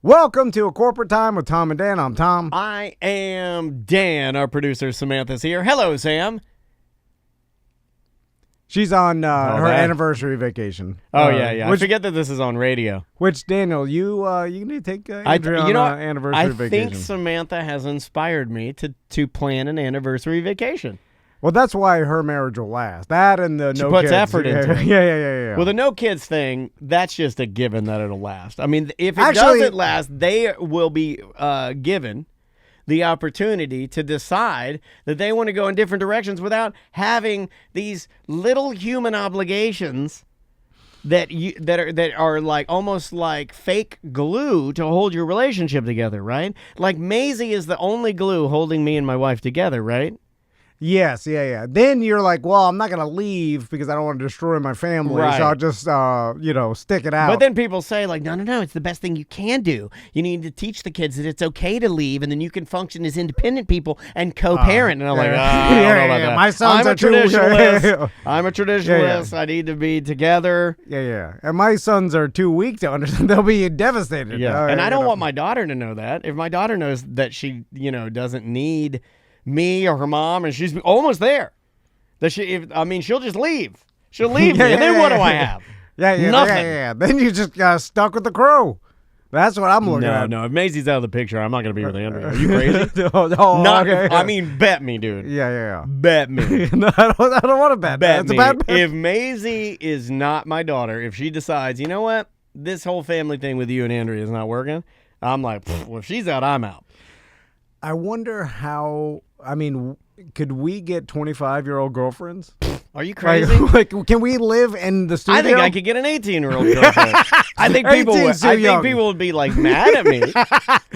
Welcome to A Corporate Time with Tom and Dan. I'm Tom. I am Dan. Our producer Samantha's here. Hello, Sam. She's on her anniversary vacation. Oh, yeah. I forget that this is on radio. Which, Daniel, you need to take Andrea on an anniversary vacation. I think Samantha has inspired me to plan an anniversary vacation. Well, that's why her marriage will last. That and the she no puts kids. effort into it. Yeah. Well, the no kids thing, that's just a given that it'll last. I mean, if it doesn't last, they will be given the opportunity to decide that they want to go in different directions without having these little human obligations that are like almost like fake glue to hold your relationship together, right? Like Maisie is the only glue holding me and my wife together, right? Yes, yeah. Then you're like, well, I'm not going to leave because I don't want to destroy my family, right. So I'll just, stick it out. But then people say, like, no, it's the best thing you can do. You need to teach the kids that it's okay to leave, and then you can function as independent people and co-parent. And I'm like, I don't know about that. My sons I'm are a traditionalist. I'm a traditionalist. I need to be together. Yeah. And my sons are too weak to understand. They'll be devastated. Yeah. And I don't want my daughter to know that. If my daughter knows that she, doesn't need me or her mom, and she's almost there. She'll just leave. She'll leave me, and then what do I have? Nothing. Yeah. Then you just got stuck with the crow. That's what I'm looking at. No. If Maisie's out of the picture, I'm not going to be with Andrea. Are you crazy? Okay. I mean, bet me, dude. Yeah. Bet me. No, I don't want to bet. Bet That's me. A bad bet. If Maisie is not my daughter, if she decides, you know what, this whole family thing with you and Andrea is not working, I'm like, well, if she's out, I'm out. I wonder how. I mean, could we get 25-year-old girlfriends? Are you crazy? Like, can we live in the studio? I think I could get an 18-year-old girlfriend. I think people would be like mad at me.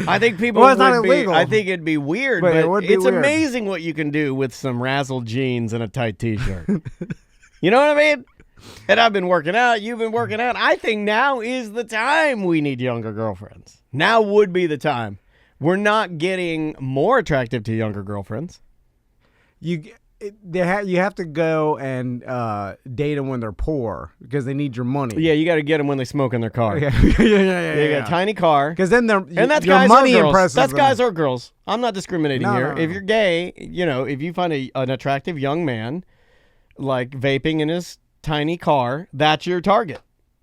I think people would not be. Illegal. I think it'd be weird, but it's amazing what you can do with some razzle jeans and a tight T-shirt. You know what I mean? And I've been working out. You've been working out. I think now is the time we need younger girlfriends. Now would be the time. We're not getting more attractive to younger girlfriends. You have to go and date them when they're poor because they need your money. Yeah, you got to get them when they smoke in their car. Yeah. They got a tiny car. Because then that's your guys money or girls. impresses That's them. guys or girls. I'm not discriminating here. No. If you're gay, if you find an attractive young man like vaping in his tiny car, that's your target.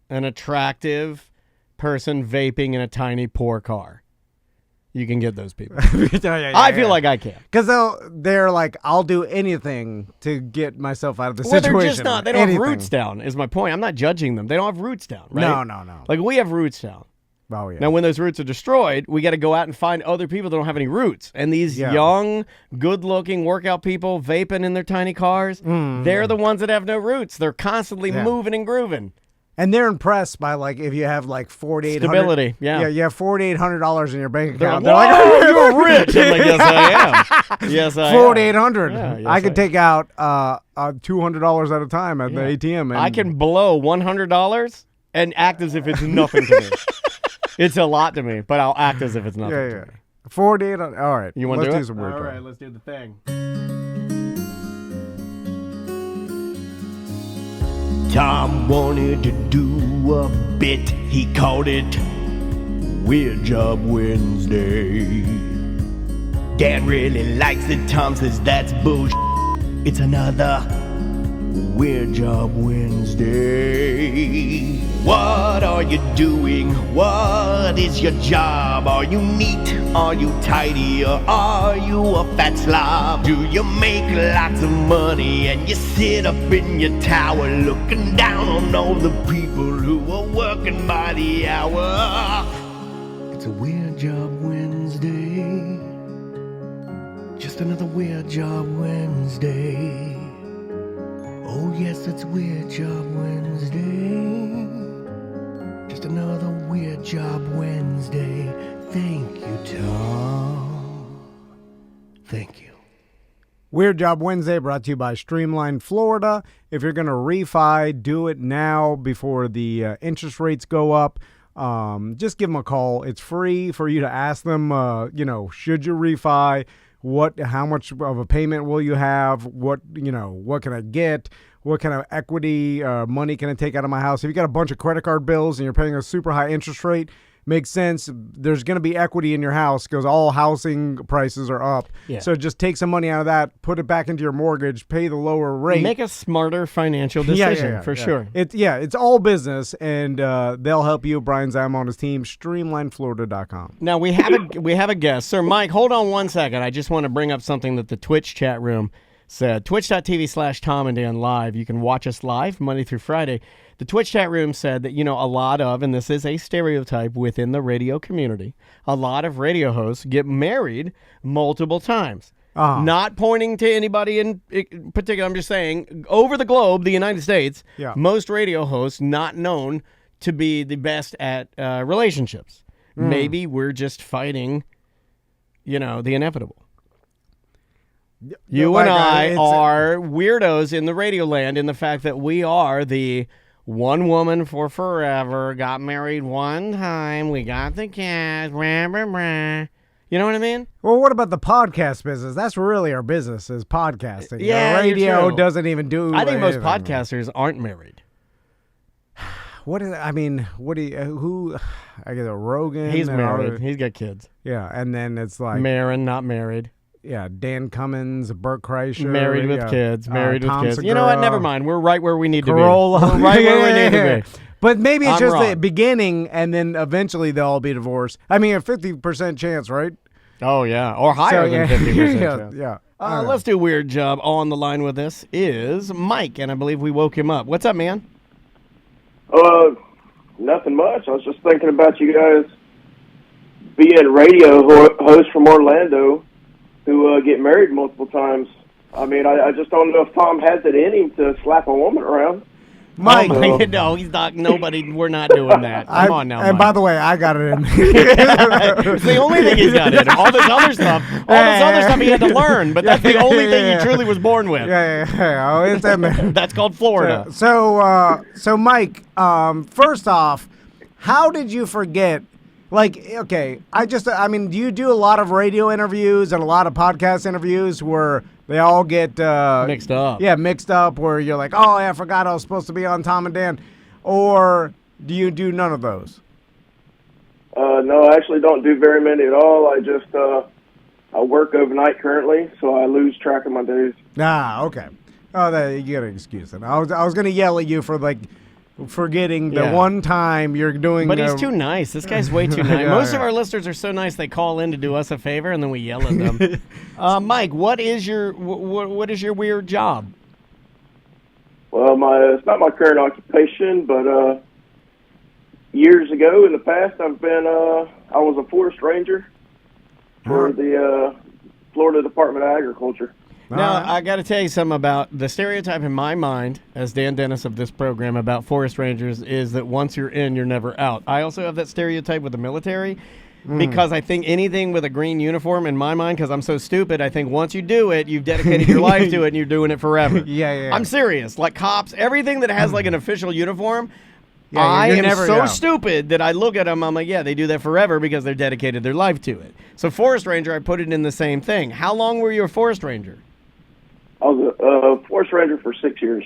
An attractive person vaping in a tiny poor car. You can get those people. I feel like I can. Because they're like, I'll do anything to get myself out of the situation. Well, they're just not. They don't have roots down, is my point. I'm not judging them. They don't have roots down, right? No. Like, we have roots down. Oh, yeah. Now, when those roots are destroyed, we got to go out and find other people that don't have any roots. And these young, good-looking workout people vaping in their tiny cars, they're the ones that have no roots. They're constantly moving and grooving. And they're impressed by, like, if you have, like, $4,800. Stability, yeah. Yeah, you have $4,800 in your bank account. They're like, you're rich. I'm like, yes, I am. Yes, I am. $4,800. Yeah, yes, I could take out $200 at a time at the ATM. And I can blow $100 and act as if it's nothing to me. It's a lot to me, but I'll act as if it's nothing to me. $4,800. All right. You want to do it? Some weird All right, let's do the thing. Tom wanted to do a bit. He called it Weird Job Wednesday. Dad really likes it. Tom says that's bullshit. It's another Weird Job Wednesday. What are you doing? What is your job? Are you neat? Are you tidy? Or are you a fat slob? Do you make lots of money and you sit up in your tower looking down on all the people who are working by the hour? It's a Weird Job Wednesday. Just another Weird Job Wednesday. Oh yes, it's Weird Job Wednesday. Just another Weird Job Wednesday. Thank you, Tom. Thank you. Weird Job Wednesday brought to you by Streamline Florida. If you're going to refi, do it now before the interest rates go up. Just give them a call. It's free for you to ask them, should you refi? How much of a payment will you have? What can I get? What kind of equity money can I take out of my house? If you got a bunch of credit card bills and you're paying a super high interest rate, makes sense. There's going to be equity in your house because all housing prices are up. Yeah. So just take some money out of that, put it back into your mortgage, pay the lower rate. Make a smarter financial decision for sure. It's all business, and they'll help you. Brian Zam on his team, streamlineflorida.com. Now we have a guest. Sir Mike, hold on one second. I just want to bring up something that the Twitch chat room said. Twitch.tv/Tom and Dan Live. You can watch us live Monday through Friday. The Twitch chat room said that, a lot of, and this is a stereotype within the radio community, a lot of radio hosts get married multiple times. Not pointing to anybody in particular. I'm just saying, over the globe, the United States, most radio hosts not known to be the best at relationships. Maybe we're just fighting, the inevitable. You and I are weirdos in the radio land in the fact that we are the one woman for forever, got married one time, we got the kids, blah, blah, blah. You know what I mean? Well, what about the podcast business? That's really our business is podcasting. Yeah, radio doesn't even do I think most anything. podcasters aren't married. What do you, I guess Rogan? He's married. He's got kids. Yeah, and then it's like Marin, not married. Yeah, Dan Cummins, Burt Kreischer. Married with kids. Married with Tom kids. Segura, You know what? Never mind. We're right where we need Corolla. to be. We're right where we need to be. But maybe it's I'm just wrong. the beginning, and then eventually they'll all be divorced. I mean, a 50% chance, right? Oh, yeah. Or higher than 50%. Yeah. Let's do a weird job. On the line with us is Mike, and I believe we woke him up. What's up, man? Nothing much. I was just thinking about you guys being radio hosts from Orlando who get married multiple times. I mean, I just don't know if Tom has it in him to slap a woman around. Mike. No, he's not. Nobody. We're not doing that. Come on now, And Mike. by the way, I got it in. It's the only thing he's got in. All this other stuff he had to learn, but that's the only thing he truly was born with. Yeah. Oh, it's in there. That's called Florida. So Mike, first off, how did you forget? Like, okay, do you do a lot of radio interviews and a lot of podcast interviews where they all get mixed up? Yeah, mixed up where you're like, oh, I forgot I was supposed to be on Tom and Dan. Or do you do none of those? No, I actually don't do very many at all. I just I work overnight currently, so I lose track of my days. Okay. Oh, you got an excuse. And I was going to yell at you for forgetting the one time you're doing. But he's too nice. This guy's way too nice. Most of our listeners are so nice they call in to do us a favor and then we yell at them. Mike, what is your weird job? Well, it's not my current occupation, but years ago in the past, I was a forest ranger for the Florida Department of Agriculture. Now, I got to tell you something about the stereotype in my mind, as Dan Dennis of this program, about forest rangers is that once you're in, you're never out. I also have that stereotype with the military because I think anything with a green uniform, in my mind, because I'm so stupid, I think once you do it, you've dedicated your life to it and you're doing it forever. Yeah. I'm serious. Like cops, everything that has like an official uniform, Yeah, I you're am never so out. stupid that I look at them, I'm like, yeah, they do that forever because they're dedicated their life to it. So forest ranger, I put it in the same thing. How long were you a forest ranger? I was a forest ranger for 6 years.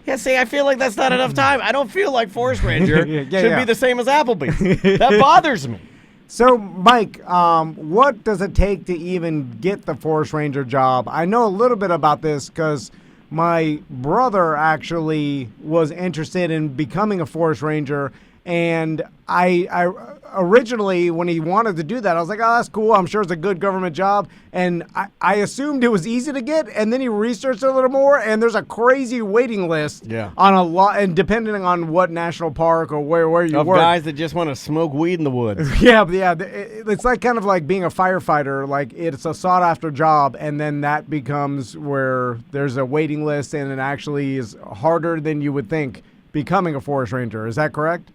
Yeah, see, I feel like that's not enough time. I don't feel like forest ranger should Yeah. be the same as Applebee's. That bothers me. So, Mike, what does it take to even get the forest ranger job? I know a little bit about this because my brother actually was interested in becoming a forest ranger, and I originally, when he wanted to do that, I was like, oh, that's cool. I'm sure it's a good government job. And I assumed it was easy to get, and then he researched it a little more, and there's a crazy waiting list on a lot, and depending on what national park or where you work. Guys that just want to smoke weed in the woods. Yeah. It's like kind of like being a firefighter. Like it's a sought-after job, and then that becomes where there's a waiting list, and it actually is harder than you would think becoming a forest ranger. Is that correct?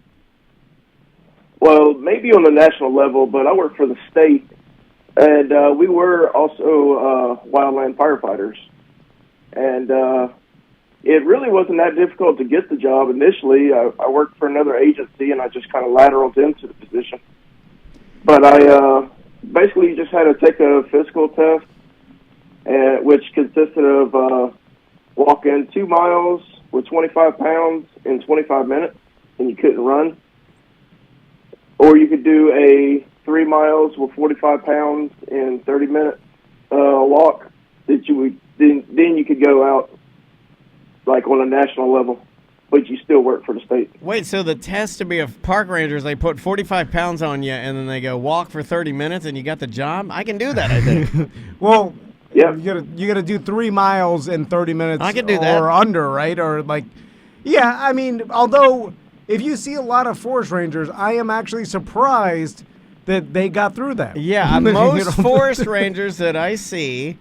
Well, maybe on the national level, but I work for the state, and we were also wildland firefighters. And it really wasn't that difficult to get the job initially. I worked for another agency, and I just kind of lateraled into the position. But I basically just had to take a physical test, which consisted of walking 2 miles with 25 pounds in 25 minutes, and you couldn't run. or you could do a 3 miles with 45 pounds in 30 minutes walk. That you would then you could go out like on a national level, but you still work for the state. Wait, so the test to be a park ranger is they put 45 pounds on you and then they go walk for 30 minutes and you got the job? I can do that, I think. Well, Yeah. you gotta do 3 miles in 30 minutes I can do that. or under, right? Or like, yeah, I mean, although if you see a lot of forest rangers, I am actually surprised that they got through that. Yeah, You know? most forest rangers that I see,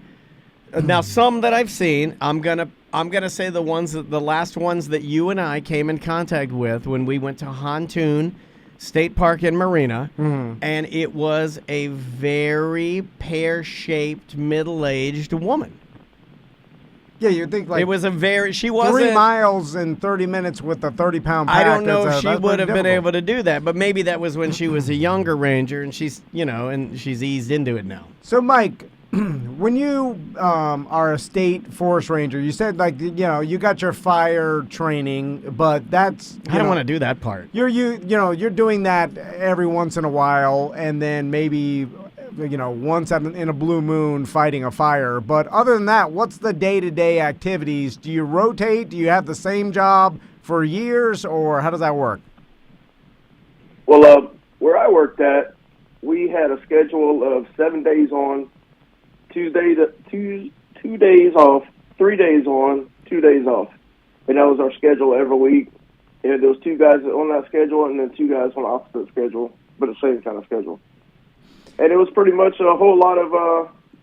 now some that I've seen, I'm gonna say the last ones that you and I came in contact with when we went to Hontoon State Park in Marina, and it was a very pear-shaped, middle-aged woman. Yeah, you think like It was she wasn't 3 miles in 30 minutes with a 30-pound pack. I don't know if she that's would have pretty been able difficult. to do that, but maybe that was when she was a younger ranger, and she's eased into it now. So, Mike, when you are a state forest ranger, you said you got your fire training, but that's I don't want to do that part. you're doing that every once in a while, and then maybe once in a blue moon fighting a fire. But other than that, what's the day-to-day activities? Do you rotate? Do you have the same job for years, or how does that work? Well, where I worked at, we had a schedule of 7 days on, 2 days off, 3 days on, 2 days off. And that was our schedule every week. And there was 2 guys on that schedule and then 2 guys on the opposite schedule, but the same kind of schedule. And it was pretty much a whole lot of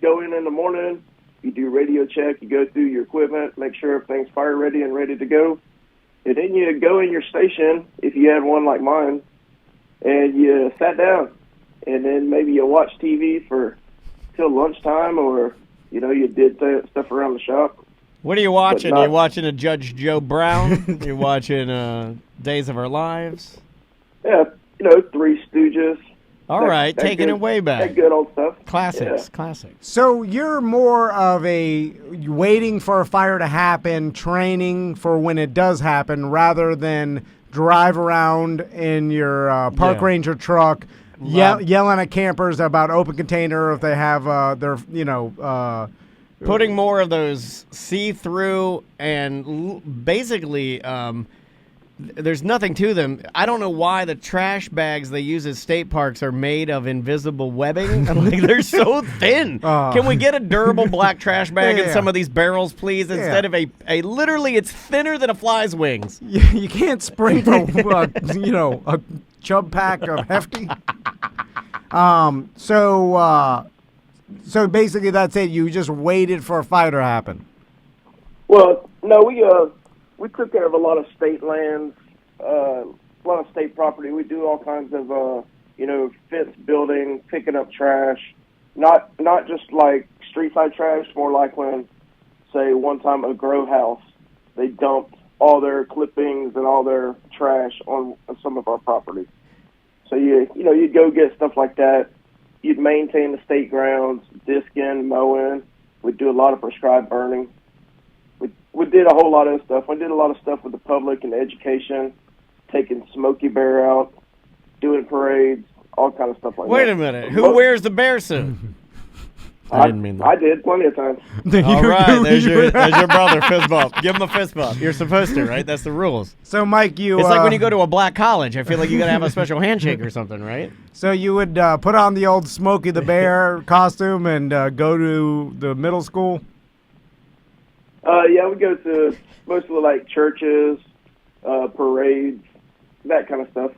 go in the morning, you do radio check, you go through your equipment, make sure everything's fire ready and ready to go. And then you go in your station, if you had one like mine, and you sat down. And then maybe you watch TV till lunchtime, or, you did stuff around the shop. What are you watching? But not- You watching a Judge Joe Brown? You're watching Days of Our Lives? Yeah, Three Stooges. All right, taking good, it way back. That good old stuff. Classics. So you're more of a waiting for a fire to happen, training for when it does happen, rather than drive around in your park Yeah. ranger truck, yelling at campers about open container if they have their Putting more of those see-through and basically there's nothing to them. I don't know why the trash bags they use at state parks are made of invisible webbing. Like, they're so thin. Can we get a durable black trash bag in Yeah. some of these barrels, please? Instead of a literally, it's thinner than a fly's wings. You can't spring for a chub pack of Hefty. So basically that's it. You just waited for a fire to happen. Well, no, we took care of a lot of state lands, a lot of state property. We do all kinds of, fence building, picking up trash. Not just like street side trash, more like when, say, one time a grow house, they dumped all their clippings and all their trash on some of our property. So you'd go get stuff like that. You'd maintain the state grounds, disking, mowing. We'd do a lot of prescribed burning. We did a whole lot of stuff. We did a lot of stuff with the public and education, taking Smokey Bear out, doing parades, all kind of stuff like that. Wait a minute. Who wears the bear suit? I didn't mean that. I did plenty of times. All right, there's your brother, fist bump. Give him a fist bump. You're supposed to, right? That's the rules. So, Mike, It's like when you go to a black college. I feel like you got to have a special handshake or something, right? So you would put on the old Smokey the Bear costume and go to the middle school? Yeah, we go to mostly like churches, parades, that kind of stuff.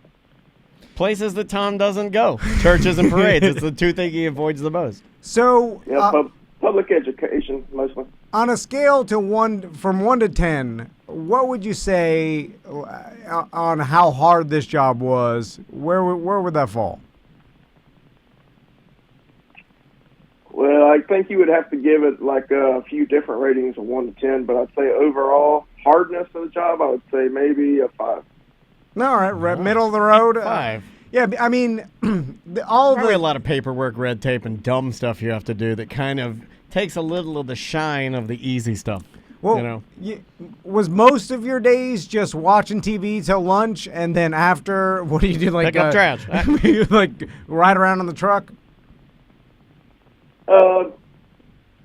Places that Tom doesn't go. Churches and parades. It's the two things he avoids the most. So Yeah, public education mostly. on a scale from 1 to 10, what would you say on how hard this job was? Where would that fall? Well, I think you would have to give it like a few different ratings of 1 to 10, but I'd say overall hardness of the job, I would say maybe a 5. All right, middle of the road. 5. Yeah, I mean, Probably a lot of paperwork, red tape, and dumb stuff you have to do that kind of takes a little of the shine of the easy stuff. Well, you know. was most of your days just watching TV till lunch, and then after, what do you do? Like Pick up trash. you like ride around on the truck?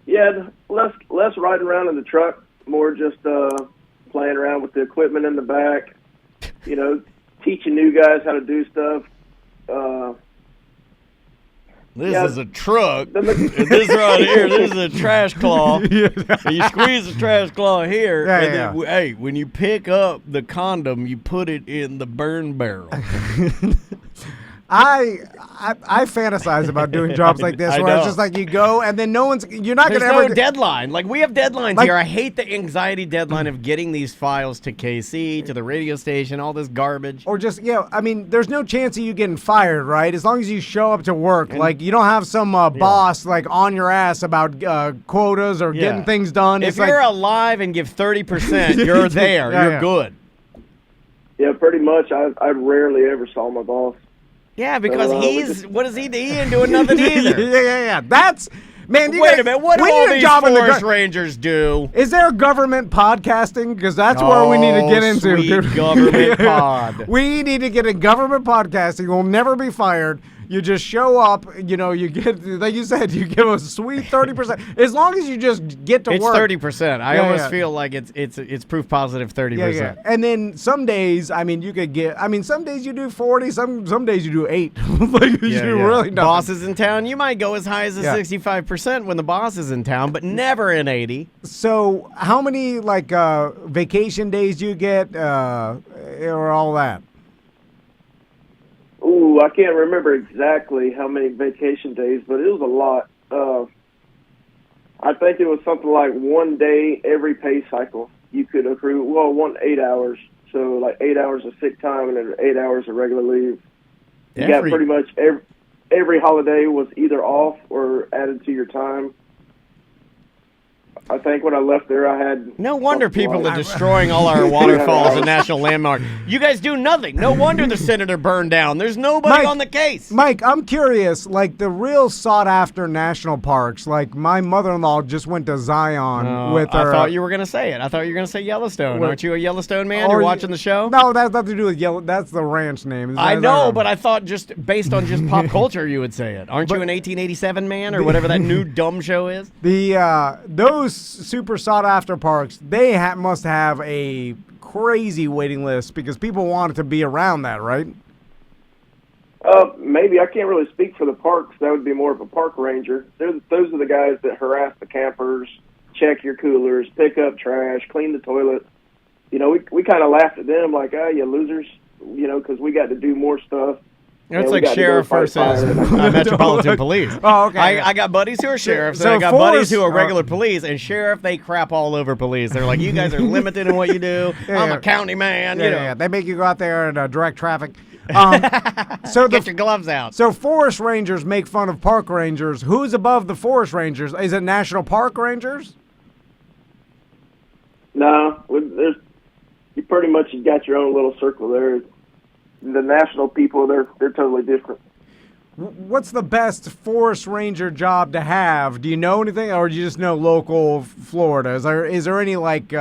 Yeah, less riding around in the truck, more just playing around with the equipment in the back. You know, teaching new guys how to do stuff. This is a truck. And this right here, this is a trash claw. And you squeeze the trash claw here. And then, hey, when you pick up the condom, you put it in the burn barrel. I fantasize about doing jobs like this where it's just like you go and then you're not going to ever. There's no deadline. Like, we have deadlines here. I hate the anxiety deadline of getting these files to KC, to the radio station, all this garbage. Or just, I mean, there's no chance of you getting fired, right? As long as you show up to work. Like, you don't have some boss, like, on your ass about quotas or getting things done. If you're alive and give 30%, you're there. You're good. Yeah, pretty much. I rarely ever saw my boss. Yeah, because what is he? He ain't doing nothing either. Yeah. That's, man. Wait a minute. What do all these forest rangers do? Is there government podcasting? Because that's where we need to get into. Sweet government pod. We need to get in government podcasting. We'll never be fired. You just show up, you get, like you said, you give a sweet 30%. As long as you just get to work. It's 30%. I almost feel like it's proof positive 30%. Yeah. And then some days, I mean, some days you do 40, some days you do 8. Like, you do really nothing. Boss is in town, you might go as high as a 65% when the boss is in town, but never an 80. So how many, like, vacation days do you get, or all that? Ooh, I can't remember exactly how many vacation days, but it was a lot. I think it was something like 1 day every pay cycle you could accrue. Well, 8 hours. So like 8 hours of sick time and then 8 hours of regular leave. You got pretty much every holiday was either off or added to your time. I think when I left there, I had... No wonder people are destroying all our waterfalls and national landmarks. You guys do nothing. No wonder the senator burned down. There's nobody on the case. Mike, I'm curious, like the real sought-after national parks, like my mother-in-law just went to Zion with her... I thought you were going to say it. I thought you were going to say Yellowstone. Aren't you a Yellowstone man? You're watching the show? No, that has nothing to do with Yellow. That's the ranch name. I know, but I thought just based on just pop culture you would say it. Aren't you an 1887 man or whatever that new dumb show is? Those super sought-after parks, they must have a crazy waiting list because people want to be around that, right? Maybe. I can't really speak for the parks. That would be more of a park ranger. Those are the guys that harass the campers, check your coolers, pick up trash, clean the toilet. We kind of laughed at them like, you losers, because we got to do more stuff. It's like sheriff versus metropolitan police. Oh, okay. I got buddies who are sheriffs, and I got buddies who are regular police, and sheriff, they crap all over police. They're like, you guys are limited in what you do. I'm a county man. Yeah. They make you go out there and direct traffic. So get your gloves out. So forest rangers make fun of park rangers. Who's above the forest rangers? Is it national park rangers? No, you pretty much got your own little circle there. The national people, they're totally different. What's the best forest ranger job to have? Do you know anything, or do you just know local Florida? Is there any like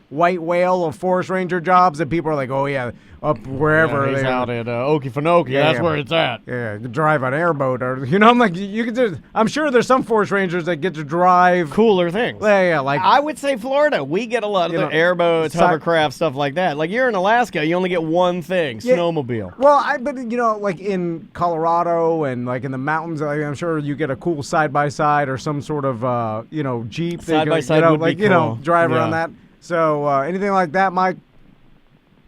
white whale of forest ranger jobs that people are like, oh yeah, up wherever he's out at Okefenokee. That's where it's at. Yeah, you could drive an airboat, or I'm like, you could just. I'm sure there's some forest rangers that get to drive cooler things. Yeah, like I would say Florida. We get a lot of the airboats, hovercraft, stuff like that. Like you're in Alaska, you only get one thing: snowmobile. Well, but like in Colorado and like in the mountains, I'm sure you get a cool side by side or some sort of Jeep. Side by side would be cool. Drive around that. So anything like that, Mike?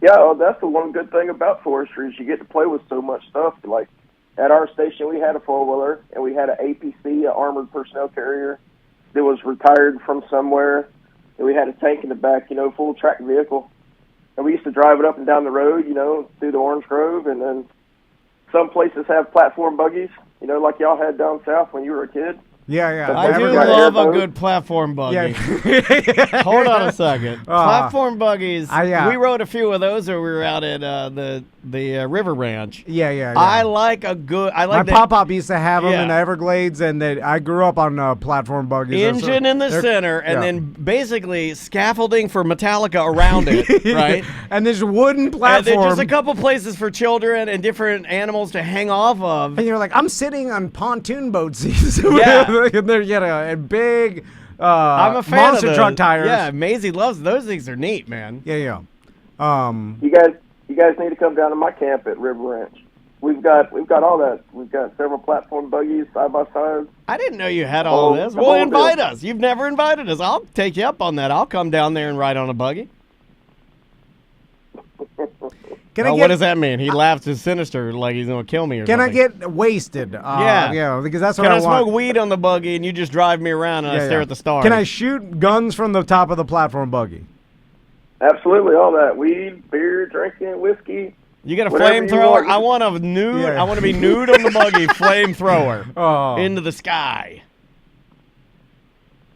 Yeah, well, that's the one good thing about forestry is you get to play with so much stuff. Like at our station, we had a four-wheeler, and we had an APC, an armored personnel carrier, that was retired from somewhere. And we had a tank in the back, full track vehicle. And we used to drive it up and down the road, through the orange grove. And then some places have platform buggies, like y'all had down south when you were a kid. Yeah. I do love a good platform buggy. Yeah. Hold on a second. Platform buggies. We rode a few of those when we were out at the the River Ranch. Yeah. I like My pop-up used to have them in the Everglades, and I grew up on platform buggies. Engine in the center, and then basically scaffolding for Metallica around it, right? And there's wooden platform. And then just a couple places for children and different animals to hang off of. And you're like, I'm sitting on pontoon boat seats. Yeah. And they're and big I'm a fan monster of truck tires. Yeah, Maisie loves those things. Are neat, man. Yeah. You guys need to come down to my camp at River Ranch. We've got all that. We've got several platform buggies side by side. I didn't know you had all of this. Well, invite us. You've never invited us. I'll take you up on that. I'll come down there and ride on a buggy. What does that mean? He laughs as sinister, like he's going to kill me or something. Can I get wasted? Yeah, because that's what Can I I want. smoke weed on the buggy and you just drive me around and I stare at the stars? Can I shoot guns from the top of the platform buggy? Absolutely, all that. Weed, beer, drinking, whiskey. You got a flamethrower? I want a nude. Yeah. I want to be nude on the buggy, flamethrower into the sky.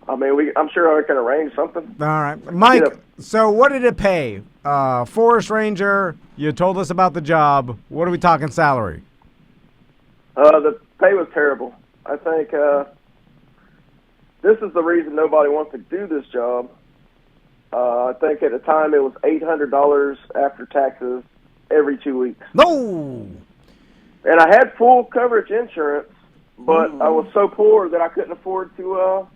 I mean, I'm sure I can arrange something. All right. Mike, so what did it pay? Forest Ranger, you told us about the job. What are we talking salary? The pay was terrible. I think this is the reason nobody wants to do this job. I think at the time it was $800 after taxes every 2 weeks. No! And I had full coverage insurance, but I was so poor that I couldn't afford to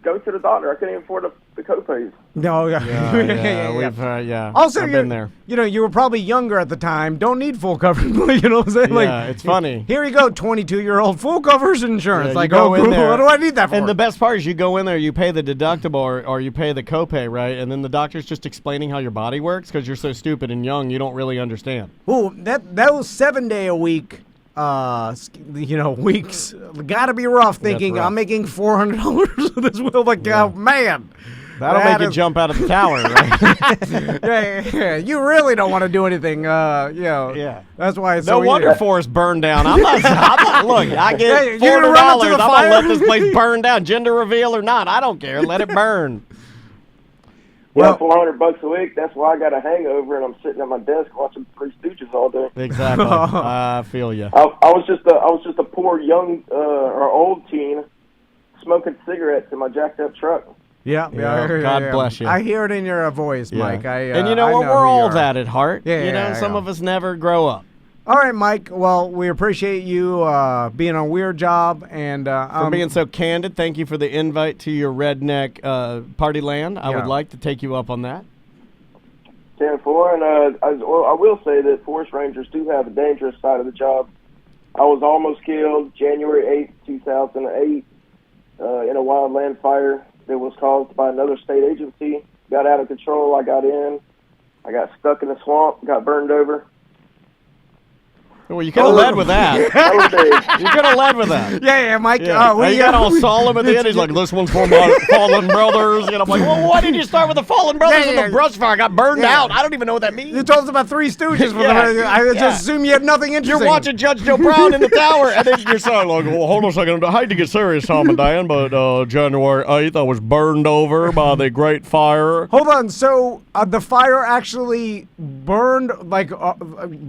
go to the doctor. I couldn't even afford the copays. No, Yeah. Also, I've been there. You were probably younger at the time. Don't need full coverage. You know what I'm saying? Yeah, it's funny. Here you go, 22-year-old full coverage insurance. Yeah, like, go in there. What do I need that for? And the best part is you go in there, you pay the deductible or you pay the copay, right? And then the doctor's just explaining how your body works because you're so stupid and young, you don't really understand. Ooh, that was 7 day a week. Weeks gotta be rough. Thinking rough. I'm making $400 with this wheel. Like, oh man, that'll make you jump out of the tower, right? yeah. You really don't want to do anything. Yeah. That's why it's no so wonder easy. Forest burned down. I'm not. Look, I get you're gonna $400. run into the I'm fire? gonna let this place burn down, gender reveal or not. I don't care. Let it burn. Well, $400 a week. That's why I got a hangover, and I'm sitting at my desk watching Three Stooges all day. Exactly. I feel you. I was just a poor young or old teen smoking cigarettes in my jacked up truck. Yeah. God bless you. I hear it in your voice, Mike. And you know what? We're all that at heart. Some of us never grow up. All right, Mike. Well, we appreciate you being on Weird Job and for being so candid. Thank you for the invite to your redneck party land. I would like to take you up on that. 10-4, and I will say that forest rangers do have a dangerous side of the job. I was almost killed January 8th, 2008, in a wildland fire that was caused by another state agency. Got out of control. I got in. I got stuck in the swamp. Got burned over. Well, you could have led with that. You could have led with that. Yeah, Mike. Yeah. He got all solemn at the end. He's like, this one's for my fallen brothers. And I'm like, well, why did you start with the fallen brothers and the brush fire? I got burned out. I don't even know what that means. You told us about Three Stooges. I just assume you had nothing interesting. You're watching Judge Joe Brown in the tower, and then you're saying, like, well, hold on a second. I hate to get serious, Tom and Dan, but January 8th, I was burned over by the Great Fire. Hold on. So the fire actually burned,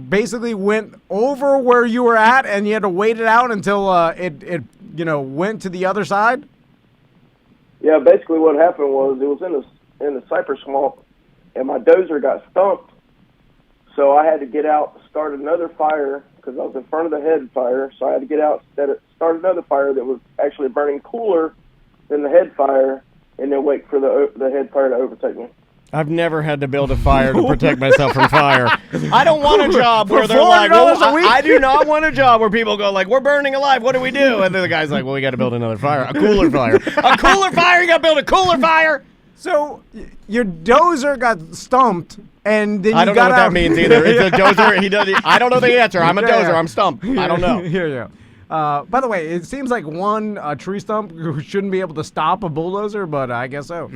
basically went over where you were at, and you had to wait it out until it went to the other side? Yeah, basically what happened was it was in the cypress swamp, and my dozer got stumped. So I had to get out, start another fire, because I was in front of the head fire. So I had to get out, start another fire that was actually burning cooler than the head fire, and then wait for the head fire to overtake me. I've never had to build a fire to protect myself from fire. I don't want a job where they're like, well, I do not want a job where people go like, we're burning alive. What do we do? And then the guy's like, well, we got to build another fire. A cooler fire. A cooler fire? You got to build a cooler fire? So your dozer got stumped, and then you got out. I don't know what that means either. It's a dozer. I don't know the answer. I'm a dozer. I'm stumped. I don't know. Yeah. By the way, it seems like a tree stump shouldn't be able to stop a bulldozer, but I guess so.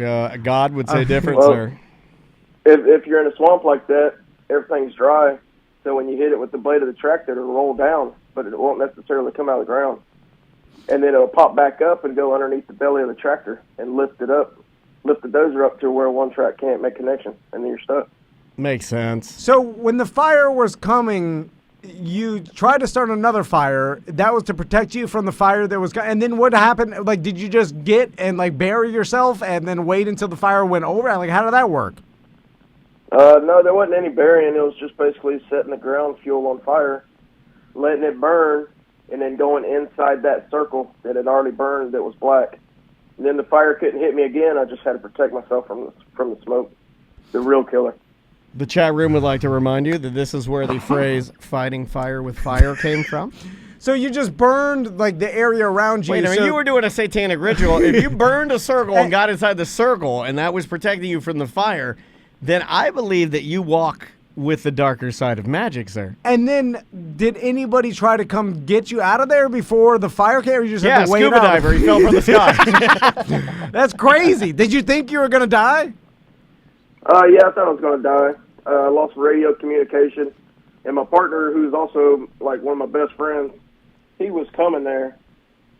God would say different, sir. If you're in a swamp like that, everything's dry, so when you hit it with the blade of the tractor, it'll roll down, but it won't necessarily come out of the ground. And then it'll pop back up and go underneath the belly of the tractor and lift the dozer up to where one track can't make connection, and then you're stuck. Makes sense. So when the fire was coming, you tried to start another fire. That was to protect you from the fire that was and then what happened? Like, did you just get and like bury yourself and then wait until the fire went over? Like, how did that work? No, there wasn't any burying. It was just basically setting the ground fuel on fire, letting it burn, and then going inside that circle that had already burned that was black. And then the fire couldn't hit me again. I just had to protect myself from the smoke. The real killer. The chat room would like to remind you that this is where the phrase "fighting fire with fire" came from. So you just burned like the area around you. Wait, I mean, you were doing a satanic ritual. If you burned a circle and got inside the circle, and that was protecting you from the fire, then I believe that you walk with the darker side of magic, sir. And then, did anybody try to come get you out of there before the fire came? Or you just had to wait scuba out? diver. He fell from the sky. That's crazy. Did you think you were going to die? Yeah, I thought I was going to die. I lost radio communication. And my partner, who's also like one of my best friends, he was coming there.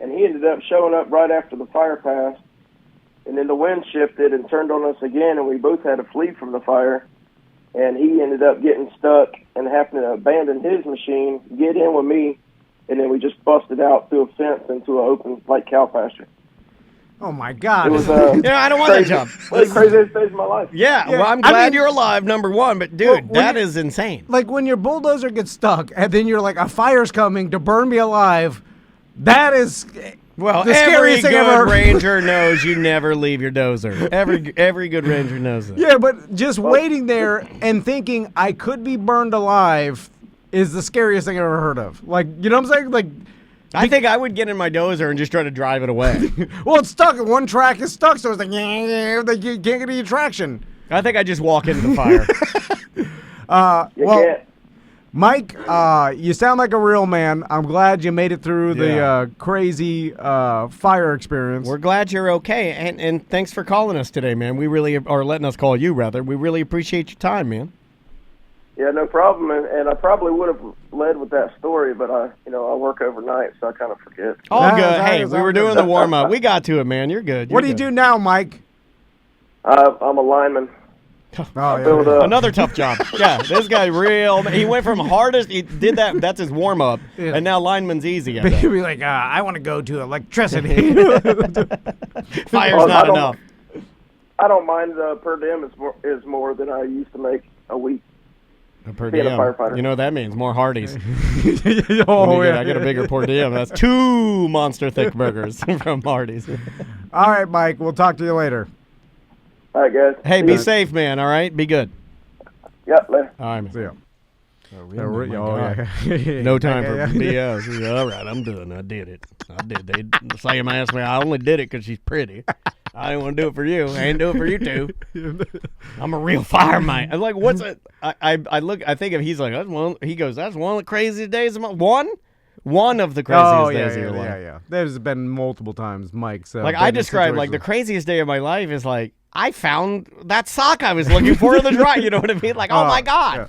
And he ended up showing up right after the fire passed. And then the wind shifted and turned on us again, and we both had to flee from the fire. And he ended up getting stuck and having to abandon his machine, get in with me, and then we just busted out through a fence into an open, like, cow pasture. Oh, my God. It was, I don't want that job. One of the craziest days of my life. Yeah, well, I'm glad you're alive, number one, but dude, that is insane. Like, when your bulldozer gets stuck, and then you're like, a fire's coming to burn me alive, that is... Well, the every scariest thing good ever. ranger knows you never leave your dozer. Every good ranger knows that. Yeah, but just waiting there and thinking I could be burned alive is the scariest thing I've ever heard of. Like, you know what I'm saying? Like, I think I would get in my dozer and just try to drive it away. well, it's stuck. One track is stuck, so it's like, you can't get any traction. I think I just walk into the fire. You well, can't. Mike, you sound like a real man. I'm glad you made it through the crazy fire experience. We're glad you're okay, and thanks for calling us today, man. We really are letting us call you, rather. We really appreciate your time, man. Yeah, no problem. And I probably would have led with that story, but I work overnight, so I kind of forget. All That good. is- Hey, is we all were good. doing the warm-up. We got to it, man. You're good. What do you do now, Mike? I'm a lineman. Oh, Build yeah. up. Another tough job. Yeah, this guy he went from hardest, he did that, that's his warm-up, Yeah. and now lineman's easy. I He'd bet. be like, I want to go to electricity. Fire's Well, not I don't- enough. I don't mind per diem is more than I used to make a week. Per being a diem. firefighter. You know what that means? More Hardee's. Oh, I get a bigger per diem. That's 2 monster thick burgers from Hardee's. All right, Mike. We'll talk to you later. All right, guys. Hey, See be ya. safe, man. All right? Be good. Yep, later. All right, man. See ya. Oh, my God. yeah. No time for Yeah. BS. All right, I'm done. I did it. I did. They Sam asked me. I only did it because she's pretty. I didn't want to do it for you. I ain't do it for you two. I'm a real fireman. I'm like, what's it? I look. I think if he's like, that's one. He goes, that's one of the craziest days of my one of the craziest days of your life. Yeah. There's been multiple times, Mike's. Like I described, like the craziest day of my life is like I found that sock I was looking for in the dry. You know what I mean? Like, oh my God. Yeah.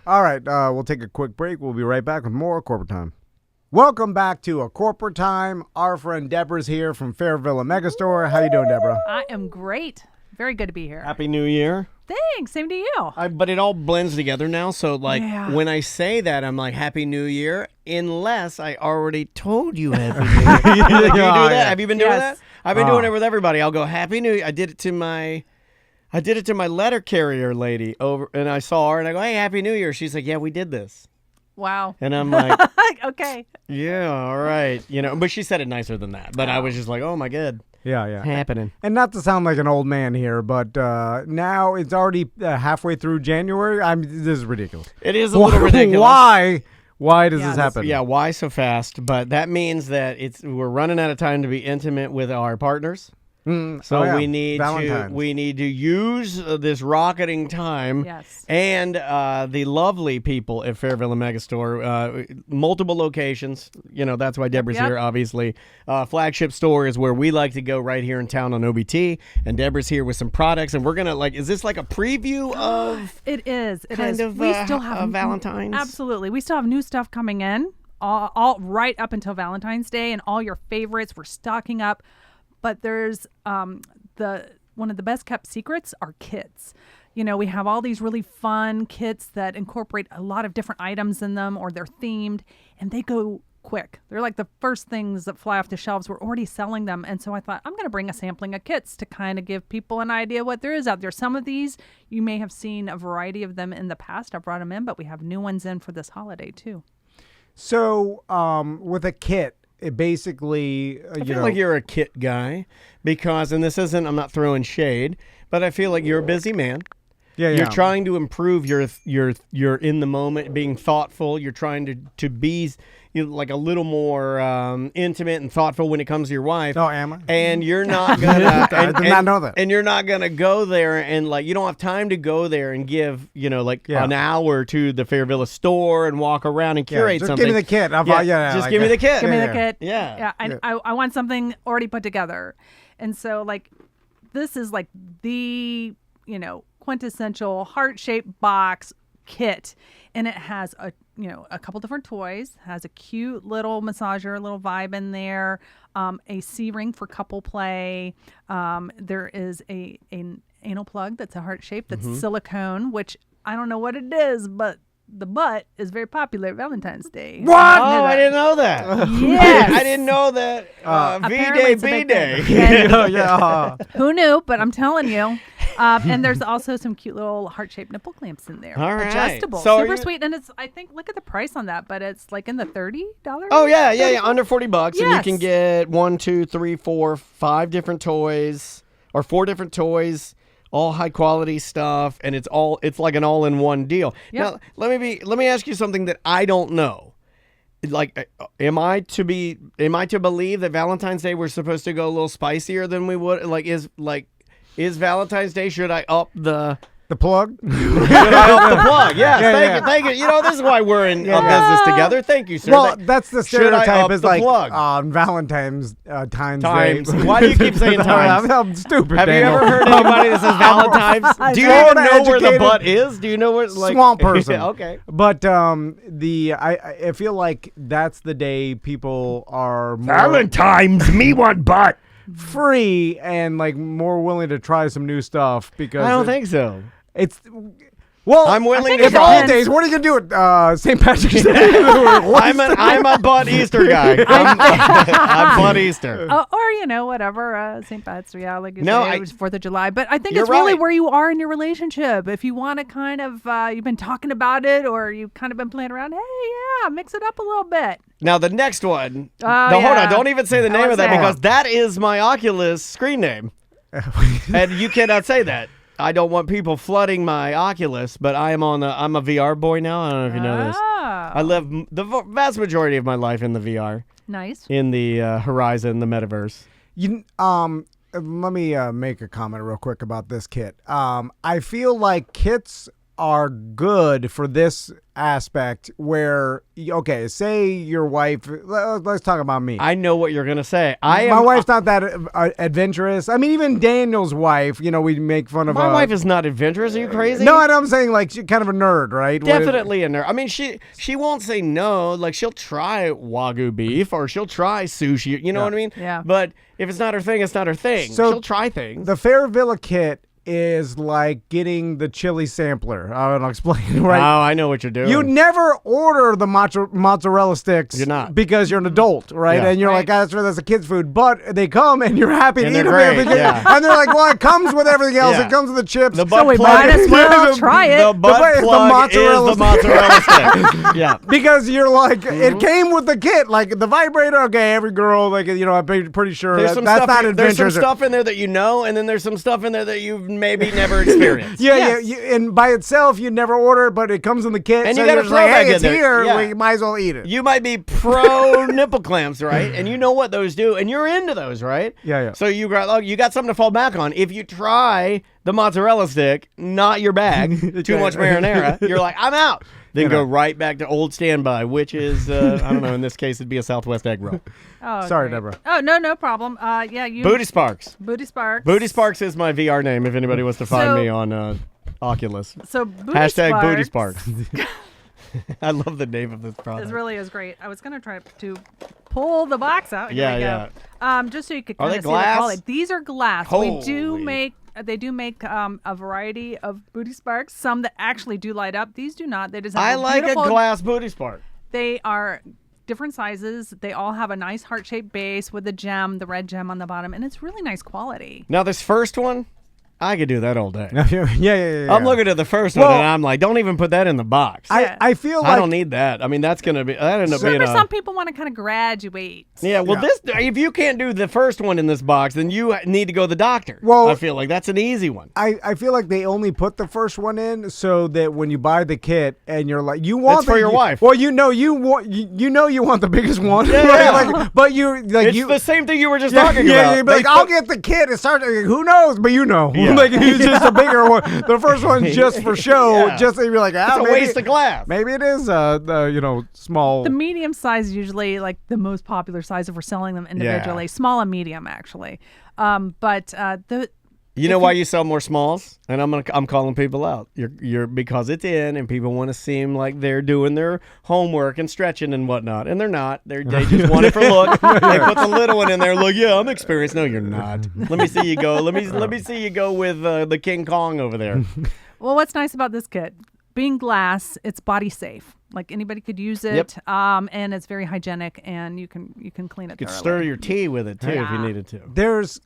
All right, we'll take a quick break. We'll be right back with more Corporate Time. Welcome back to a Corporate Time. Our friend Deborah's here from Fairvilla Megastore. How you doing, Deborah? I am great. Very good to be here. Happy New Year. Thanks. Same to you. But it all blends together now. So, like, Yeah. when I say that, I'm like, Happy New Year, unless I already told you Happy New Year. Do you do that? yeah. Have you been doing Yes. that? I've been doing it with everybody. I'll go, Happy New Year. I did it to my letter carrier lady over, and I saw her, and I go, hey, Happy New Year. She's like, yeah, we did this. Wow. And I'm like, Okay. yeah, all right. You know, but she said it nicer than that. But I was just like, oh, my God. Yeah. Happening. And not to sound like an old man here, but now it's already halfway through January. This is ridiculous. It is a little ridiculous. Why does Yeah, this happen? Yeah, why so fast? But that means that we're running out of time to be intimate with our partners. So we need to use this rocketing time. Yes. And the lovely people at Fairvilla Megastore, multiple locations. You know, that's why Deborah's Yep. here, obviously. Flagship store is where we like to go right here in town on OBT. And Deborah's here with some products. And we're going to, is this like a preview of It is. It kind is. of We still have Valentine's? Absolutely. We still have new stuff coming in, all right up until Valentine's Day, and all your favorites. We're stocking up. But there's one of the best kept secrets are kits. we have all these really fun kits that incorporate a lot of different items in them, or they're themed, and they go quick. They're like the first things that fly off the shelves. We're already selling them. And so I thought, I'm going to bring a sampling of kits to kind of give people an idea what there is out there. Some of these, you may have seen a variety of them in the past. I brought them in, but we have new ones in for this holiday too. So with a kit, it basically, I feel like you're a kit guy because, and this isn't, I'm not throwing shade, but I feel like you're a busy man. Yeah, You're trying to improve your in the moment, being thoughtful. You're trying to be like a little more intimate and thoughtful when it comes to your wife. Oh, am I? And you're not gonna. I did not know that. And you're not gonna go there and like you don't have time to go there and give an hour to the Fairvilla store and walk around and curate just something. Give me the kit. Just give me the kit. Give me the kit. Yeah. I want something already put together, and so like this is like the quintessential heart-shaped box kit, and it has a couple different toys, has a cute little massager, a little vibe in there, a C-ring for couple play. There is an anal plug that's a heart shape that's silicone, which I don't know what it is, but the butt is very popular at Valentine's Day. What? Oh, I didn't know that. Yes. I didn't know that. V-Day, B-Day. Who knew? But I'm telling you. And there's also some cute little heart-shaped nipple clamps in there. All right. Adjustable. So super sweet. And it's, I think, look at the price on that, but it's like in the $30. Oh, yeah. Under $40. Yes. And you can get 1, 2, 3, 4, 5 different toys or 4 different toys. All high quality stuff, and it's like an all-in-one deal. Yep. Now, let me ask you something that I don't know. Like, am I to believe that Valentine's Day we're supposed to go a little spicier than we would? Is Valentine's Day? Should I up the plug? Should I up the plug? Yes, thank you. This is why we're in business together. Thank you, sir. Well, that's the stereotype. Is like plug? On Valentine's times. Times. Why do you keep saying times? I'm stupid. Have Daniel. you ever heard anybody that says Valentine's? Do you even know where the butt is? Do you know where swamp person? Okay. But I feel like that's the day people are more Valentine's, me want butt. free and like more willing to try some new stuff because I don't think so. It's I'm willing to try. Holidays. What are you gonna do at St. Patrick's Day? I'm a butt Easter guy. I'm butt Easter. Or whatever St. Patrick's. Yeah, like you say, it was 4th of July. But I think it's right. really where you are in your relationship. If you want to kind of you've been talking about it, or you've kind of been playing around. Hey, yeah, mix it up a little bit. Now the next one. Oh, hold on. Don't even say the name of that because that is my Oculus screen name, and you cannot say that. I don't want people flooding my Oculus, but I'm a VR boy now. I don't know if you know this. I live the vast majority of my life in the VR. Nice. In the Horizon, the metaverse. Let me make a comment real quick about this kit. I feel like kits are good for this aspect where, okay, say your wife, let's talk about me. I know what you're going to say. My wife's not that adventurous. I mean, even Daniel's wife, we make fun of my wife is not adventurous. Are you crazy? No, I'm saying like she's kind of a nerd, right? Definitely a nerd. I mean, she won't say no. Like she'll try Wagyu beef or she'll try sushi. You know what I mean? Yeah. But if it's not her thing, it's not her thing. So she'll try things. The Fairvilla kit is like getting the chili sampler. I'll explain, right? Oh, I know what you're doing. You never order the mozzarella sticks. You're not. Because you're an adult, right? Yeah. And you're like, that's a kid's food. But they come and you're happy to eat them. Great. And they're like, well, it comes with everything else. It comes with the chips. The butt so we plug might as well try it. The butt plug is the mozzarella stick. Yeah. Because you're like, it came with the kit. Like the vibrator, okay, every girl, like, I'm pretty sure that's not adventurous. There's some stuff in there that you know, and then there's some stuff in there that you've maybe never experienced. Yeah, and by itself you never order it, but it comes in the kit, and so you got to throw like, back hey, in it's there. here. Yeah. We might as well eat it. You might be pro nipple clamps, right? And you know what those do, and you're into those, right? Yeah. So you got something to fall back on. If you try the mozzarella stick, not your bag, too much marinara, you're like, I'm out. Then go right back to old standby, which is, I don't know, in this case, it'd be a Southwest egg roll. Oh, sorry, great. Deborah. Oh, no problem. Booty Sparks. Booty Sparks. Booty Sparks is my VR name if anybody wants to find me on Oculus. So Booty Hashtag Sparks. Booty Sparks. I love the name of this product. This really is great. I was going to try to pull the box out. Here we go. Just so you could kind of see the quality. These are glass. Holy. We do make they do make a variety of booty sparks. Some that actually do light up. These do not. They just have I like a beautiful- glass booty spark. They are different sizes. They all have a nice heart-shaped base with the gem, the red gem on the bottom, and it's really nice quality. Now this first one, I could do that all day. yeah. I'm looking at the first one and I'm like, don't even put that in the box. I feel like I don't need that. I mean, that end up being Remember, some people want to kind of graduate. Yeah, well, if you can't do the first one in this box, then you need to go to the doctor. Well, I feel like that's an easy one. I feel like they only put the first one in so that when you buy the kit and you're like, you want That's for your wife. Well, you want the biggest one. Yeah, right? yeah. Like, but you like It's you. the same thing you were just talking Yeah, about. you'd be like, I'll get the kit. It starts. Who knows? But you know, Yeah. like if it's just a bigger one. The first one's just for show. Yeah. Just so you're like, It's a waste of glass. Maybe it is small. The medium size is usually like the most popular size if we're selling them individually. Yeah. Small and medium, actually. But You know why you sell more smalls? And I'm calling people out. You're because it's in and people want to seem like they're doing their homework and stretching and whatnot, and they're not. They just want it for look. They put the little one in there. Look, yeah, I'm experienced. No, you're not. Let me see you go. Let me see you go with the King Kong over there. well, what's nice about this kit? Being glass, it's body safe. Like anybody could use it, Yep. and it's very hygienic, and you can clean it. You could thoroughly. stir your tea with it too if you needed to. There's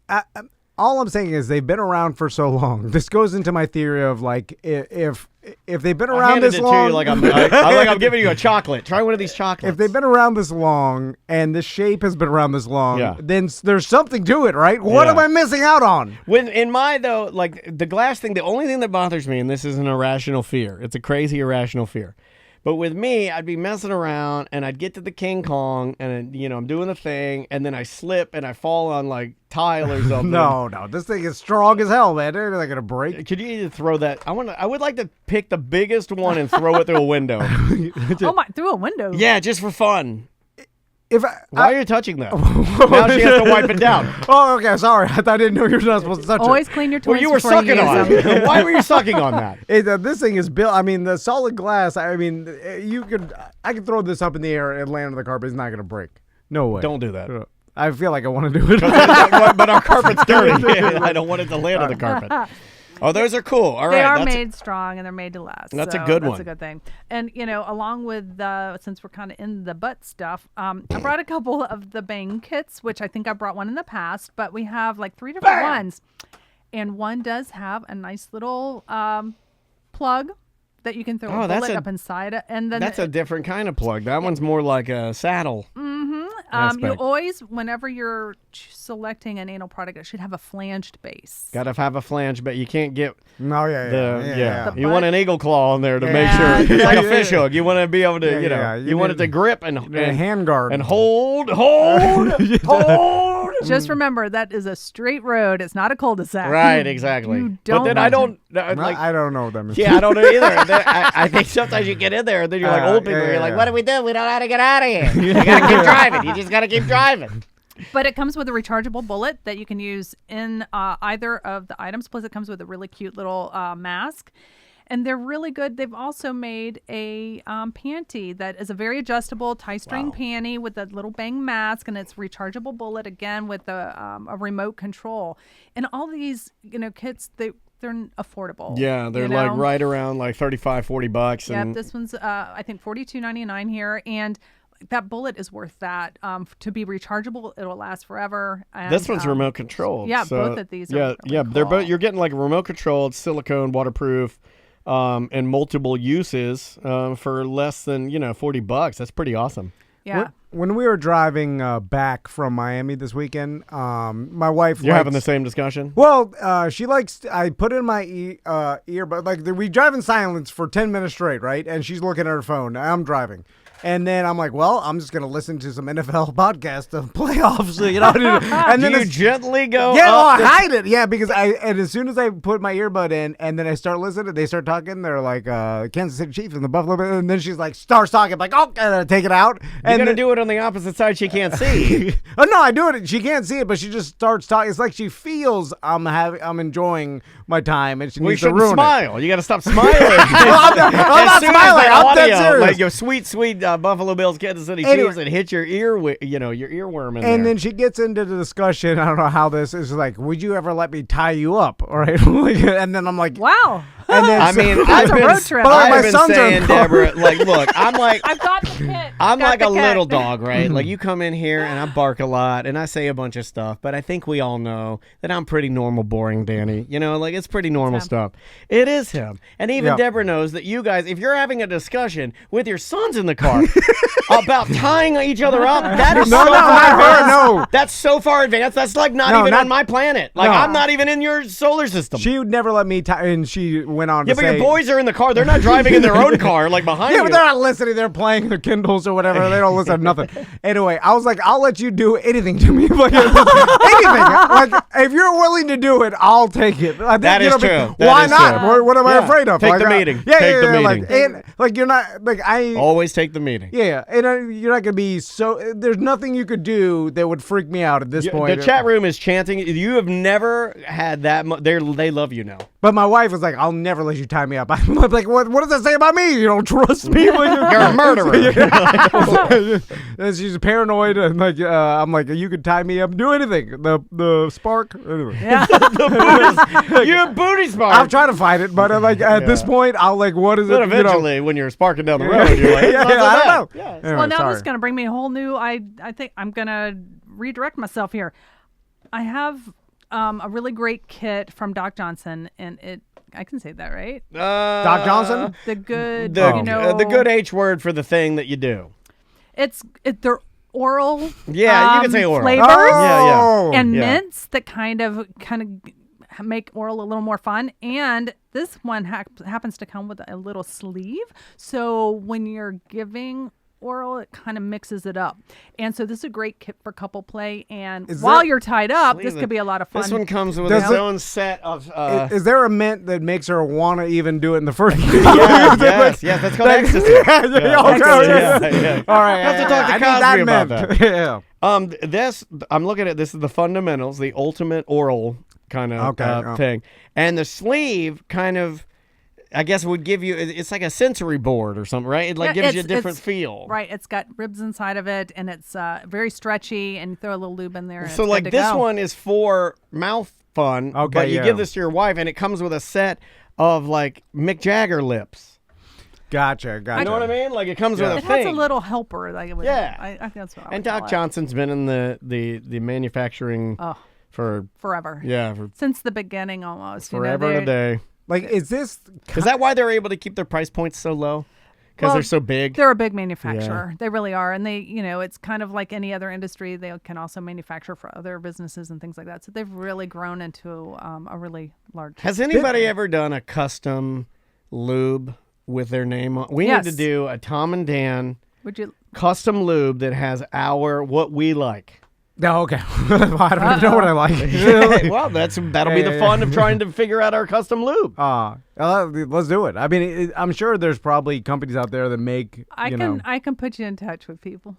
all I'm saying is they've been around for so long. This goes into my theory of like if they've been I around handed this it long, to you like I'm giving you a chocolate. Try one of these chocolates. if they've been around this long and the shape has been around this long, Yeah. then there's something to it, right? What Yeah. am I missing out on? When in my though, like the glass thing, the only thing that bothers me, and this is an irrational fear, it's a crazy irrational fear. But with me, I'd be messing around and I'd get to the King Kong and I'm doing the thing and then I slip and I fall on like tile or something. No, this thing is strong as hell, man. They're not gonna break. Could you either throw that? I would like to pick the biggest one and throw it through a window. Oh my! Through a window. Yeah, just for fun. If Why are you touching that? Now she has to wipe it down. Oh, okay. Sorry, I didn't know you were not supposed to touch Always it. clean your toys Well, you were before sucking use on them. it. Why were you sucking on that? This thing is built. I mean, the solid glass. I mean, I could throw this up in the air and land on the carpet. It's not gonna break. No way. Don't do that. I feel like I want to do it. But our carpet's dirty. I don't want it to land on the carpet. Oh, those are cool. All right. They are that's made strong and they're made to last. That's a so good That's one. a good thing. And along with since we're kind of in the butt stuff, I brought a couple of the bang kits, which I think I brought one in the past, but we have like 3 different ones, and one does have a nice little plug that you can throw a that's bullet a- up inside it, and then That's a different kind of plug. That one's more like a saddle. you aspect. always, whenever you're selecting an anal product, it should have a flanged base. Got to have a flange, but you can't get No, yeah. The You want butt- an eagle claw on there to make Yeah. sure. It's like a Yeah. fish hook. You want to be able to, Yeah. you want it to grip and hand guard. and hold. Just remember that is a straight road. It's not a cul-de-sac. Right, exactly. You But then I don't Well, like. I don't know what that means. Yeah, I don't know either. I think sometimes you get in there and then you're like old people. yeah, You're like, yeah. what do we do? We don't know how to get out of here. You gotta keep driving. You just gotta keep driving. But it comes with a rechargeable bullet that you can use in either of the items. Plus, it comes with a really cute little mask. And they're really good. They've also made a panty that is a very adjustable tie-string panty with a little bang mask, and it's rechargeable bullet again with a remote control. And all these, kits they're affordable. Yeah, they're you like know? right around like $35-$40. Yep, And this one's I think $42.99 here, and that bullet is worth that. To be rechargeable, it'll last forever. And, this one's remote controlled. Yeah, so, both of these. Yeah, are really they're cool. both. You're getting like a remote controlled, silicone, waterproof, and multiple uses for less than $40. That's pretty awesome. Yeah. When we were driving back from Miami this weekend, my wife You're likes- having the same discussion. Well, she likes. I put in my ear, but like we drive in silence for 10 minutes straight, right? And she's looking at her phone. I'm driving. And then I'm like, well, I'm just gonna listen to some NFL podcast of playoffs, And Do then you it's- gently go? yeah, up I the- hide it. Yeah, because and as soon as I put my earbud in, and then I start listening, they start talking. They're like Kansas City Chiefs and the Buffalo, and then she's like starts talking, I'm like, oh, take it out. You And gotta then, do it on the opposite side. She can't see. oh no, I do it. She can't see it, but she just starts talking. It's like she feels I'm enjoying my time, and she We needs to shouldn't ruin it. smile. You got to stop smiling. I'm not As soon as smiling. that I'm dead audio, serious. like your sweet Buffalo Bills, Kansas City Anyway. Chiefs, and hit your your earworm in there. And then she gets into the discussion. I don't know how this is like. Would you ever let me tie you up? All right. And then I'm like, Wow. And then I mean, That's a road trip. But I've my been sons are saying, in college. Deborah, like, look, I'm like, I've got the kit. I'm Got like the a kit. little dog, right? Like, you come in here and I bark a lot and I say a bunch of stuff, but I think we all know that I'm pretty normal, boring Danny. You know, like, it's pretty normal stuff. It is him. And even Yeah. Deborah knows that you guys, if you're having a discussion with your sons in the car about tying each other up, that is No, so no, far not her, advanced. no. That's so far advanced. That's like not No, even not- on my planet. Like, No. I'm not even in your solar system. She would never let me tie. And she went on Yeah, to but say, your boys are in the car. They're not driving in their own car, like behind Yeah, you. but they're not listening. They're playing their Kindles or whatever. They don't listen to nothing. Anyway, I was like, I'll let you do anything to me. Like, anything. Like, if you're willing to do it, I'll take it. I think, That you is know, true. That Why is not? true. What am I Yeah. afraid of? Take Like, the meeting. Yeah, Take yeah, the yeah, meeting. Like, and, like, you're not, like, Always take the meeting. Yeah, and you're not gonna be so. There's nothing you could do that would freak me out at this point. The chat room is chanting. You have never had that. They love you now. But my wife was like, "I'll never let you tie me up." I'm like, "What? What does that say about me? You don't trust me? You're a murderer." And she's paranoid, and like, I'm like, "You could tie me up, do anything." The spark. Anyway. Yeah. You have booty spark. I'm trying to find it, but like at this point, I'll like, what is But it? eventually, when you're sparking down the road, you're like, yeah, "What's I that?" don't know. Yeah. Anyway, Well, now sorry. this is going to bring me a whole new. I think I'm going to redirect myself here. I have a really great kit from Doc Johnson, and I can say that, right? Doc Johnson. The good, The good H word for the thing that you do. They're oral. Yeah, you can say oral. Flavors. Oh. And Yeah. mints that kind of make oral a little more fun. And this one happens to come with a little sleeve, so when you're giving oral, it kind of mixes it up. And so this is a great kit for couple play. And while you're tied up, this could be a lot of fun. This one comes with Does its it- own set of. Is there a mint that makes her want to even do it in the first? yes, that's called ecstasy. Yeah. All right, Have to talk to I need Cosby that about mint. that. Yeah. This I'm looking at. This is the fundamentals, the ultimate oral kind of Okay, thing, and the sleeve kind of, I guess, would give you. It's like a sensory board or something, right? It like gives you a different feel. Right. It's got ribs inside of it, and it's very stretchy, and you throw a little lube in there. And So it's like good to this go. one is for mouth fun, Okay, but you yeah. give this to your wife, and it comes with a set of like Mick Jagger lips. Gotcha. You know what I mean? Like it comes with a It thing. has a little helper. Like it would, Yeah. I think that's what I And would call Doc it. Johnson's been in the manufacturing for Forever. for Since the beginning almost. forever and a day. Like, is this? Is that why they're able to keep their price points so low? Because they're so big. They're a big manufacturer. They really are. And they, it's kind of like any other industry. They can also manufacture for other businesses and things like that. So they've really grown into a really large. Has anybody ever done a custom lube with their name on? We Yes. need to do a Tom and Dan Would you? custom lube that has what we like. No, okay. I don't even know what I like. Well, that'll be the Yeah, fun of trying to figure out our custom lube. Let's do it. I mean, I'm sure there's probably companies out there that make. I can put you in touch with people.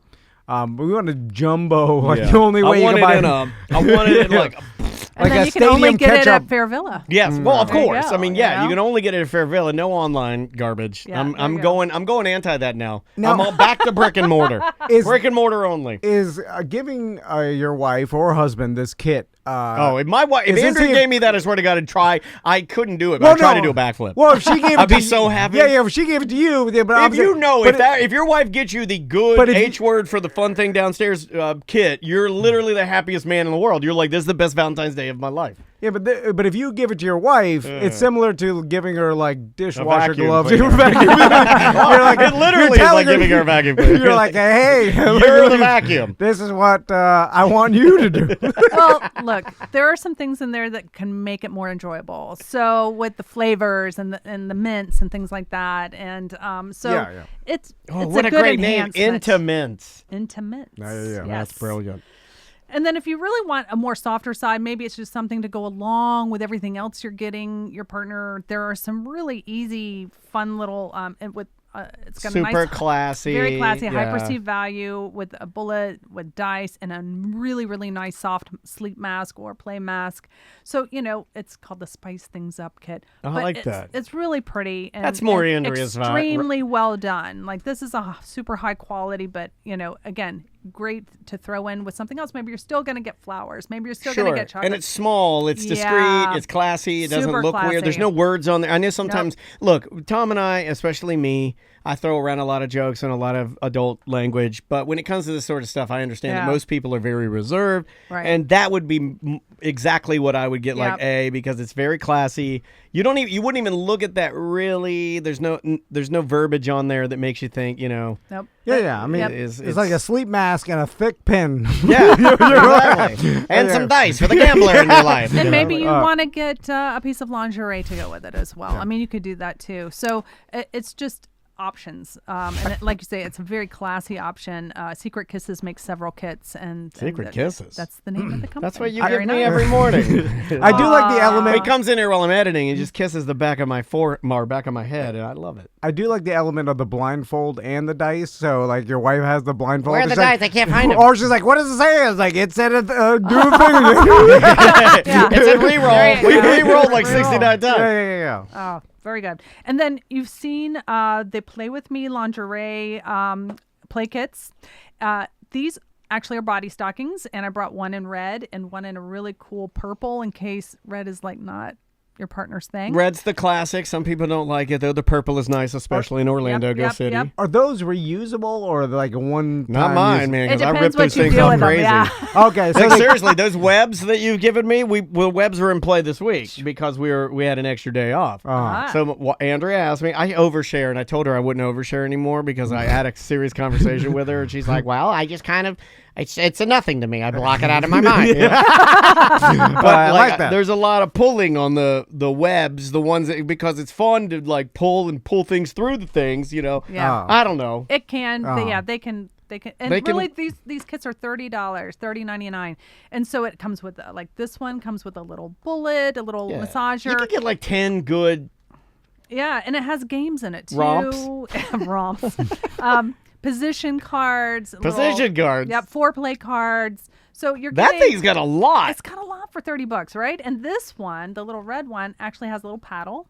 But we want a jumbo. Like Yeah. the only way you can buy. I want it in like. And Like then a you can only stadium get it at ketchup. Fairvilla. Yes, well, of There you course. go, I mean, you yeah, you know? can only get it at Fairvilla. No online garbage. Yeah, there I'm you going. go. I'm going anti that now. No. I'm all back to brick and mortar. Brick and mortar only. Is giving your wife or husband this kit. If my wife, if is this Andrew the- gave me that, I swear to God, I'd try. I couldn't do it, but I'd try to do a backflip. Well, if she gave it I'd to be so happy. Yeah, if she gave it to you, yeah, but If you know, if your wife gets you the But good if you- H word for the fun thing downstairs kit, you're literally the happiest man in the world. You're like, this is the best Valentine's Day of my life. Yeah, but if you give it to your wife, it's similar to giving her like dishwasher vacuum gloves. cleaner. You're like, It literally you're is telling like her- giving her a vacuum cleaner. You're like, hey, You're the vacuum. This is what I want you to do. Well, look, there are some things in there that can make it more enjoyable. So with the flavors and the mints and things like that, and so Yeah. it's What a a good great name. enhancement. Into mints. Into mints. Yeah. Yes. That's brilliant. And then if you really want a more softer side, maybe it's just something to go along with everything else you're getting your partner. There are some really easy, fun little and with it's got Super a nice, classy. very classy, high yeah. perceived value with a bullet, with dice, and a really, really nice soft sleep mask or play mask. So, it's called the Spice Things Up kit. I But like that. It's really pretty. And, That's more and Andrea's vibe. extremely well done. Like, this is a super high quality, but, again, great to throw in with something else. Maybe you're still going to get flowers. Maybe you're still going to get chocolate. And it's small, it's discreet, Yeah. it's classy, it doesn't Super look weird. There's classy. no words on there. I know sometimes, look, Tom and I, especially me, I throw around a lot of jokes and a lot of adult language, but when it comes to this sort of stuff, I understand that Yeah. most people are very reserved, Right. and that would be exactly what I would get like Yep. A, because it's very classy. You wouldn't even look at that really. There's no verbiage on there that makes you think, Nope. Yeah. I mean, Yep. it's like a sleep mask and a thick pin. Yeah, exactly. And some dice for the gambler in your life. And maybe you Uh, want to get a piece of lingerie to go with it as well. I mean, you could do that too. So it's just options. Like you say, it's a very classy option. Secret Kisses makes several kits. Secret Kisses? That's the name of the company. That's what you Very give me nice. every morning. I do like the element. He comes in here while I'm editing and just kisses the back of my back of my head, and I love it. I do like the element of the blindfold and the dice. So, like, your wife has the blindfold. Where are the She's like- dice? I can't find them. Or she's like, what does it say? It's like, it said do a thing. Yeah. It's a reroll. There you We go. re-rolled like Reroll. 69 times. Yeah. Oh, very good. And then you've seen the Play With Me lingerie play kits. These actually are body stockings, and I brought one in red and one in a really cool purple in case red is like not your partner's thing. Red's the classic. Some people don't like it, though. The purple is nice, especially in Orlando. Go yep, City. yep. Are those reusable or like a one? Not mine, man, It because I depends rip those what you things do off with them. crazy. Yeah. Okay, so Like, like, seriously, those webs that you've given me, webs were in play this week because we had an extra day off. Ah. So Andrea asked me, I overshare, and I told her I wouldn't overshare anymore because I had a serious conversation with her, and she's like, well, I just kind of, it's a nothing to me. I block it out of my mind. But I like that. There's a lot of pulling on the webs, the ones that, because it's fun to like pull things through the things, Yeah. I don't know. It can. They can. And They can- really, these kits are $30, $30.99, and so it comes with like this one comes with a little bullet, a little massager. You can get like 10 good. Yeah, and it has games in it too. Romps. Romps. Position cards. Position cards. Yep, foreplay cards. So you're That getting, thing's got a lot. It's got a lot for $30, right? And this one, the little red one, actually has a little paddle.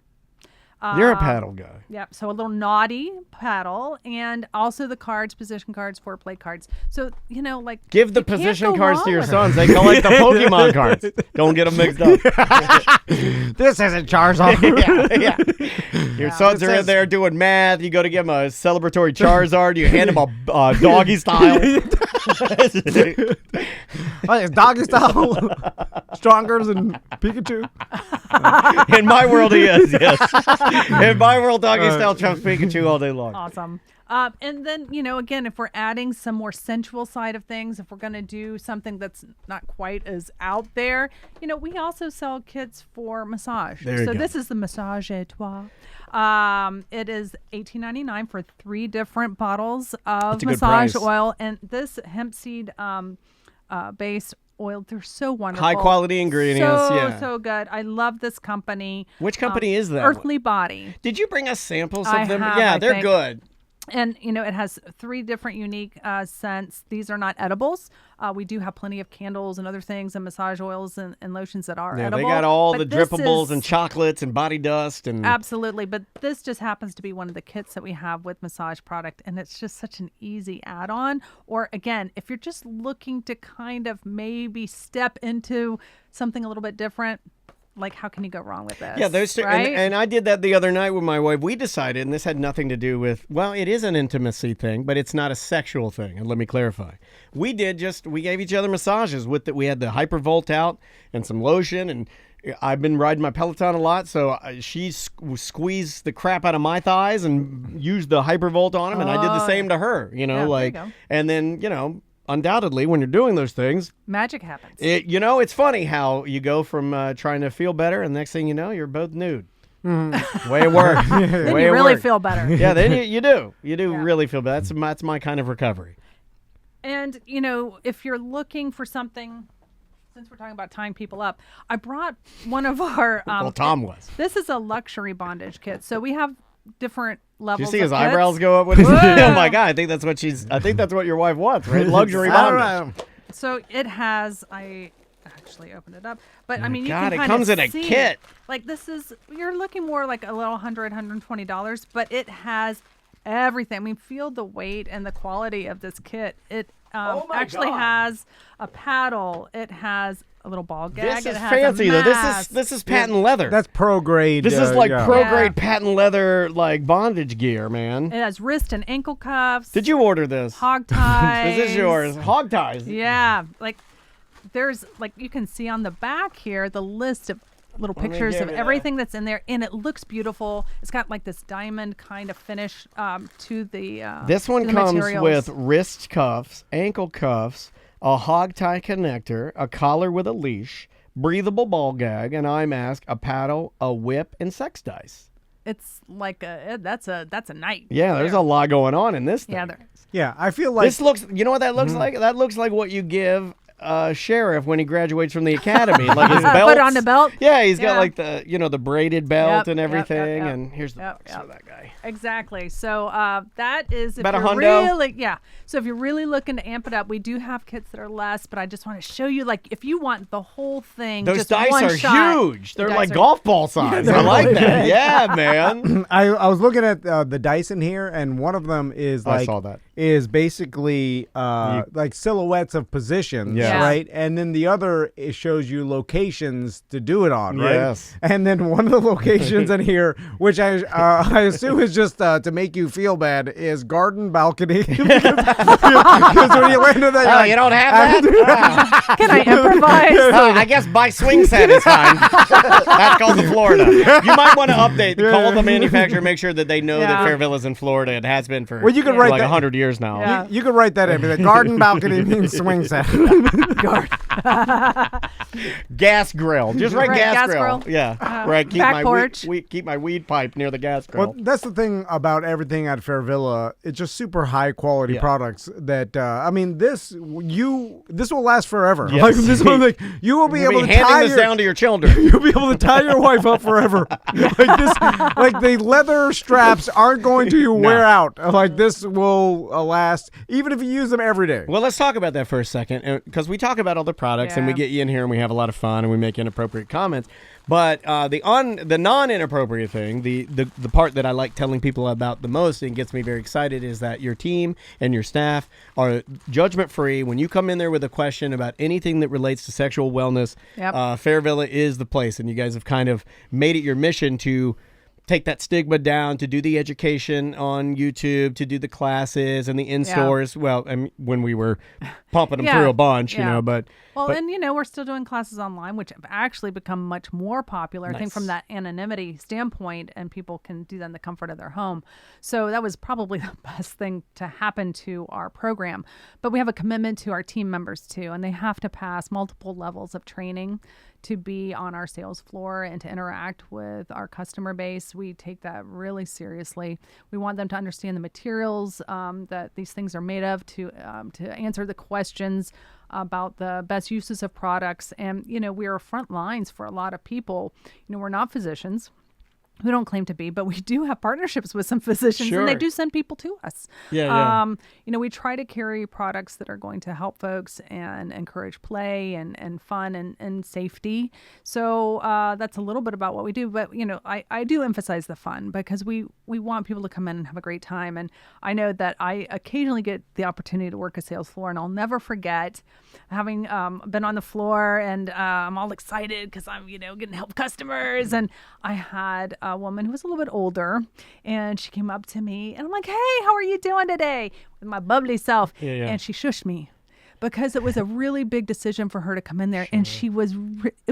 You're a paddle guy. Yep. So a little naughty paddle, and also the cards, position cards, foreplay cards. So like Give the you can't position go cards wrong to your with sons. They collect the Pokemon cards. Don't get them mixed up. this isn't Charizard. yeah. Your sons are in there doing math. You go to give them a celebratory Charizard. You hand them a doggy style. Oh, it's doggy style. Stronger than Pikachu. In my world, he is, yes. In my world, doggy style trumps Pikachu all day long. Awesome. And then, again, if we're adding some more sensual side of things, if we're going to do something that's not quite as out there, we also sell kits for massage. There you So go. this is the Massage Etoile. It is $18.99 for 3 different bottles of That's a good massage price. oil. And this hemp seed based oil, they're so wonderful. High quality ingredients, So, yeah. so good. I love this company. Which company is that? Earthly Body. Did you bring us samples I of them? have, Yeah, I they're think. good. And, it has 3 different unique scents. These are not edibles. We do have plenty of candles and other things and massage oils and lotions that are Yeah, edible. they got all but the this drippables is- and chocolates and body dust and Absolutely. But this just happens to be one of the kits that we have with massage product. And it's just such an easy add-on. Or, again, if you're just looking to kind of maybe step into something a little bit different, like, how can you go wrong with this? yeah, those two, right? and I did that the other night with my wife. We decided, and this had nothing to do with, well, it is an intimacy thing, but it's not a sexual thing. And let me clarify. We gave each other massages with it. We had the Hypervolt out and some lotion, and I've been riding my Peloton a lot, so she squeezed the crap out of my thighs and used the Hypervolt on them, and I did the same to her, Yeah, there you go. and then, undoubtedly, when you're doing those things, Magic happens. it's funny how you go from trying to feel better, and next thing you know, you're both nude. Way it works. Then you really feel better. Yeah, then you do. You do Yeah. really feel better. That's my kind of recovery. And, if you're looking for something, since we're talking about tying people up, I brought one of our... Well, Tom was. This is a luxury bondage kit. So we have different Do levels. you see his of kits. eyebrows go up? When oh my God! I think that's what your wife wants, right? Luxury I don't bondage. know. So it has. I actually opened it up, but I mean, you God, can it kind comes of in a see kit. it. Like this is, you're looking more like a little $120, but it has everything. I mean, feel the weight and the quality of this kit. It Oh my actually God. has a paddle. It has a little ball gag. This it is has fancy a though. mask. This is patent leather. That's pro grade. This is like yeah. pro Yeah. grade patent leather like bondage gear, man. It has wrist and ankle cuffs. Did you order this? Hog ties. This is yours. Hog ties. Yeah, like there's like you can see on the back here the list of little me pictures give of you that. everything that's in there, and it looks beautiful. It's got like this diamond kind of finish to the. This one to the comes materials. with wrist cuffs, ankle cuffs, a hog tie connector, a collar with a leash, breathable ball gag, an eye mask, a paddle, a whip, and sex dice. It's like that's a night. Yeah, there's a lot going on in this thing. Yeah, there is. Yeah, I feel like This looks, you know what that looks like? That looks like what you give sheriff when he graduates from the academy. Like his belt. Put it on the belt. Yeah, he's got Yeah. like the braided belt Yep, and yep, everything. yep. And here's the Yep, box yep. for that guy. Exactly. So that is if About a you're hundo? really So if you're really looking to amp it up, we do have kits that are less, but I just want to show you like if you want the whole thing. Those just dice one are shot, huge. the They're dice like are- golf ball size. I like that. Yeah, man. I was looking at the dice in here, and one of them is I like saw that. is basically like silhouettes of positions, Yes. right? And then the other it shows you locations to do it on, right? Yes. And then one of the locations in here, which I assume is just to make you feel bad, is garden balcony. Because when you land on that, you're Oh, like, you don't have that? Can I improvise? I guess by swing set is fine. That's called the Florida. You might want to update. Call the manufacturer, make sure that they know that Yeah. Fairvilla's in Florida. It has been for Well, you could write like that- 100 years now. Yeah. You could write that in. The garden balcony means swing set. Gas grill. Just write Right, gas, gas grill. grill. Yeah. Right. Keep back my porch. keep my weed pipe near the gas grill. Well, that's the thing about everything at Fairvilla. It's just super high quality Yeah. products that I mean this will last forever. Yes. Like this one, like you will be You'll able be to handing tie this your, down to your children. you'll be able to tie your wife up forever. Like this, like the leather straps aren't going to wear out. Like this will last even if you use them every day. Well, let's talk about that for a second, because we talk about all the products and we Yeah. get you in here and we have a lot of fun and we make inappropriate comments. But the non-inappropriate thing, the part that I like telling people about the most and gets me very excited is that your team and your staff are judgment-free. When you come in there with a question about anything that relates to sexual wellness, Yep. Fairvilla is the place. And you guys have kind of made it your mission to take that stigma down, to do the education on YouTube, to do the classes and the in-stores. Well, I mean, when we were pumping them Yeah, through a bunch, you yeah. know, but And we're still doing classes online, which have actually become much more popular. I think Nice. from that anonymity standpoint, and people can do that in the comfort of their home. So that was probably the best thing to happen to our program. But we have a commitment to our team members too, and they have to pass multiple levels of training to be on our sales floor and to interact with our customer base. We take that really seriously. We want them to understand the materials that these things are made of, to answer the questions about the best uses of products. And, we are front lines for a lot of people. We're not physicians. We don't claim to be, but we do have partnerships with some physicians, and they Sure. do send people to us. Yeah. We try to carry products that are going to help folks and encourage play and fun and safety. So that's a little bit about what we do. But, I do emphasize the fun because we want people to come in and have a great time. And I know that I occasionally get the opportunity to work a sales floor, and I'll never forget having been on the floor, and I'm all excited because I'm, getting to help customers. And I had a woman who was a little bit older, and she came up to me, and I'm like, "Hey, how are you doing today?" With my bubbly self. Yeah. And she shushed me because it was a really big decision for her to come in there. And it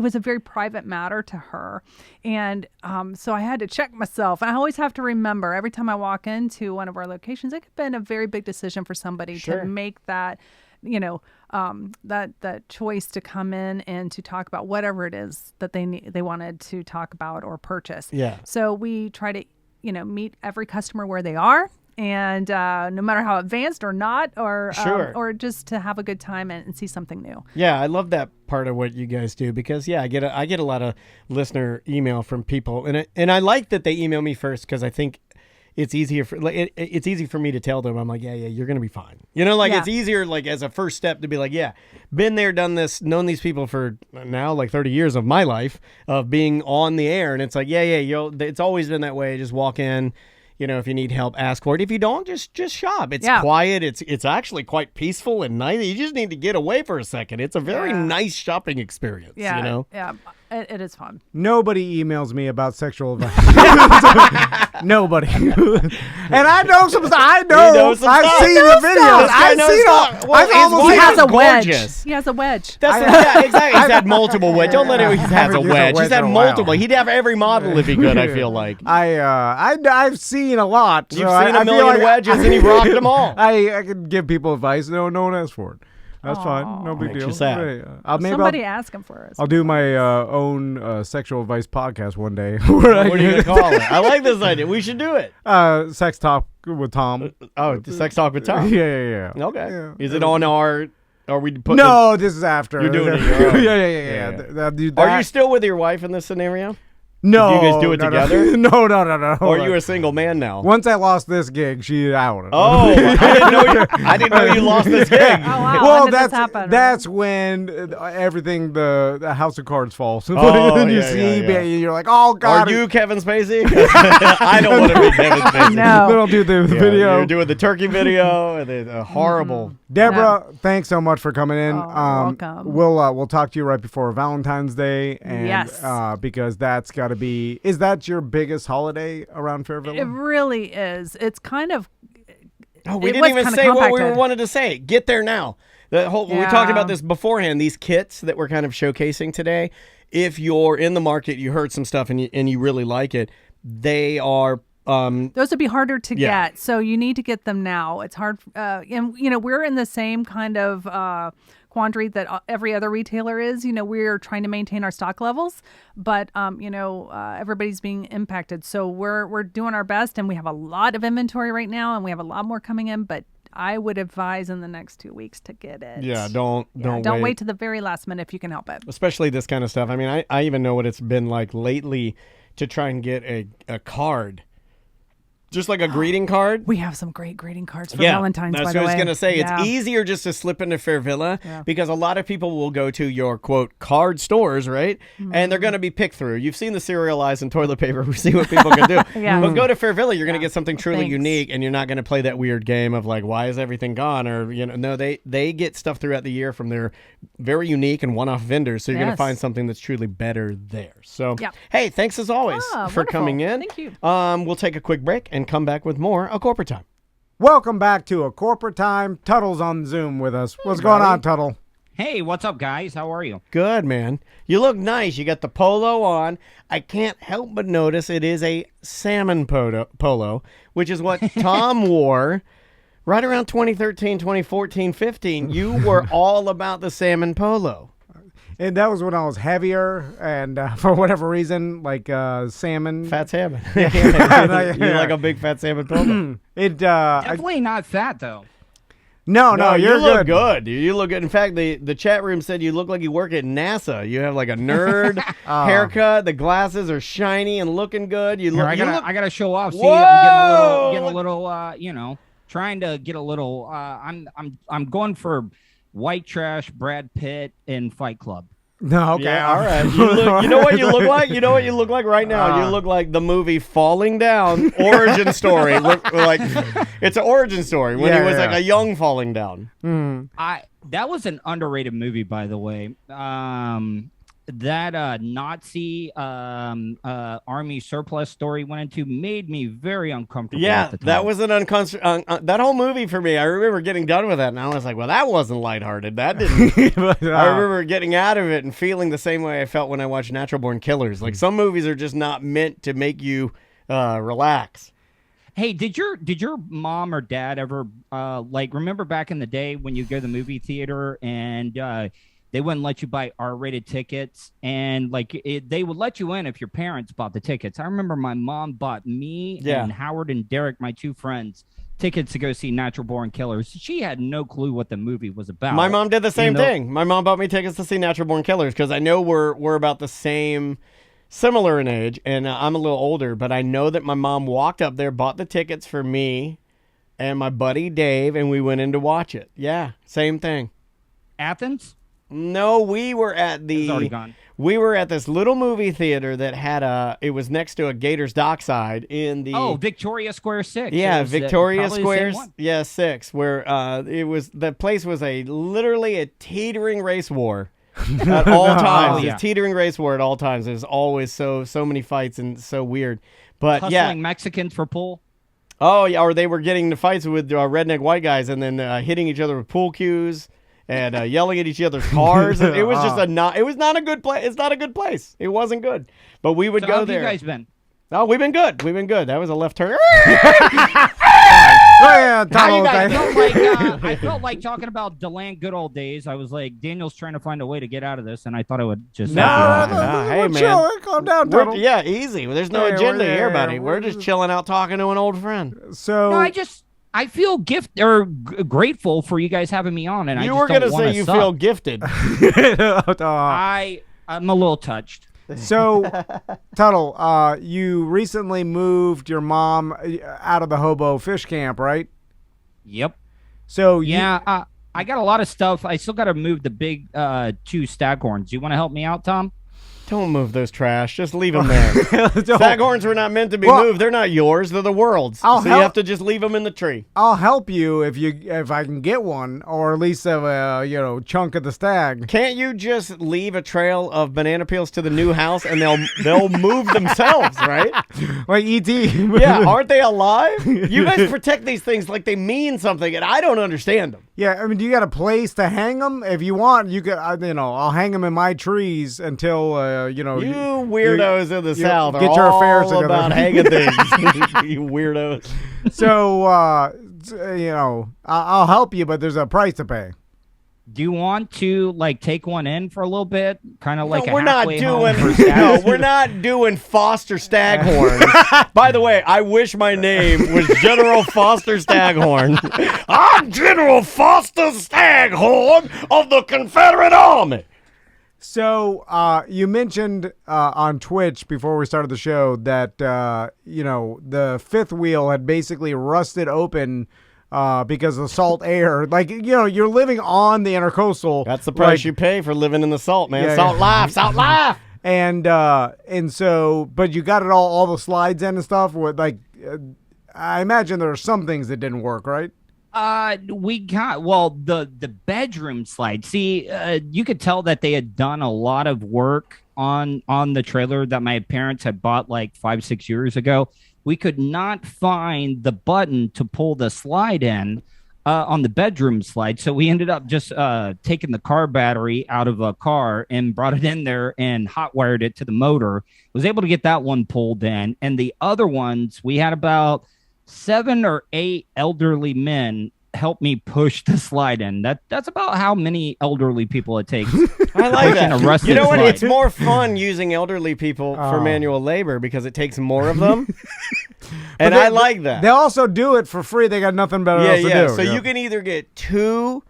was a very private matter to her. And so I had to check myself. And I always have to remember every time I walk into one of our locations, it could have been a very big decision for somebody Sure. to make that, that choice to come in and to talk about whatever it is that they wanted to talk about or purchase. Yeah. So we try to, meet every customer where they are. And no matter how advanced or not, or Sure. or just to have a good time and see something new. Yeah, I love that part of what you guys do because I get a lot of listener email from people, and I like that they email me first because I think it's easier for it's easy for me to tell them. I'm like, yeah, you're gonna be fine. It's easier like as a first step to be like, yeah, been there, done this, known these people for now like 30 years of my life of being on the air, and it's like, it's always been that way. Just walk in. If you need help, ask for it. If you don't, just shop. It's quiet. It's actually quite peaceful and nice. You just need to get away for a second. It's a very nice shopping experience. Yeah, it is fun. Nobody emails me about sexual advice. Nobody. And I know some. I've seen the videos. I've seen all. Well, he has a gorgeous. wedge. He has a wedge. Exactly. He's had multiple wedges. Don't let him. He has a wedge. He's had in a multiple. while. He'd have every model if he could. I feel like. I've seen a lot. You've seen a million wedges, and he rocked them all. I can give people advice. No one asks for it. That's fine. No big Makes deal. you sad. Somebody ask him for us. I'll do my own sexual advice podcast one day. What are you going to call it? I like this idea. We should do it. Sex Talk with Tom. Sex Talk with Tom. Yeah. Okay. Yeah. Is it on our... Are we putting No, this is after. You're doing it your own. Yeah. Are you still with your wife in this scenario? No. Do you guys do it together? No. Or are you a single man now? Once I lost this gig, she's out. Oh, I didn't know you lost this gig. Oh, wow. Well, when did this happen? that's when everything, the house of cards falls. Oh, and you yeah, see, yeah. you're like, oh, God. Are you Kevin Spacey? I don't want to be Kevin Spacey. No. They don't do the video. You're doing the turkey video. And the horrible. Deborah, thanks so much for coming in. Welcome. We'll talk to you right before Valentine's Day, and Yes. because that's got to be. Is that your biggest holiday around Fairvilla? It really is. It's kind of. Oh, we It didn't was even kinda say what we compacted. wanted to say. Get there now. We talked about this beforehand. These kits that we're kind of showcasing today. If you're in the market, you heard some stuff and you really like it. They are. Those would be harder to Yeah. get, so you need to get them now. It's hard, and we're in the same kind of quandary that every other retailer is. We're trying to maintain our stock levels, but everybody's being impacted. So we're doing our best, and we have a lot of inventory right now, and we have a lot more coming in. But I would advise in the next 2 weeks to get it. Yeah, don't wait to the very last minute if you can help it. Especially this kind of stuff. I mean, I even know what it's been like lately to try and get a card. Just like a greeting card. We have some great greeting cards for Valentine's, by the way. That's what I was going to say. Yeah. It's easier just to slip into Fairvilla because a lot of people will go to your, quote, card stores, right? Mm-hmm. And they're going to be picked through. You've seen the serialized and toilet paper. We see what people can do. But go to Fairvilla. You're going to get something truly unique, and you're not going to play that weird game of like, why is everything gone? Or, no, they get stuff throughout the year from their very unique and one-off vendors. So you're going to find something that's truly better there. So, hey, thanks as always for wonderful. coming in. Thank you. We'll take a quick break and come back with more A Corporate Time. Welcome back to A Corporate Time. Tuddle's on Zoom with us. What's going on, Tuddle? Hey, what's up, guys? How are you? Good, man. You look nice. You got the polo on. I can't help but notice it is a salmon polo, which is what Tom wore right around 2013, 2014, 15. You were all about the salmon polo. And that was when I was heavier, and for whatever reason, like salmon. Fat salmon. You like a big fat salmon polo. Definitely not fat, though. No, you look good. good. You look good. In fact, the chat room said you look like you work at NASA. You have like a nerd haircut. The glasses are shiny and looking good. I gotta show off. See, I'm getting a little, trying to get a little. I'm going for white trash, Brad Pitt, and Fight Club. No, okay, yeah, all right. You know what you look like? You know what you look like right now? You look like the movie Falling Down origin story. Like it's an origin story when he was like a young falling down. That was an underrated movie, by the way. That Nazi army surplus story went into made me very uncomfortable. Yeah, at the time. that was an that whole movie for me. I remember getting done with that, and I was like, "Well, that wasn't lighthearted. That didn't." I remember getting out of it and feeling the same way I felt when I watched Natural Born Killers. Like some movies are just not meant to make you relax. Hey, did your mom or dad ever remember back in the day when you go to the movie theater and they wouldn't let you buy R-rated tickets, and they would let you in if your parents bought the tickets. I remember my mom bought me and Howard and Derek, my two friends, tickets to go see Natural Born Killers. She had no clue what the movie was about. My mom did the same thing. My mom bought me tickets to see Natural Born Killers because I know we're about the same similar in age, and I'm a little older, but I know that my mom walked up there, bought the tickets for me and my buddy Dave, and we went in to watch it. Yeah, same thing. Athens? No, we were at It's already gone. We were at this little movie theater that had it was next to a Gators Dockside in the Victoria Square 6. Yeah, It was, Victoria probably the Square. same one. Yeah, 6. Where the place was literally a teetering race war at all times. yeah. It was teetering race war at all times. There's always so many fights and so weird. But Hustling Mexicans for pool. Oh yeah, or they were getting into fights with redneck white guys and then hitting each other with pool cues. And yelling at each other's cars. It was just it was not a good place. It's not a good place. It wasn't good. But we would So go how have there. you guys been? Oh, we've been good. We've been good. That was a left turn. Oh, yeah, How you guys I felt like talking about Deland good old days. I was like, Daniel's trying to find a way to get out of this, and I thought I would just help you out. Hey, we're man. chill. Calm down, Tuddle. Yeah, easy. There's no Yeah, agenda we're here, there. buddy. We're just chilling out talking to an old friend. So No, I feel grateful for you guys having me on, and I You just were going to say you suck. feel gifted. I'm a little touched. So, Tuddle, you recently moved your mom out of the hobo fish camp, right? Yep. So Yeah, I got a lot of stuff. I still got to move the big 2 staghorns. You want to help me out, Tom? Don't move those trash. Just leave them there. Don't. Staghorns were not meant to be Well, moved. They're not yours. They're the world's. I'll So you help- have to just leave them in the tree. I'll help you if I can get one, or at least a chunk of the stag. Can't you just leave a trail of banana peels to the new house and they'll move themselves, right? Like E.T. Yeah, aren't they alive? You guys protect these things like they mean something, and I don't understand them. Yeah, I mean, do you got a place to hang them? If you want, you could. I'll hang them in my trees until You weirdos in the South get are your all affairs together. about hanging things. You weirdos. So, I'll help you, but there's a price to pay. Do you want to take one in for a little bit, kind of like No, a we're not halfway doing. home for stags? No, we're not doing Foster Staghorn. By the way, I wish my name was General Foster Staghorn. I'm General Foster Staghorn of the Confederate Army. So, you mentioned on Twitch before we started the show that the fifth wheel had basically rusted open because of salt air. You're living on the intercoastal. That's the price you pay for living in the salt, man. Yeah, Salt yeah. life, salt life. And so, but you got it all the slides in and stuff. With I imagine there are some things that didn't work, right? We got the bedroom slide. See, you could tell that they had done a lot of work on the trailer that my parents had bought 5-6 years ago. We could not find the button to pull the slide in on the bedroom slide, so we ended up just taking the car battery out of a car and brought it in there and hot wired it to the motor. Was able to get that one pulled in, and the other ones we had about 7 or 8 elderly men help me push the slide in. That's about how many elderly people it takes. I like pushing that. a rusted You know what? slide. It's more fun using elderly people for manual labor because it takes more of them. And I like that. They also do it for free. They got nothing better else to do. So you can either get 2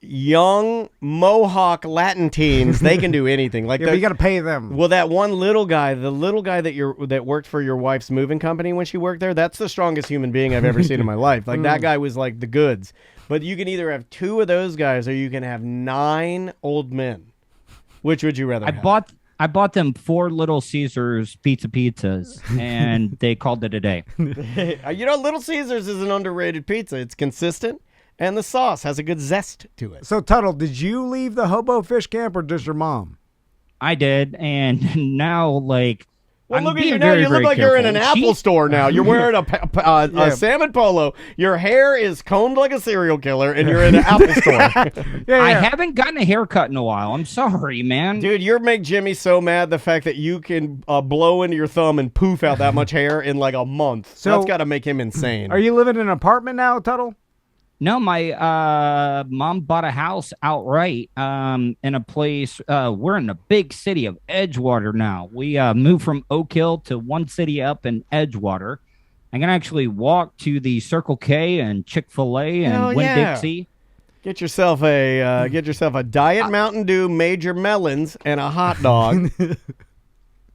young Mohawk Latin teens. They can do anything. but you got to pay them. Well, that one little guy, the little guy that worked for your wife's moving company when she worked there, that's the strongest human being I've ever seen in my life. That guy was the goods. But you can either have 2 of those guys or you can have 9 old men. Which would you rather have? I bought them 4 Little Caesars pizzas, and they called it a day. Little Caesars is an underrated pizza. It's consistent, and the sauce has a good zest to it. So, Tuddle, did you leave the hobo fish camp or just your mom? I did, and now Well, I'm look at being you now. very, You look very like you're in careful. an Apple store now. You're wearing a salmon polo. Your hair is combed like a serial killer, and you're in an Apple store. I haven't gotten a haircut in a while. I'm sorry, man. Dude, you make Jimmy so mad the fact that you can blow into your thumb and poof out that much hair in a month. So- That's got to make him insane. Are you living in an apartment now, Tuddle? No, my mom bought a house outright in a place. We're in the big city of Edgewater now. We moved from Oak Hill to one city up in Edgewater. I can actually walk to the Circle K and Chick-fil-A and Winn-Dixie. Get yourself a Diet Mountain Dew, Major Melons, and a hot dog.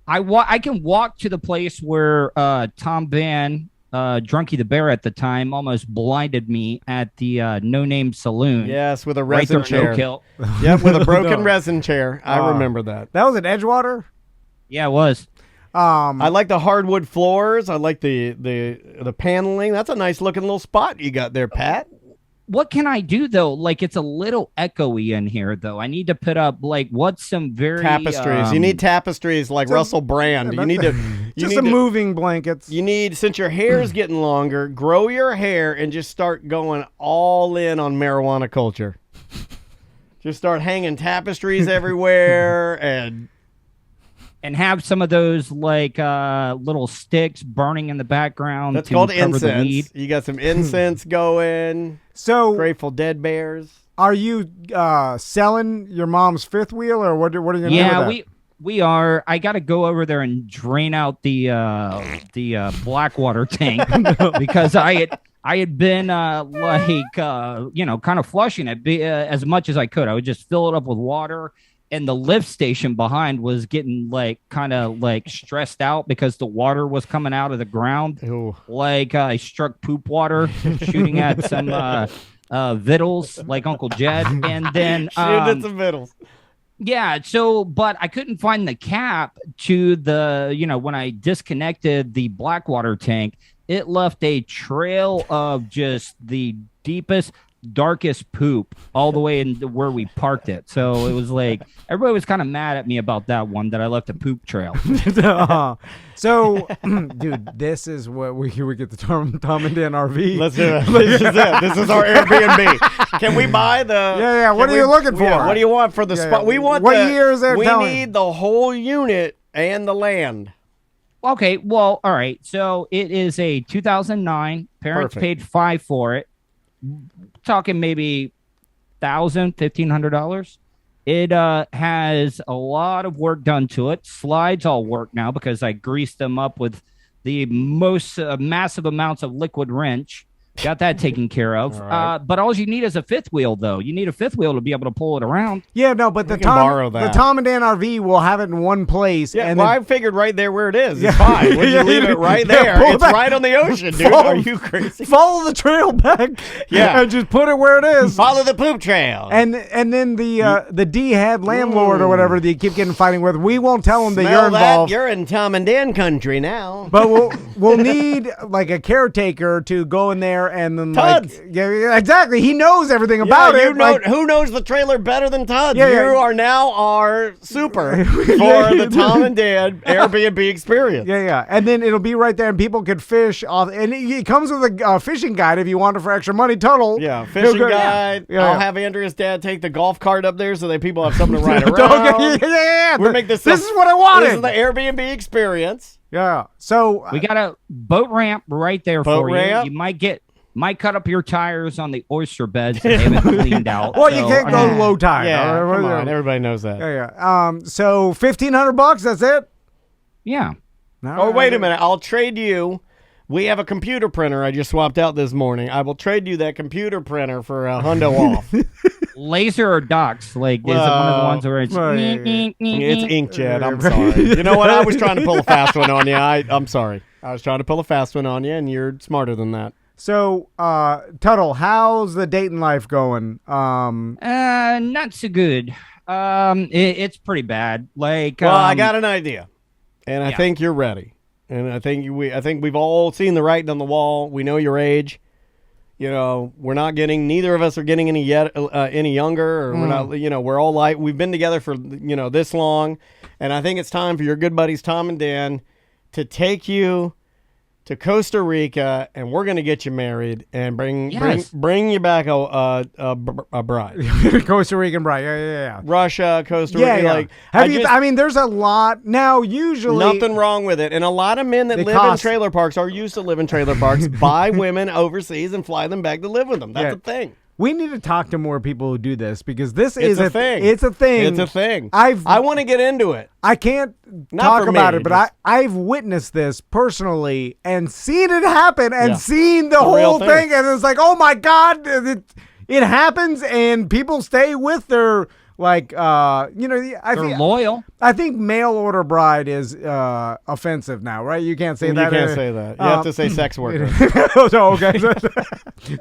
I can walk to the place where Tom Van, Drunky the Bear at the time, almost blinded me at the No Name Saloon. Yes, with a Right resin there, chair. no kill. Yep, with a broken No. resin chair. I remember that. That was at Edgewater. Yeah, it was. I like the hardwood floors. I like the paneling. That's a nice looking little spot you got there, Pat. What can I do though? Like, it's a little echoey in here though. I need to put up like what's some very Tapestries. You need tapestries like Russell Brand. You need to Just some moving blankets. You need, since your hair's getting longer, grow your hair and just start going all in on marijuana culture. Just start hanging tapestries everywhere and have some of those like little sticks burning in the background. that's to called cover the incense. weed. You got some incense going. So, Grateful Dead bears. are you selling your mom's fifth wheel, or what are you going to do Yeah, with that? we are. I got to go over there and drain out the Blackwater tank because I had been kind of flushing it as much as I could. I would just fill it up with water, and the lift station behind was getting kind of stressed out because the water was coming out of the ground. Ooh. Like I struck poop water shooting at some victuals like Uncle Jed, and then Shoot at some vittles. yeah, so, but I couldn't find the cap to the, when I disconnected the Blackwater tank, it left a trail of just the deepest, darkest poop all the way into where we parked it. So it was like, everybody was kind of mad at me about that one, that I left a poop trail. So, dude, this is what we get the Tom and Dan RV. Let's do it. This is it. This is our Airbnb. Can we buy the? Yeah. What are you looking for? Yeah, what do you want for the spot? We want. What year is there? We Tell me. need the whole unit and the land. Okay, well, all right. So it is a 2009. Parents Perfect. paid $5 for it. Talking maybe $1,000, $1,500. It has a lot of work done to it. Slides all work now because I greased them up with the most massive amounts of liquid wrench. Got that taken care of. All right. But all you need is a fifth wheel, though. You need a fifth wheel to be able to pull it around. Yeah, no, but We can borrow that. the Tom and Dan RV will have it in one place. Yeah, and well, then, I figured right there where it is. Yeah. It's fine. Would you leave it right Yeah, there? pull It's back. right on the ocean, dude. Follow- Are you crazy? follow the trail back. Yeah. and just put it where it is. Follow the poop trail. And then the D head landlord or whatever that you keep getting fighting with, we won't tell them that Smell you're involved. that? You're in Tom and Dan country now. But we'll need like a caretaker to go in there and then Tuds. yeah, exactly. He knows everything about you it. know, like- who knows the trailer better than Todd? Yeah, yeah. You are now our super for Yeah. the Tom and Dan Airbnb experience. yeah. And then it'll be right there, and people could fish off. And it comes with a fishing guide if you want it for extra money. Tuddle. Yeah, fishing He'll go- guide. Yeah. I'll have Andrea's dad take the golf cart up there so that people have something to ride Okay, around. yeah. We'll make this. This is what I wanted. This is the Airbnb experience. Yeah. So We got a boat ramp right there Boat for ramp? you. You might cut up your tires on the oyster beds that they haven't cleaned out. well, So, you can't I go mean, low tide. Yeah, All right, come well, on. Everybody knows that. Yeah. So $1,500. That's it. Yeah. Oh, wait a minute. I'll trade you. We have a computer printer I just swapped out this morning. I will trade you that computer printer for a hundo off. Laser or docs? Like, is it one of the ones where it's... Well, yeah. It's inkjet. I'm sorry. You know what? I was trying to pull a fast one on you. I'm sorry. I was trying to pull a fast one on you, and you're smarter than that. So, Tuddle, how's the dating life going? Not so good. It's pretty bad. Like, Well, I got an idea, and I yeah. think you're ready. And I think we've all seen the writing on the wall. We know your age. You know, neither of us are getting any younger, or we're not. We're all we've been together for this long, and I think it's time for your good buddies Tom and Dan to take you to Costa Rica, and we're gonna get you married and bring you back a bride. Costa Rican bride. Yeah. Russia, Costa Yeah, Rica. yeah. Like, I mean, there's a lot now. Usually, nothing wrong with it. And a lot of men that They live cost- in trailer parks are used to live in trailer parks, buy women overseas and fly them back to live with them. That's Yeah. a thing. We need to talk to more people who do this because this It's is a thing. It's a thing. It's a thing. I want to get into it. I can't Not talk for about me, it, but just- I've witnessed this personally and seen it happen and Yeah. seen the A real whole thing. thing, and it's like, oh my god, it happens, and people stay with their Like, you know, They're loyal. I think mail order bride is offensive now, right? You can't say You that. can't say that. You have to say sex worker. So, okay.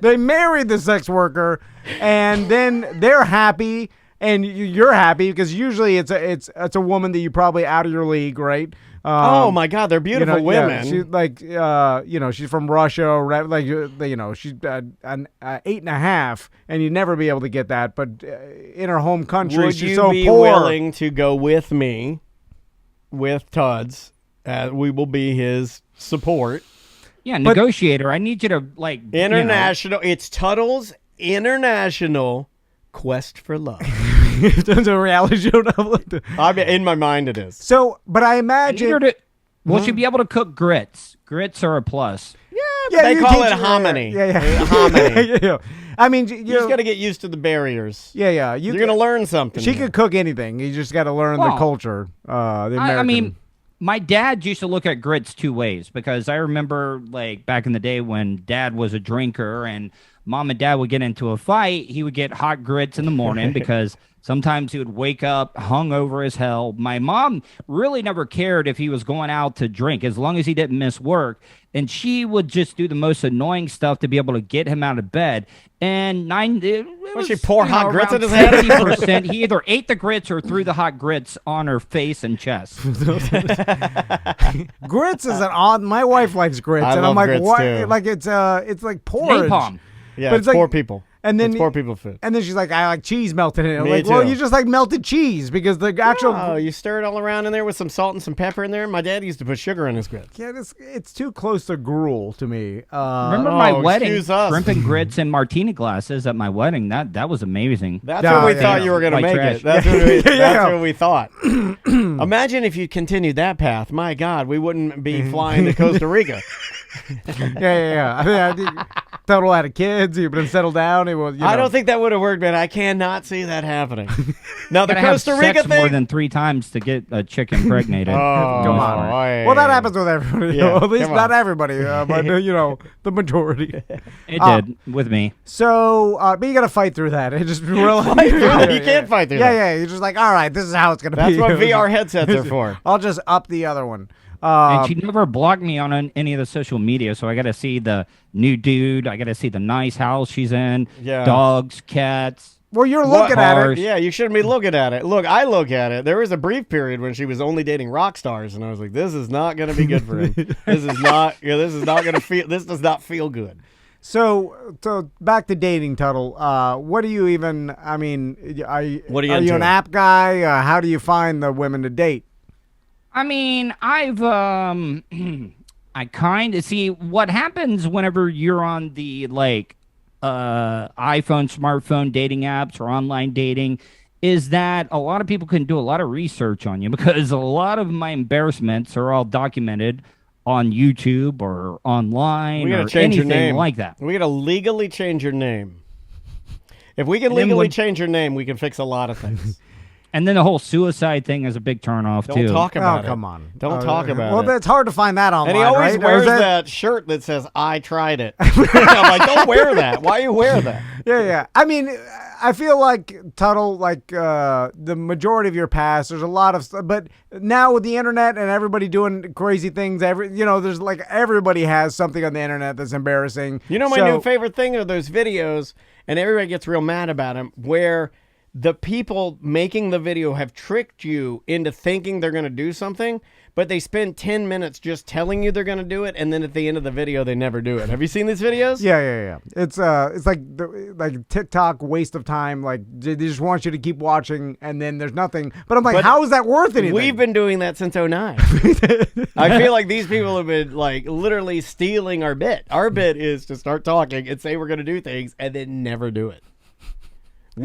They married the sex worker, and then they're happy, and you're happy because usually it's a woman that you probably out of your league, right? Oh my God, they're beautiful women. Yeah, she's like, you know, she's from Russia, like, you know, she's an 8.5, and you'd never be able to get that. But in her home country, Would she's you so be poor. willing to go with me, with Tuds? We will be his support. Yeah, negotiator. I need you to like International. It's Tuddle's International Quest for Love. It's a reality show. I mean, in my mind, it is. So, but I I need imagine. her to, will she be able to cook grits? Grits are a plus. Yeah, They you call teach it her- hominy. Yeah. Hominy. Yeah. I mean, You just got to get used to the barriers. Yeah. You're going to learn something. She could cook anything. You just got to learn the Well, culture. The American. I mean, my dad used to look at grits two ways because I remember like back in the day when dad was a drinker and mom and dad would get into a fight, he would get hot grits in the morning because sometimes he would wake up hungover as hell. My mom really never cared if he was going out to drink as long as he didn't miss work. And she would just do the most annoying stuff to be able to get him out of bed. And she pour hot grits in his head? 70%. He either ate the grits or threw the hot grits on her face and chest. grits is an odd. My wife likes grits, I and love I'm like, grits, what? too. Like it's like porridge. Napalm. Yeah, But it's it's like- poor people. And then it's poor people food. And then she's like, I like cheese melted in it. I'm Me like, well, too. you just like melted cheese because the actual. Oh, you stir it all around in there with some salt and some pepper in there. My dad used to put sugar in his grits. Yeah, it's too close to gruel to me. Remember my wedding? excuse us. Shrimp and grits and martini glasses at my wedding. That was amazing. That's Yeah, what we yeah, thought yeah. you were going to White make trash. it. That's, what we, Yeah. that's what we thought. Imagine if you continued that path. My God, we wouldn't be flying to Costa Rica. Yeah. I mean, Tuddle had kids. He would have settled down. He was. I don't think that would have worked, man. I cannot see that happening. Now, the Gotta have Costa Rica sex more thing. than 3 times to get a chick impregnated. Oh, Come on. boy. Well, that happens with everybody. Yeah, At least come not on. everybody, but the majority. It did with me. So, but you got to fight through that. It just really. You can't fight through that. Yeah. You're just like, all right, this is how it's gonna That's be. what VR headsets are for. I'll just up the other one. And she never blocked me on any of the social media, so I got to see the new dude. I got to see the nice house she's in. Yeah. Dogs, cats. Well, you're looking at it. Cars. Yeah, you shouldn't be looking at it. Look, I look at it. There was a brief period when she was only dating rock stars, and I was like, "This is not going to be good for him. This is not. This is not going to feel. This does not feel good." So back to dating, Tuddle. What do you even? I mean, What are you Are you into? an app guy? How do you find the women to date? I mean, I've I kind of see what happens whenever you're on the like iPhone, smartphone dating apps or online dating is that a lot of people can do a lot of research on you because a lot of my embarrassments are all documented on YouTube or online We or gotta change your anything name. like that. We got to legally change your name. If we can And then legally when- change your name, we can fix a lot of things. And then the whole suicide thing is a big turnoff Don't too. talk about it. Come on. Don't talk about well, it. it's hard to find that online, And he always right? Or wears is that shirt that says "I tried it." I'm like, don't wear that. Why you wear that? Yeah. I mean, I feel like Tuddle, like the majority of your past, there's a lot of stuff. But now with the internet and everybody doing crazy things, there's like everybody has something on the internet that's embarrassing. You know, my So- new favorite thing are those videos, and everybody gets real mad about them, where the people making the video have tricked you into thinking they're going to do something, but they spend 10 minutes just telling you they're going to do it, and then at the end of the video, they never do it. Have you seen these videos? Yeah. It's like like TikTok waste of time. Like they just want you to keep watching, and then there's nothing. But I'm like, But how is that worth anything? We've been doing that since 09. I feel like these people have been like literally stealing our bit. Our bit is to start talking and say we're going to do things and then never do it.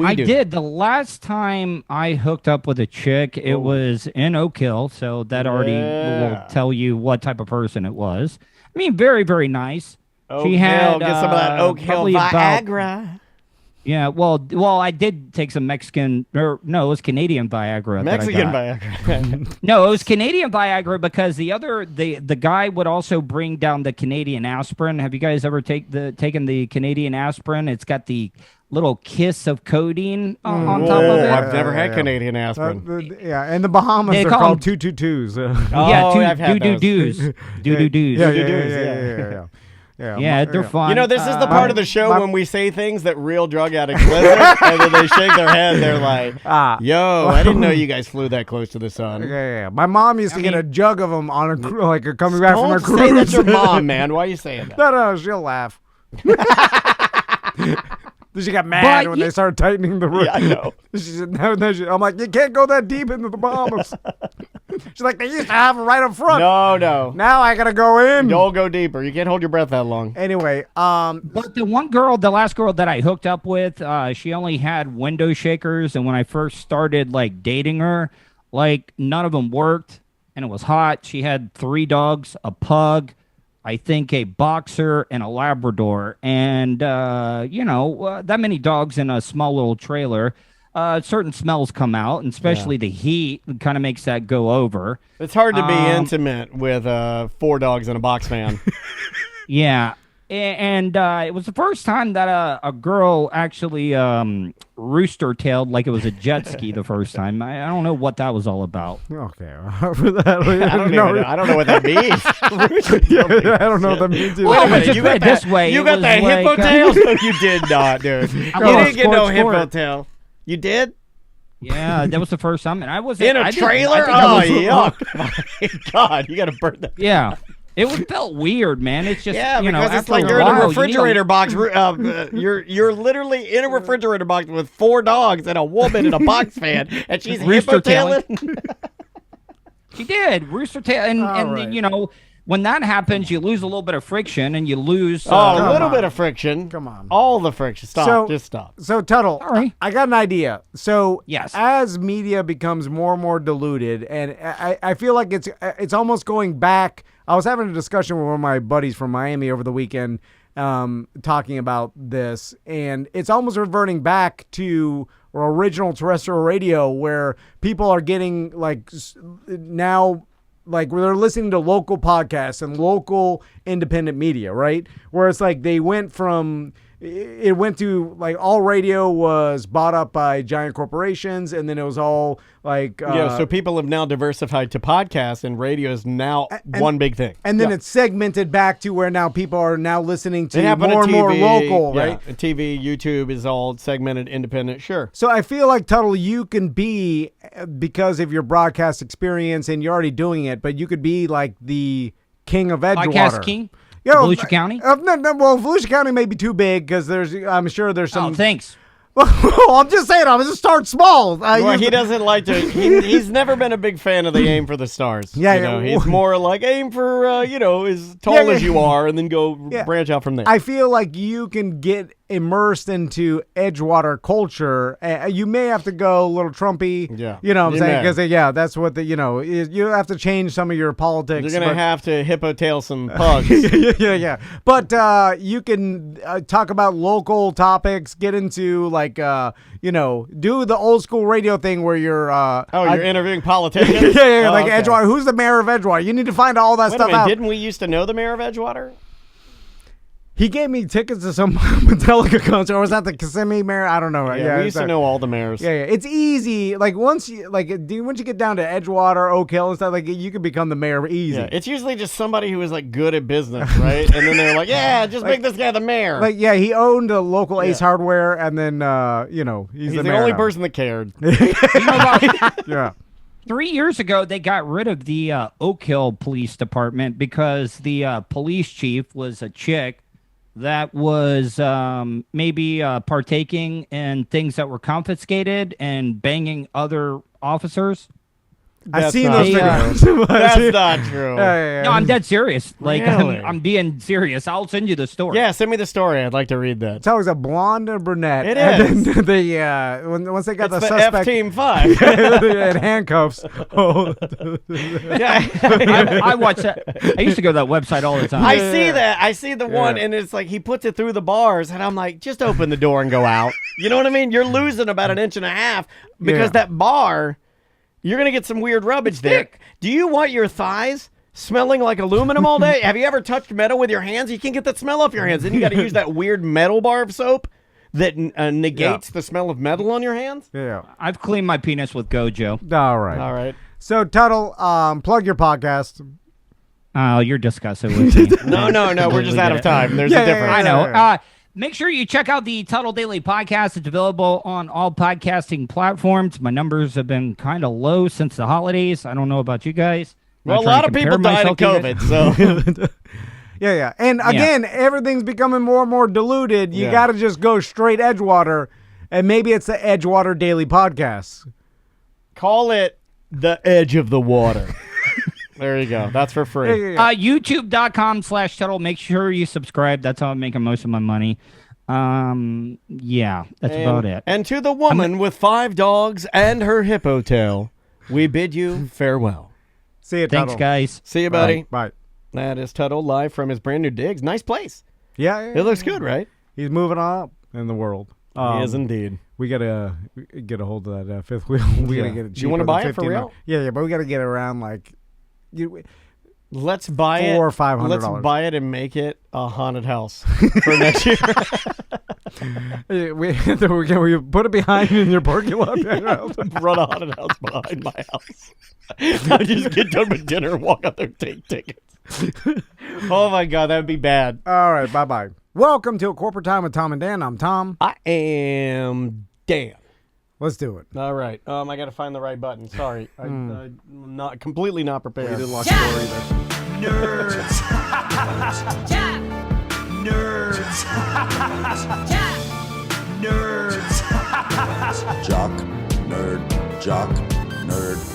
I did. The last time I hooked up with a chick, it was in Oak Hill, so that already will tell you what type of person it was. I mean, very, very nice. Oak she Hill, had get some of that Oak Hill probably about Viagra. Yeah, well, I did take some Mexican, or no, it was Canadian Viagra. Mexican that I got. Viagra. No, it was Canadian Viagra because the guy would also bring down the Canadian aspirin. Have you guys ever taken the Canadian aspirin? It's got the little kiss of codeine on top of it. I've never had Canadian aspirin. Yeah, in the Bahamas, they're call called them- 222s. Yeah, I've had those. do-do-doos. Do-do-doos. Yeah. Yeah, they're fun. You know, this is the part of the show when we say things that real drug addicts listen, and then they shake their head. They're like, "Yo, I didn't know you guys flew that close to the sun." Yeah. My mom used to get a jug of them on coming back from her Don't cruise. say that's your mom, man. Why are you saying that? No, she'll laugh. She got mad But when they started tightening the rope. Yeah, I know. She said, no, I'm like, you can't go that deep into the Bahamas. She's like, they used to have it right up front. No. Now I gotta go in. Don't go deeper. You can't hold your breath that long. Anyway, But the last girl that I hooked up with, she only had window shakers, and when I first started like dating her, like none of them worked, and it was hot. She had 3 dogs, a pug, I think a boxer, and a Labrador, and that many dogs in a small little trailer. Certain smells come out, and especially the heat kind of makes that go over. It's hard to be intimate with 4 dogs and a box fan. Yeah. And it was the first time that a girl actually rooster-tailed like it was a jet ski the first time. I don't know what that was all about. okay. I don't know what that means. I don't know what that means. Well, either. just put it this way. You it got was that like, hippo tail? No, you did not, dude. You didn't get no hippo sport. tail. You did? Yeah, that was the first time, and I was In a trailer? Oh, yuck. My God, you got to burn that. Yeah. It felt weird, man. It's just Yeah, you know, because it's after like a you're in while, a you refrigerator box. You're literally in a refrigerator box with 4 dogs and a woman and a box fan, and she's hippo tailing. She did rooster tail, and right. you know, when that happens, you lose a little bit of friction, and you lose. A little bit of friction. Come on. All the friction. Stop. Just stop. So, Tuddle, Sorry. I got an idea. So, Yes. as media becomes more and more diluted, and I feel like it's almost going back. I was having a discussion with one of my buddies from Miami over the weekend, talking about this, and it's almost reverting back to original terrestrial radio, where people are getting now. Like where they're listening to local podcasts and local independent media, right? Where it's like it went to like all radio was bought up by giant corporations, and then it was all like So people have now diversified to podcasts, and radio is now one big thing. and then it's segmented back to where now people are now listening to It happened more to and more TV, local, yeah, right? TV, YouTube is all segmented, independent. Sure. So I feel like, Tuddle, you can be, because of your broadcast experience and you're already doing it, but you could be like the king of Edgewater. Podcast king. Yo, Volusia County? Well, Volusia County may be too big because I'm sure there's some. Oh, thanks. Well, I'm just saying, I'm just start small. Well, he doesn't like to. He's never been a big fan of the aim for the stars. Yeah, you know, yeah. he's more like aim for as tall Yeah, as yeah. you are, and then go Yeah. branch out from there. I feel like you can get immersed into Edgewater culture. You may have to go a little Trumpy. Yeah. You know what I'm You saying? may. Because, that's what you have to change some of your politics. You're gonna but- have to hippo tail some pugs. yeah. But you can talk about local topics, get into do the old school radio thing where you're. You're interviewing politicians. yeah, Oh, like okay. Edgewater. Who's the mayor of Edgewater? You need to find all that Wait a stuff minute, out. didn't we used to know the mayor of Edgewater? He gave me tickets to some Metallica concert, or was that the Kissimmee mayor? I don't know. Yeah, we used to know all the mayors. Yeah, it's easy. Like once you get down to Edgewater, Oak Hill, and stuff, like you can become the mayor easy. Yeah, it's usually just somebody who is like good at business, right? And then they're like, "Yeah, just make this guy the mayor." Like he owned a local Ace Hardware, and then he's the mayor only now. person that cared. Yeah. 3 years ago, they got rid of the Oak Hill Police Department because the police chief was a chick that was maybe partaking in things that were confiscated and banging other officers. I've seen not those true. videos. That's not true. No, I'm dead serious. Like, Really? I'm being serious. I'll send you the story. Yeah, send me the story. I'd like to read that. It's always a blonde and brunette. It and is. Then once they got It's the the suspect F-Team 5. in handcuffs. Oh. Yeah. I watch that. I used to go to that website all the time. I see that. I see the one, Yeah. and it's like he puts it through the bars, and I'm like, just open the door and go out. You know what I mean? You're losing about an inch and a half because Yeah. that bar, you're going to get some weird rubbish there. Do you want your thighs smelling like aluminum all day? Have you ever touched metal with your hands? You can't get that smell off your hands. Then you got to use that weird metal bar of soap that negates the smell of metal on your hands. Yeah. I've cleaned my penis with Gojo. All right. All right. So, Tuddle, plug your podcast. Oh, you're disgusting with me. No, we're just out of time. There's Yeah, a difference. I know. Yeah. Make sure you check out the Tuddle Daily Podcast. It's available on all podcasting platforms. My numbers have been kind of low since the holidays. I don't know about you guys. I'm Well, a not trying lot to of people compare died of myself to you guys. COVID, so Yeah. And again, everything's becoming more and more diluted. You Yeah. got to just go straight Edgewater, and maybe it's the Edgewater Daily Podcast. call it the edge of the water. There you go. That's for free. Yeah. YouTube.com/Tuddle. Make sure you subscribe. That's how I'm making most of my money. Yeah, that's about it. And to the woman with 5 dogs and her hippo tail, we bid you farewell. See you, Thanks, Tuddle. guys. See you, buddy. Bye. That is Tuddle live from his brand new digs. Nice place. Yeah. It looks good, right? He's moving up in the world. He is indeed. We gotta get a hold of that fifth wheel. We gotta get it. Do you wanna cheaper buy than it for 15. real? Yeah, but we gotta get it around like Let's buy it. $400 or $500. Let's buy it and make it a haunted house for next year. we put it behind in your parking lot. Run a haunted house behind my house. I just get done with dinner and walk out there and take tickets. Oh my God, that would be bad. All right, bye. Welcome to A Corporate Time with Tom and Dan. I'm Tom. I am Dan. Let's do it. All right. I got to find the right button. Sorry. I'm not completely not prepared. Nerds. Nerds. Nerds. Jock, nerd, jock, nerd.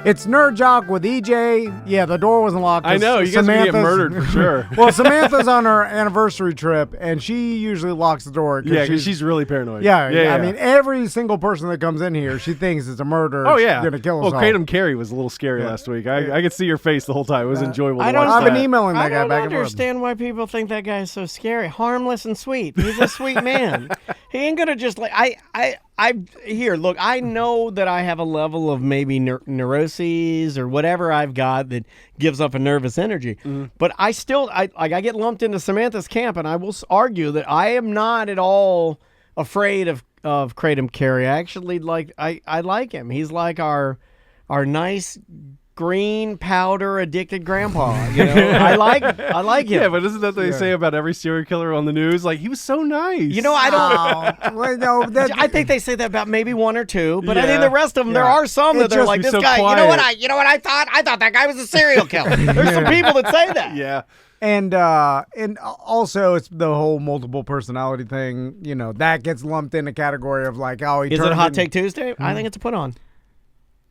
It's Nerd Jock with EJ. Yeah, the door wasn't locked. I know, you guys are gonna get murdered for sure. Well, Samantha's on her anniversary trip, and she usually locks the door. Yeah, because she's really paranoid. Yeah, I mean, every single person that comes in here, she thinks it's a murder. Oh yeah, She's gonna kill us well, all. Kratom Carey was a little scary last week. I could see your face the whole time. It was enjoyable. To I don't- watch I've been that. emailing that I guy don't back and forth. understand why people think that guy is so scary. Harmless and sweet. He's a sweet man. He ain't gonna just like here. Look, I know that I have a level of maybe neuroses or whatever I've got that gives up a nervous energy. But I still, I get lumped into Samantha's camp, and I will argue that I am not at all afraid of Kratom Carey. I actually I like him. He's like our nice green powder addicted grandpa. You know, I like him. Yeah, but isn't that what they say about every serial killer on the news? Like, he was so nice. You know, I don't. Well, no, that, I think they say that about maybe one or two, but I Yeah. think the rest of them, there Yeah. are some that It they're just like, be this so guy. quiet. You know what I thought? I thought that guy was a serial killer. There's some people that say that. Yeah. and also it's the whole multiple personality thing. You know, that gets lumped in the category of like, oh, he Is it turned a Hot in- Take Tuesday? I think it's a put on.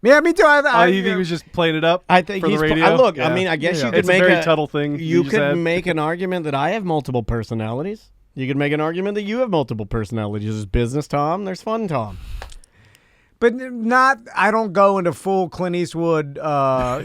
Yeah, me too. Oh, you think he was just playing it up? I think for he's. the radio? Look, Yeah. I mean, I guess Yeah. you could It's make a very Tuddle thing. You just could had. make an argument that I have multiple personalities. You could make an argument that you have multiple personalities. There's business Tom. There's fun Tom. But not. I don't go into full Clint Eastwood. You know,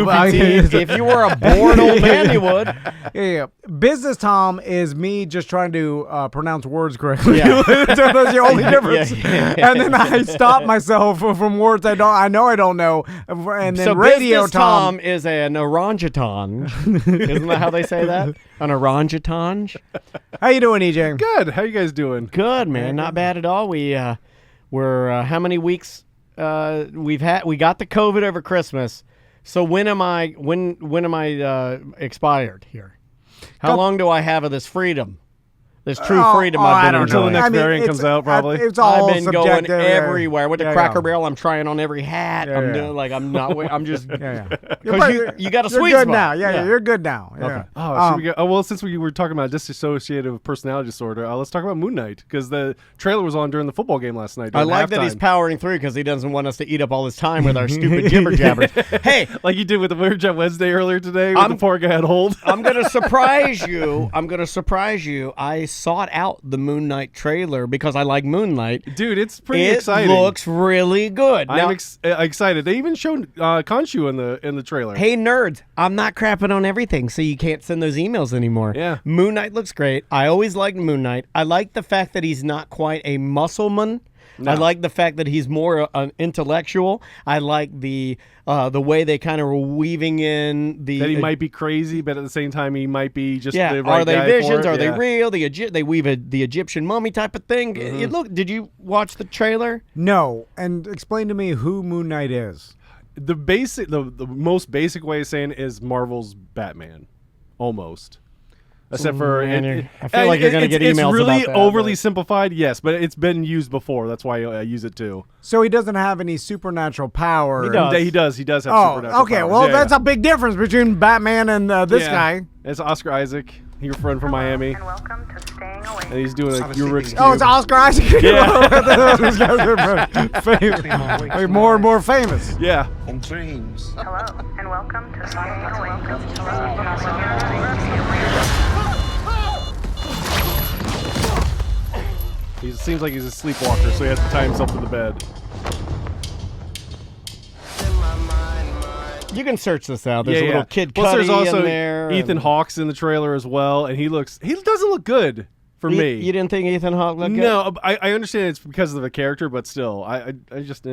If you were a bored old man, you would. Yeah. Business Tom is me just trying to pronounce words correctly. Yeah. That's the only difference. Yeah. And then I stop myself from words I don't know. And then So radio business Tom. Tom is an orangutan. Isn't that how they say that? An orangutan. How you doing, EJ? Good. How you guys doing? Good, man. Not bad at all. We're how many weeks we got the COVID over Christmas. So when am I expired here? How long do I have of this freedom? There's true freedom. I I've been don't Until know. the next I mean, variant it's- comes out, probably. It's all I've been going subjective, yeah. everywhere. I went to Yeah, Cracker yeah. Barrel. I'm trying on every hat. Yeah, I'm yeah. doing like I'm not. I'm just Yeah, yeah. because you got a You're sweet good spot. now. Yeah, you're good now. Yeah. Okay. Oh, should we go? Oh, well, since we were talking about dissociative personality disorder, let's talk about Moon Knight because the trailer was on during the football game last night. I during like that he's halftime. powering through because he doesn't want us to eat up all his time with our stupid jibber jabbers. Hey, like you did with the Weird Jet Wednesday earlier today. With the poor guy had hold. I'm gonna surprise you. I sought out the Moon Knight trailer because I like Moonlight. Dude, it's pretty It exciting. looks really good. Now, I'm excited. They even showed Khonshu in the trailer. hey nerds, I'm not crapping on everything, so you can't send those emails anymore. Yeah. Moon Knight looks great. I always liked Moon Knight. I like the fact that he's not quite a muscleman. No. I like the fact that he's more an intellectual. I like the way they kind of were weaving in the that he might be crazy, but at the same time he might be just yeah. the right Are they guy visions? for it. Are they Yeah. real? They weave the Egyptian mummy type of thing. Mm-hmm. Did you watch the trailer? No, and explain to me who Moon Knight is. The most basic way of saying it is Marvel's Batman, almost. Except for I feel like you're going to get emails It's really about that, overly but- simplified, yes, but it's been used before. That's why I use it too. So he doesn't have any supernatural power. He does. He does have Oh, supernatural okay. powers. Well, Yeah, that's yeah. a big difference between Batman and this Yeah. guy. It's Oscar Isaac, your friend from Miami, And welcome to Staying Awake. and he's doing like Rubik's Oh, it's Cube. Oscar Isaac. These guys are famous. Like more and more famous. Yeah. Hello, and welcome to Staying Awake. He seems like he's a sleepwalker, so he has to tie himself to the bed. You can search this out. There's a little Kid Plus, there's Cudi also in there. Ethan and- Hawke's in the trailer as well, and he doesn't look good for me. You didn't think Ethan Hawke looked good? No, I understand it's because of the character, but still, I just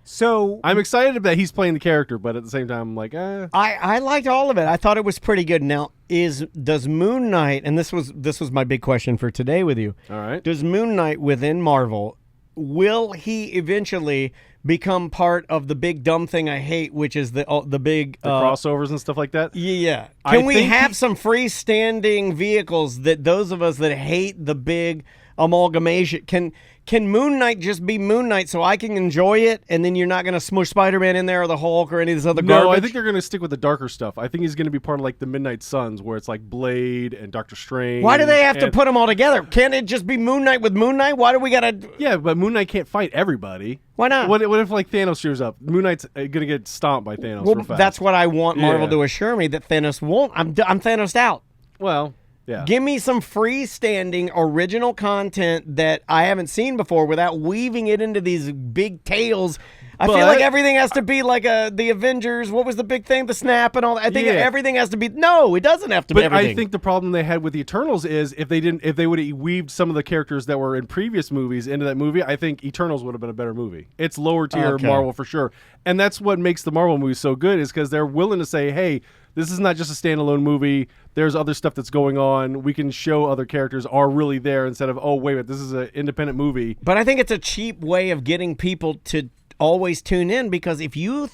So I'm excited that he's playing the character, but at the same time, I'm like, I liked all of it. I thought it was pretty good. Now, does Moon Knight, and this was my big question for today with you. all right. Does Moon Knight within Marvel, will he eventually become part of the big dumb thing I hate, which is the big The crossovers and stuff like that. Yeah. I Can we think have some freestanding vehicles that those of us that hate the big amalgamation can Moon Knight just be Moon Knight so I can enjoy it, and then you're not going to smush Spider-Man in there or the Hulk or any of this other No, garbage? I think they're going to stick with the darker stuff. I think he's going to be part of like the Midnight Suns, where it's like Blade and Doctor Strange. Why do they have to and- put them all together? Can't it just be Moon Knight with Moon Knight? Why do we got to... Yeah, but Moon Knight can't fight everybody. Why not? What if like Thanos shows up? Moon Knight's going to get stomped by Thanos. Well, real fast. that's what I want Marvel Yeah. to assure me, that Thanos won't. I'm Thanos out. Well, yeah. Give me some freestanding original content that I haven't seen before without weaving it into these big tales. I feel But- like everything has to be like the Avengers. What was the big thing? The Snap and all that. I think Yeah. everything has to be. No, it doesn't have to be But everything. I think the problem they had with the Eternals is if they would have weaved some of the characters that were in previous movies into that movie, I think Eternals would have been a better movie. It's lower tier Okay. Marvel for sure, and that's what makes the Marvel movies so good is because they're willing to say, "Hey, this is not just a standalone movie. There's other stuff that's going on. We can show other characters are really there instead of wait a minute, this is an independent movie." But I think it's a cheap way of getting people to always tune in, because if you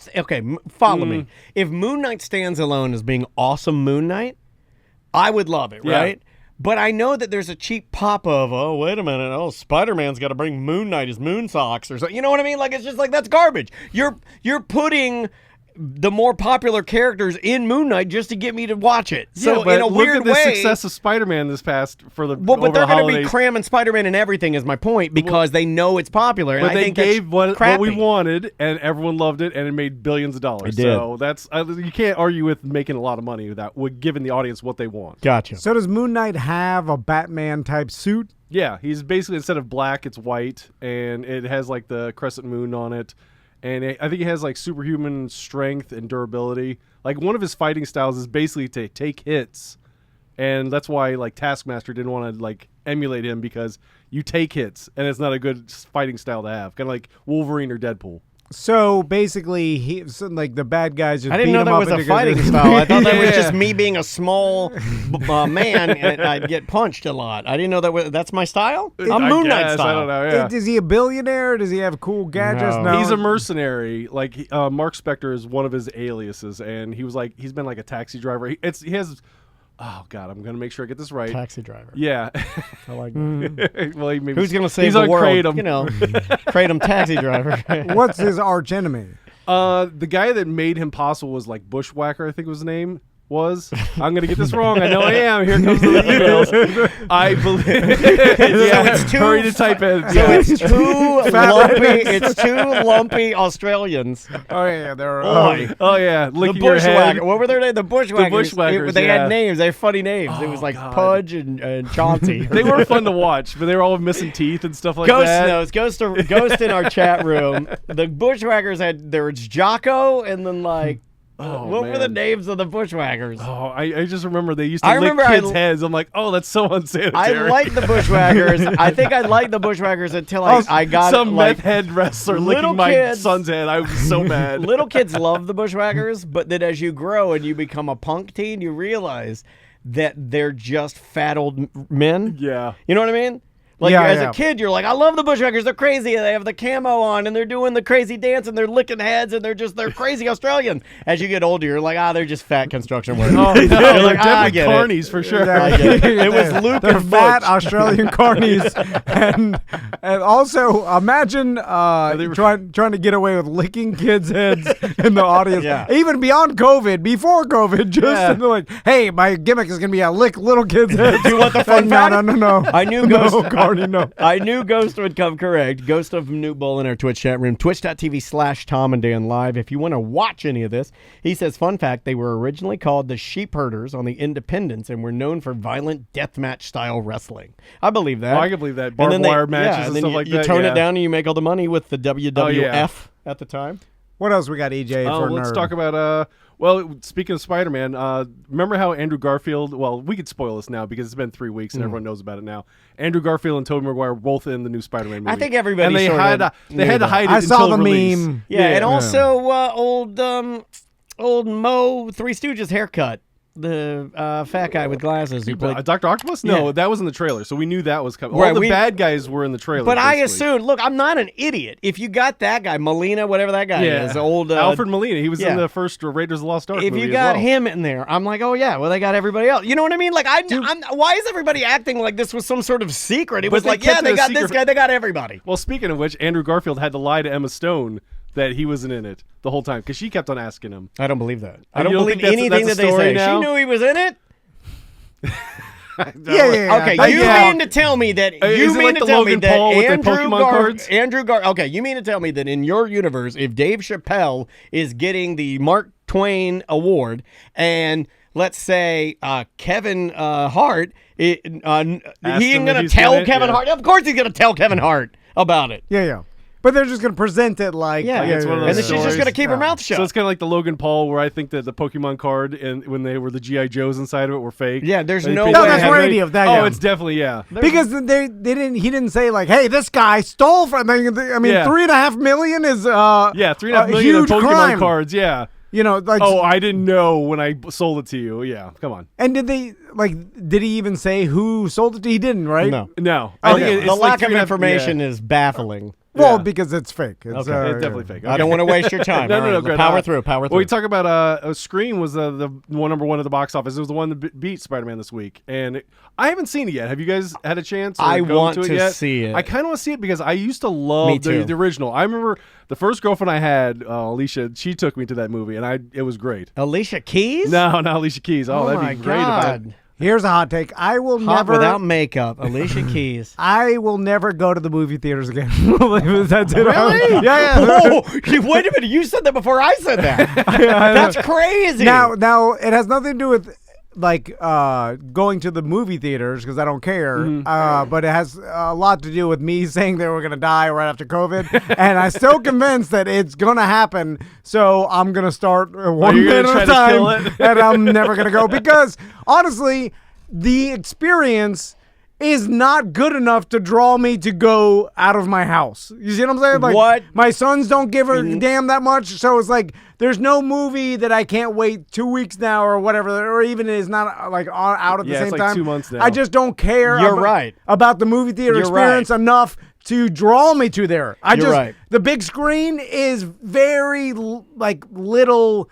follow me, if Moon Knight stands alone as being awesome Moon Knight, I would love it, Yeah. right? But I know that there's a cheap pop of, wait a minute, Spider-Man's got to bring Moon Knight his moon socks or something. You know what I mean? Like, it's just like, that's garbage. You're putting the more popular characters in Moon Knight just to get me to watch it. So yeah, but in a look weird at the way, success of Spider-Man this past for the well, but over they're the going to be holidays. cramming Spider-Man and everything is my point, because they know it's popular. And But I they think gave that's what we crappy. wanted, and everyone loved it, and it made billions of dollars. It did. So that's you can't argue with making a lot of money with giving the audience what they want. Gotcha. So does Moon Knight have a Batman type suit? Yeah, he's basically, instead of black, it's white, and it has like the crescent moon on it, and I think he has like superhuman strength and durability. Like one of his fighting styles is basically to take hits, and that's why like Taskmaster didn't want to like emulate him, because you take hits, and it's not a good fighting style to have. Kind of like Wolverine or Deadpool. So basically, like the bad guys just I didn't beat know him that up was a into- fighting style. I thought that was Yeah. just me being a small man and I'd get punched a lot. I didn't know that's my style. I'm I Moon Knight guess, style. I don't know. Yeah. Is he a billionaire? Does he have cool gadgets? No. No. He's a mercenary. Like Mark Spector is one of his aliases, and he's been like a taxi driver. He has Oh God, I'm gonna make sure I get this right. Taxi driver. Yeah. I like that. Well, maybe Who's going to save he's the on world? Kratom. You know, Kratom taxi driver. What's his arch enemy? The guy that made him possible was like Bushwhacker, I think was his name. I'm going to get this wrong. I know I am. Here comes the emails. I believe. it's too hurry to type in. So it's two lumpy. It's two lumpy Australians. Oh yeah, they're Boy. Oh yeah, The licking your head. Bushwhacker. What were their names? The Bushwhackers. Bushwhackers, They yeah. had names. They had funny names. It was like God. Pudge and Chauncey. They were fun to watch, but they were all missing teeth and stuff like Ghost that. knows. Ghost in our chat room. The Bushwhackers had there was Jocko and then like what were the man. names of the Bushwhackers? Oh, I just remember they used to I lick remember kids' heads. I'm like, oh, that's so unsanitary. I liked the Bushwhackers. I think I liked the Bushwhackers until I got some like meth head wrestler little licking my kids- son's head. I was so mad. little kids love the Bushwhackers, but then as you grow and you become a punk teen, you realize that they're just fat old men. Yeah. You know what I mean? Like Yeah, as yeah. a kid, you're like, I love the Bushwhackers. They're crazy. They have the camo on and they're doing the crazy dance and they're licking heads and they're crazy Australians. As you get older, you're like, they're just fat construction workers. Oh, no, You're they're like, I definitely get it. carnies for sure. I get it. It was Luke They're and fat Butch. Australian carnies, and also imagine trying to get away with licking kids' heads in the audience, Yeah. even beyond COVID, before COVID. Just Yeah. and they're like, hey, my gimmick is gonna be a lick little kids' heads. Do you want the fun No, fact? no. I knew No, Ghost. Carney, no. I knew Ghost would come correct. Ghost of Newt Bull in our Twitch chat room, twitch.tv/Tom and Dan Live. If you want to watch any of this, he says, fun fact, they were originally called the Sheep Herders on the Independents and were known for violent deathmatch style wrestling. I believe that. Oh, I can believe that. And Barbed then they- wire matches yeah, and then stuff you, like you that. tone yeah. it down and you make all the money with the WWF yeah. at the time. What else we got, EJ? Oh, for let's nerd? talk about well, speaking of Spider-Man, remember how Andrew Garfield, well, we could spoil this now because it's been 3 weeks and everyone knows about it now. Andrew Garfield and Tobey Maguire were both in the new Spider-Man movie. I think everybody and they sorta had to knew hide it I saw until the release. meme. Yeah, and also old Mo Three Stooges haircut. The fat guy with glasses who played. Dr. Octopus? No, Yeah. that was in the trailer, so we knew that was coming. Right, All the we- bad guys were in the trailer. But I basically. assumed, look, I'm not an idiot. If you got that guy, Molina, whatever that guy is, old Alfred Molina, he was yeah. in the first Raiders of the Lost Ark if movie you got as well. him in there, I'm like, oh yeah, well they got everybody else. You know what I mean? Like, I'm why is everybody acting like this was some sort of secret? It But was they like, yeah, kept it they a got this secret. guy, they got everybody. Well, speaking of which, Andrew Garfield had to lie to Emma Stone that he wasn't in it the whole time because she kept on asking him. I don't believe that. I You don't don't believe think that's anything a that they story say. now? She knew he was in it. Yeah. Okay, They you count. mean to tell me that Is you it mean like to the tell me Logan that Paul with the Andrew Pokemon cards? Okay, you mean to tell me that in your universe, if Dave Chappelle is getting the Mark Twain Award, and let's say Kevin Hart, he ain't him gonna if he's tell in it, Kevin yeah. Hart. Of course, he's gonna tell Kevin Hart about it. Yeah. But they're just gonna present it like it's one of and those then she's just stories. gonna keep her mouth shut. So it's kind of like the Logan Paul, where I think that the Pokemon card and when they were the GI Joes inside of it were fake. Yeah, there's They no paid- way. No, that's had radio. ready- That Oh, guy. it's definitely Because they didn't. He didn't say like, "Hey, this guy stole from." I mean, Yeah. $3.5 million is yeah, 3.5 million huge Pokemon crime. cards. Yeah. You know, like, Oh, I didn't know when I sold it to you. Yeah, come on. and did he even say who sold it to? He didn't, right? No. No, Okay. I think The it's lack like of 3.5 information yeah. is baffling. Well, Yeah. because it's fake. It's, Okay. It's definitely fake. I don't want to waste your time. No, All right, great. Power through. Well, we talk about Scream was the one number one at the box office. It was the one that beat Spider-Man this week, and I haven't seen it yet. Have you guys had a chance? I go want to it to yet? see it. I kind of want to see it because I used to Me love too. the original. I remember the first girlfriend I had, Alicia. She took me to that movie, and it was great. Alicia Keys? No, not Alicia Keys. Oh, that'd my be great. God. Here's a hot take. I will Hot never. without makeup. Alicia Keys. I will never go to the movie theaters again. That's it. Really? Yeah. Oh, wait a minute. You said that before I said that. That's crazy. Now it has nothing to do with like going to the movie theaters because I don't care. But it has a lot to do with me saying they were gonna die right after COVID, and I'm still convinced that it's gonna happen. So I'm gonna start one you're bit gonna at a try to kill time, it? and I'm never gonna go because honestly, the experience is not good enough to draw me to go out of my house. You see what I'm saying? Like, What? My sons don't give a damn that much, so it's like there's no movie that I can't wait 2 weeks now or whatever, or even is not like out at the Yeah, same it's like time. 2 months now. I just don't care. You're right. About the movie theater You're experience right. enough to draw me to there. You're right. The big screen is very little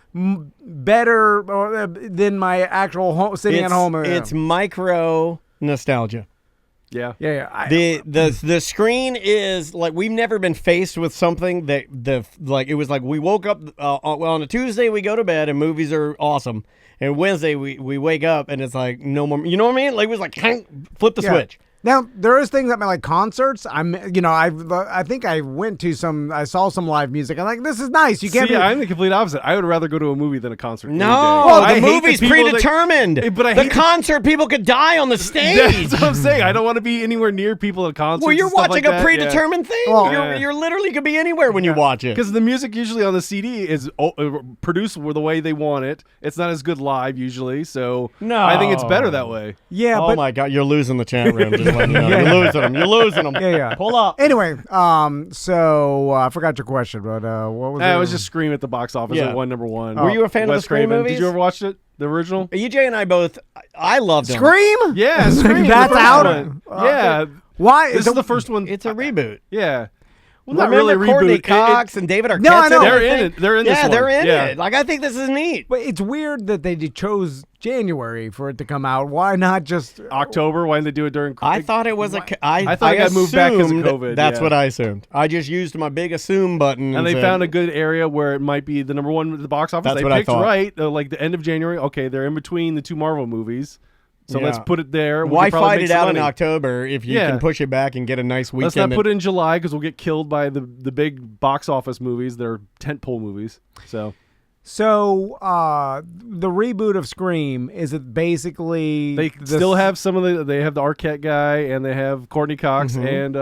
better than my actual home, sitting at home. It's micro nostalgia. Yeah. Yeah. The screen is like we've never been faced with something that it was like we woke up on a Tuesday we go to bed and movies are awesome, and Wednesday we wake up and it's like no more. You know what I mean? Like it was like flip the switch. Now there is things that like concerts. I think I went to some. I saw some live music. I'm like, this is nice. You can't. I'm the complete opposite. I would rather go to a movie than a concert. No, any day. the I hate movie's people that- predetermined. but I the hate concert, people could die on the stage. That's what I'm saying. I don't want to be anywhere near people at concerts. Well, you're and stuff watching like a that. predetermined thing. Well, You're literally could be anywhere when you watch it. Because the music usually on the CD is produced the way they want it. It's not as good live usually, so No. I think it's better that way. Yeah, Oh but my God, you're losing the chat room. Just letting you know. You're losing them. You're losing them. Yeah. Pull up. Anyway, so I forgot your question, but what was it? It was just Scream at the box office Yeah. at number one. Were you a fan of the Wes Scream Craven. movies? Did you ever watch it? The original? EJ and I both. I loved them. Scream. Yeah, Scream. That's the first out. one. Yeah. Why? This is the first one. It's a reboot. Yeah. Well, Remember not really Courtney reboot. Cox and David Arquette? No, I know. They're in it. They're in this Yeah, one. they're in Yeah. it. Like I think this is neat. But it's weird that they chose January for it to come out. Why not just October. Why didn't they do it during? I thought it was I thought it got moved back 'cause of assumed- COVID, That's yeah. what I assumed. I just used my big assume button. And they said, found a good area where it might be the number one at the box office. That's They what I picked thought. right, like the end of January. Okay, they're in between the two Marvel movies, so Yeah. let's put it there. We Why could probably fight make it some out in money. October if you Yeah. can push it back and get a nice weekend? Let's not and- put it in July because we'll get killed by the big box office movies. They're tentpole movies. So the reboot of Scream? Is it basically they still have some of the. They have the Arquette guy and they have Courtney Cox and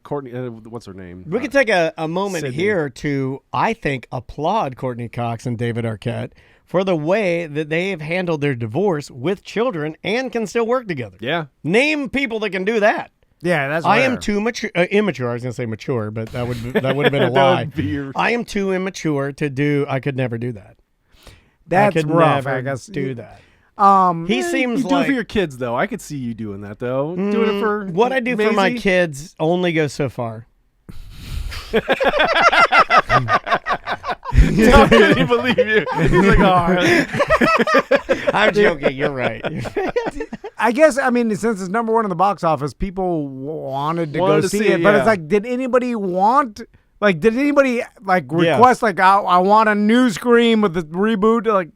Courtney. What's her name? We could take a moment Sydney. here to, I think, applaud Courtney Cox and David Arquette for the way that they have handled their divorce with children and can still work together. Yeah. Name people that can do that. Yeah, that's. I am rare. too immature. I was going to say mature, but that would have been a That lie. would be your- I am too immature to do. I could never do that. That's I could rough. never I guess do that. He He seems You do it like for your kids though. I could see you doing that though. Doing it for what I do for my Maisie? kids only goes so far. How can he believe you? He's like, oh. I'm joking. You're right. I guess, I mean, since it's number one in the box office, people wanted to Wanted go to see see it. it, But yeah. it's like, did anybody want, like, did anybody, like, Yeah. request, like, I want a new Scream with the reboot? Like,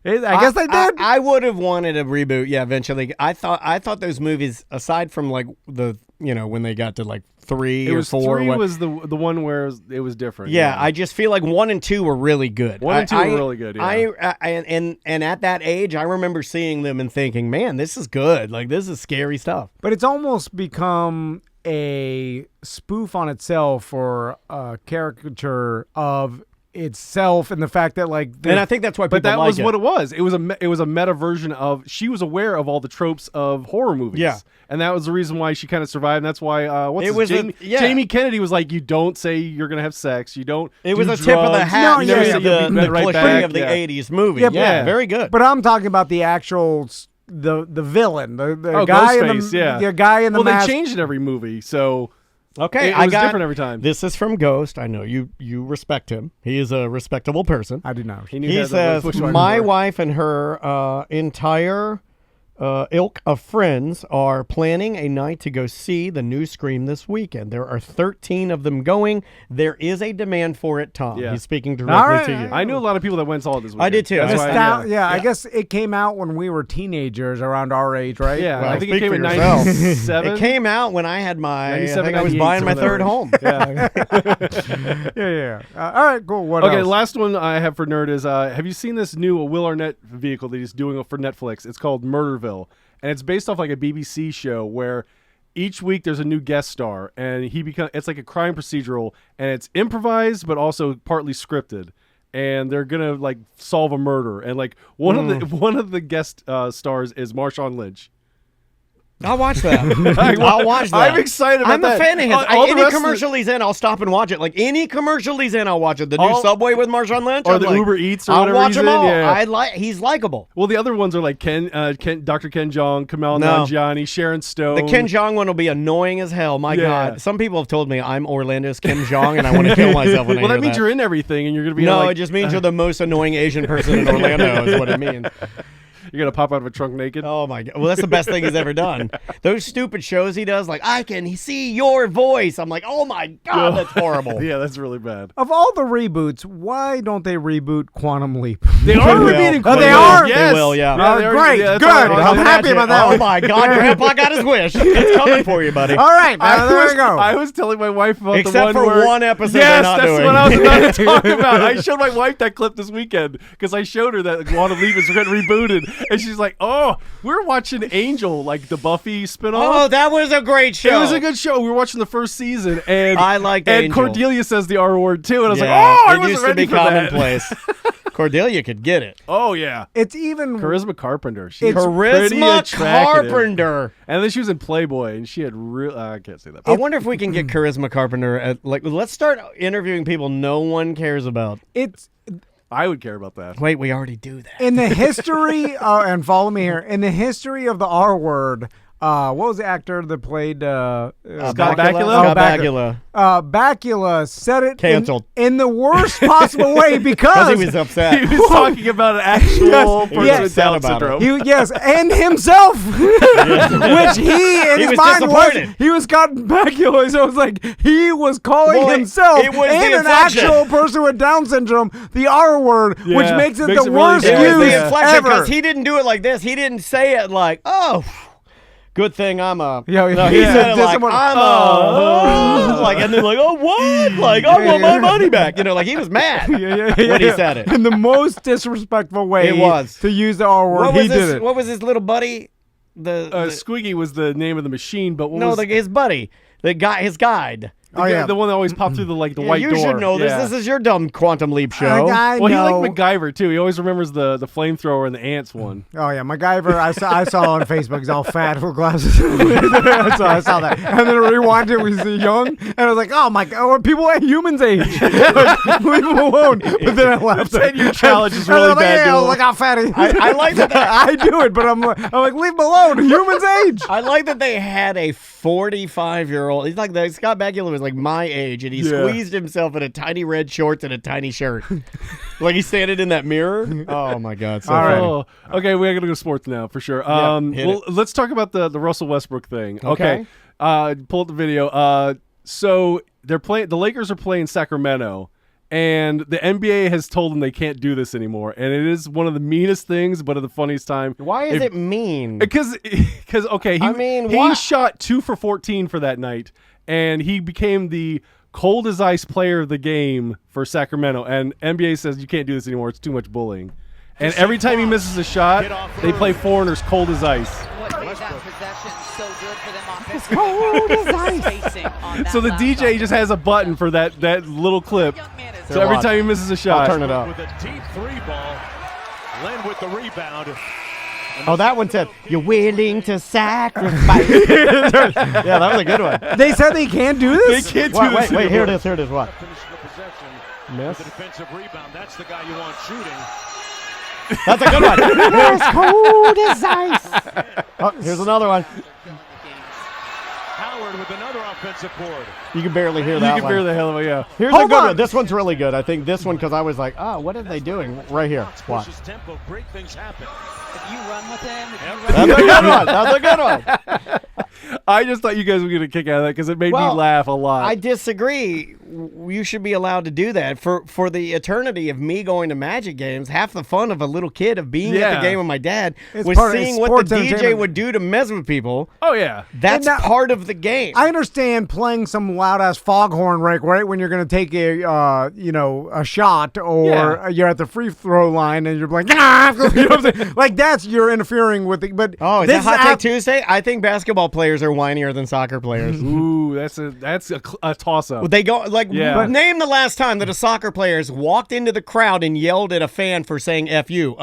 I guess they did. I would have wanted a reboot. Yeah, eventually. I thought those movies, aside from like the when they got to like 3 It or was 4. three what- was the one where it was different. yeah, I just feel like 1 and 2 were really good. 1 and 2 were really good, yeah. And at that age, I remember seeing them and thinking, man, this is good. Like this is scary stuff. But it's almost become a spoof on itself or a caricature of itself and the fact that, like, And I think that's why people But that like was it. what it was. It was a meta version of. She was aware of all the tropes of horror movies. Yeah. And that was the reason why she kind of survived. And that's why It was Jamie Kennedy was like, you don't say you're gonna have sex. You don't. It was do a tip of the drugs. hat. No, You yeah, know, yeah. the You'll be right cliche back, of the yeah. 80s movie. Yeah, Yeah, but- very good. But I'm talking about the actual, the villain, the Oh, guy in Ghostface, the, yeah. the guy in the Well, mask. they changed it every movie, so Okay, it I was got different every time. This is from Ghost. I know you respect him. He is a respectable person. I do not. knew He that says, which one my you were. wife and her entire ilk of friends are planning a night to go see the new Scream this weekend. There are 13 of them going. There is a demand for it, Tom. Yeah. He's speaking All directly right. to you. I knew a lot of people that went and saw it this weekend. I did too. That's Nostal- why, Yeah, I guess it came out when we were teenagers, around our age, right? Yeah, Well, I think it speak came for in yourself. 97. It came out when I had my, I 97, think I was 98, buying my some of third those. home. Yeah. yeah. All right, cool. What Okay, else? the last one I have for Nerd is have you seen this new Will Arnett vehicle that he's doing for Netflix? It's called Murderville. And it's based off like a BBC show where each week there's a new guest star and it's like a crime procedural and it's improvised but also partly scripted. And they're gonna like solve a murder. And like one of the guest stars is Marshawn Lynch. I'll watch that. I'll watch that. I'm excited about I'm that. a fan of his. All the Any rest of commercial he's in, I'll stop and watch it. Like any commercial he's in, I'll watch it. The new Subway with Marshawn Lynch, or I'm the like, Uber Eats or I'll whatever watch he's them in, all. yeah. He's likable. Well, the other ones are like Dr. Ken Jeong, Kamal No. Nanjiani, Sharon Stone. The Ken Jeong one will be annoying as hell. My Yeah. God. Some people have told me I'm Orlando's Kim Jong, and I want to kill myself when I Well, hear that means that. you're in everything, and you're gonna be No, like, it just means you're the most annoying Asian person in Orlando, is what it means. you're gonna pop out of a trunk naked. Oh my God! Well, that's the best thing he's ever done. Those stupid shows he does, like I can see your voice. I'm like, oh my God, that's horrible. Yeah, that's really bad. Of all the reboots, why don't they reboot Quantum Leap? They are will. rebooting. Oh, they Quantum are? Leap, They Yes. will, yeah. they are- Great, yeah, that's good. all right. I'm happy about that Oh one. my God, Grandpa got his wish. It's coming for you, buddy. All right, there we go. I was telling my wife about Except the one for where, one episode Yes, they're not that's doing. what I was about to talk about. I showed my wife that clip this weekend because I showed her that Quantum Leap is getting rebooted, and she's like, "Oh, we're watching Angel, like the Buffy spinoff." Oh, that was a great show. It was a good show. We were watching the first season, and I liked and Angel. Cordelia says the R word too, and I was Yeah, like, "Oh, I it wasn't used to ready be for that." commonplace. Cordelia could get it. Oh yeah, It's even Charisma Carpenter. She's pretty Charisma attractive. Carpenter. And then she was in Playboy, and she had real. I can't say that. I wonder if we can get Charisma Carpenter at let's start interviewing people no one cares about. it's I would care about that. Wait, we already do that. in the history. And follow me here. In the history of the R word, what was the actor that played Scott Bakula? Bakula? Scott Bakula. Bakula. Bakula said it Canceled. in the worst possible way Because because he was upset. He was talking about an actual person Yes. with Down Upset about syndrome. yes, and himself, which he in He his was mind was disappointed. he was Scott Bakula, so it was like he was calling Well, himself it was and the an inflection. actual person with Down syndrome the R word, which Yeah, makes it makes the it really worst bad. It was use the inflection ever. because he didn't do it like this. He didn't say it like, oh, good thing I'm a. Yeah, no, he yeah. said it like, Someone- I'm a. Like, and then like, oh, what? Like, I want my money back. You know, like he was mad when he said it. in the most disrespectful way. It was. to use the R word. What He was did this? it. What was his little buddy? The Squiggy was the name of the machine, but what no, was his buddy, the guy, his guide. the one that always popped through the Yeah, white you door? should know this. Yeah. This is your dumb Quantum Leap show. I Well, he know. liked MacGyver too. He always remembers the flamethrower and the ants one. Oh yeah, MacGyver. I saw on Facebook. He's all fat with glasses. I saw that, and then I rewinded. We see young, and I was like, "Oh my god, people at humans' age, like, leave him alone." But then I laughed. The 10-year challenge is And I was really like, bad. Yeah, to him. look how fat he is. I like that. I do it, but I'm like, leave him alone. Humans' age. I like that they had a 45-year-old. He's like Scott Bakula was like my age, and he Yeah. squeezed himself in a tiny red shorts and a tiny shirt, like he's standing in that mirror. Oh my god! So All right. funny. Oh, okay, we're gonna go sports now for sure. hit Well, let's talk about the Russell Westbrook thing. Okay. Pull up the video. So they're playing. The Lakers are playing Sacramento, and the NBA has told them they can't do this anymore. And it is one of the meanest things, but at the funniest time. Why is it mean? Because okay, I mean, he why- shot 2 for 14 for that night, and he became the cold as ice player of the game for Sacramento. And NBA says you can't do this anymore; it's too much bullying. And every time he misses a shot, they play foreigners cold as ice. What made that possession so good for them offensively? So the DJ just has a button for that little clip. So every time he misses a I'll shot, turn it up. With a deep three ball, Len with the rebound. Oh, that one said, "You're willing to sacrifice." Yeah, that was a good one. They said they can't do they this. can't do Wait, this wait, here it anymore. is. Here it is. What? Finishing the possession Miss. with a defensive rebound. That's the guy you want shooting. That's a good one. As cold as ice. Oh, here's another one. Howard with another offensive board. You can barely hear You that can one. hear the hell of it, yeah. Here's Hold a good on. one. This one's really good. I think this one because I was like, oh, what are they doing right here? Watch. Pushes tempo, great things happen. If you run with him, if you That's a good one. That's a good one. I just thought you guys were gonna kick out of that because it made me Well, laugh a lot. I disagree. You should be allowed to do that for the eternity of me going to Magic games. Half the fun of a little kid of being at Yeah. the game with my dad It's was part of seeing what sports the DJ entertainment. would do to mess with people. oh yeah. That's And now- part of the game. I understand playing some loud ass foghorn right when you're going to take a a shot or Yeah. you're at the free throw line and you're like ah! You know what I'm saying? Like that's you're interfering with it. But Oh, is this that Hot Take Tuesday? I think basketball players are whinier than soccer players. Ooh, that's a toss up. They go like Yeah. name the last time that a soccer players walked into the crowd and yelled at a fan for saying "F you."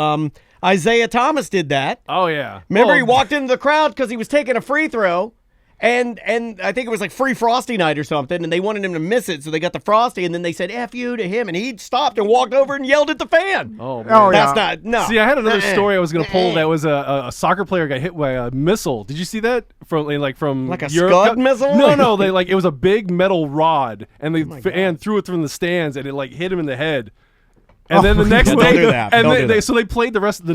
Isaiah Thomas did that. Oh yeah. Remember, Oh, he walked into the crowd because he was taking a free throw, and I think it was like free Frosty night or something, and they wanted him to miss it, so they got the Frosty, and then they said F you to him, and he stopped and walked over and yelled at the fan. Oh, man. Oh, yeah. That's not, no. See, I had another story I was going to pull that was a soccer player got hit by a missile. Did you see that? From Like a Europe? Scud missile? No, they it was a big metal rod, and they and threw it from the stands, and it hit him in the head. And then the next Don't day, do that. and Don't do that. so they played the rest of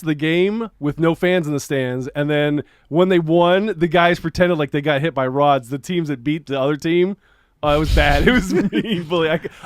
the game with no fans in the stands. And then when they won, the guys pretended like they got hit by rods. The teams that beat the other team, it was bad. It was mean.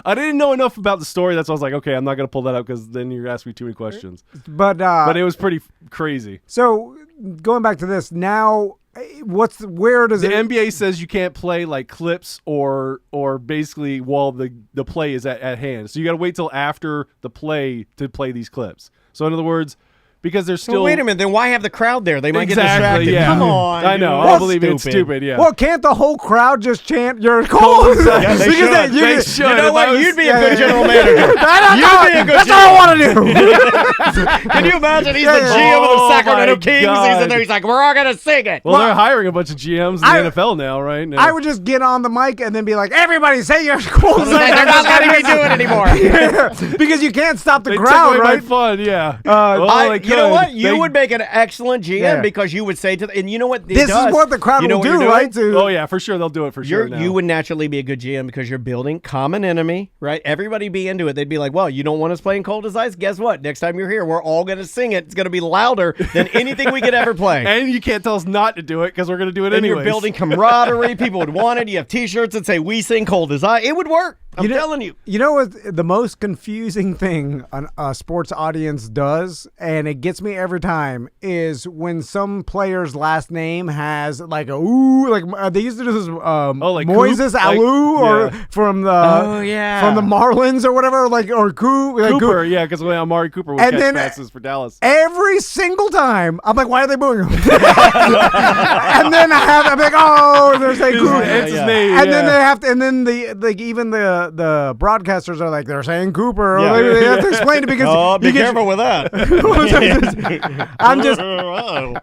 I didn't know enough about the story. That's why I was like, okay, I'm not gonna pull that up because then you're asking me too many questions. But it was pretty crazy. So going back to this now, where does The it? NBA says you can't play like clips or basically while the play is at hand. So you got to wait till after the play to play these clips. So in other words, because there's still Well, wait a minute, then why have the crowd there? They might get Exactly, distracted. yeah. Come on. I know. dude. I don't believe it. It's stupid. Yeah. Well, can't the whole crowd just chant your calls? Yeah, they Because should. They should. You know If what? I was- You'd be a good general manager. You'd be a good That's all I want to do. Can you imagine? He's Yeah, the yeah. GM of Oh, the Sacramento my Kings. He's God. in there. He's like, we're all going to sing it. Well, they're hiring a bunch of GMs in I- the NFL now, right? I would just get on the mic and then be like, "Everybody, say your calls." They're not letting me do it anymore. Because you can't stop the They crowd, took away right? my fun. Yeah. You know what? You They- would make an excellent GM Yeah. because you would say to and you know what? This is what the crowd you know will what you're do, doing? right? To Oh yeah, for sure they'll do it for sure. now. You would naturally be a good GM because you're building common enemy, right? Everybody be into it. They'd be like, well, you don't want us playing Cold as Ice? Guess what? Next time you're here, we're all going to sing it. It's going to be louder than anything we could ever play. And you can't tell us not to do it because we're going to do it And anyway. you're building camaraderie. People would want it. You have T-shirts that say "We sing Cold as Ice." It would work. I'm telling you. You know what? The most confusing thing a sports audience does, and it gets me every time, is when some player's last name has like a ooh, like they used to do this. like Moises Coop? Alou, Like, or yeah. from the Marlins or whatever, like or Coop, like Cooper, yeah, because Amari Cooper would And catch then- passes for Dallas. Every single time, I'm like, why are they booing him? And then I'm like, oh, they're saying Coop. It's his name. And then yeah. they have to, and then even the broadcasters are like, they're saying Cooper. Yeah. Or they have to explain it because Oh, be you get- careful with that. I'm just,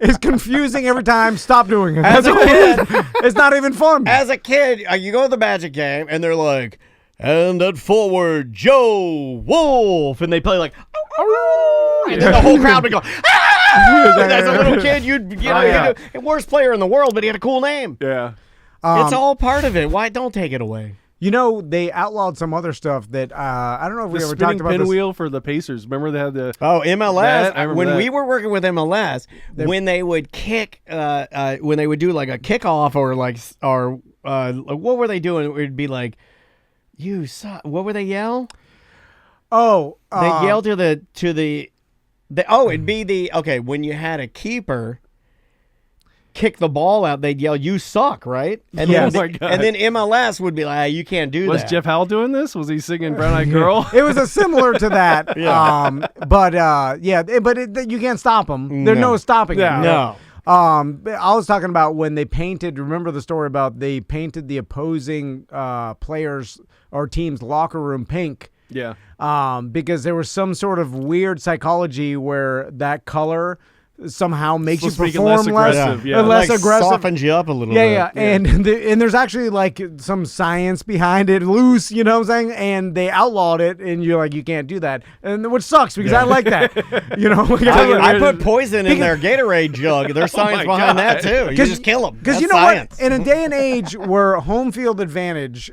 it's confusing every time. Stop doing it. As a That's all. It's not even fun. As a kid, you go to the Magic game, and they're like, and at forward, Joe Wolf. And they play like, and then the whole crowd would go, as a little kid, you'd the worst player in the world, but he had a cool name. Yeah. It's all part of it. Why don't take it away? You know, they outlawed some other stuff that I don't know if we The ever spinning talked about this. pinwheel for the Pacers. Remember they had the MLS. That, I remember When that. we were working with MLS, when they would kick, when they would do like a kickoff what were they doing? It would be like, you suck. What would they yell? Oh, They yell to the it'd be when you had a keeper kick the ball out, they'd yell, "You suck!" Right? And Yes. then, Oh my God. and then MLS would be like, "You can't do Was that." Jeff Howell doing this? Was he singing Brown Eyed Girl? It was a similar to that. You can't stop them. There's no stopping Yeah. it. No. I was talking about when they painted. Remember the story about they painted the opposing players or team's locker room pink. Yeah. Because there was some sort of weird psychology where that color somehow makes you Supposed to perform make it less aggressive, yeah. less Like aggressive. softens you up a little Yeah, bit. yeah, and there's actually like some science behind it, loose, you know what I'm saying? And they outlawed it, and you're like, you can't do that, and which sucks because I like that, you know. I put poison in their Gatorade jug. There's science my behind God. that too. You just kill them. Because you know what? In a day and age where home field advantage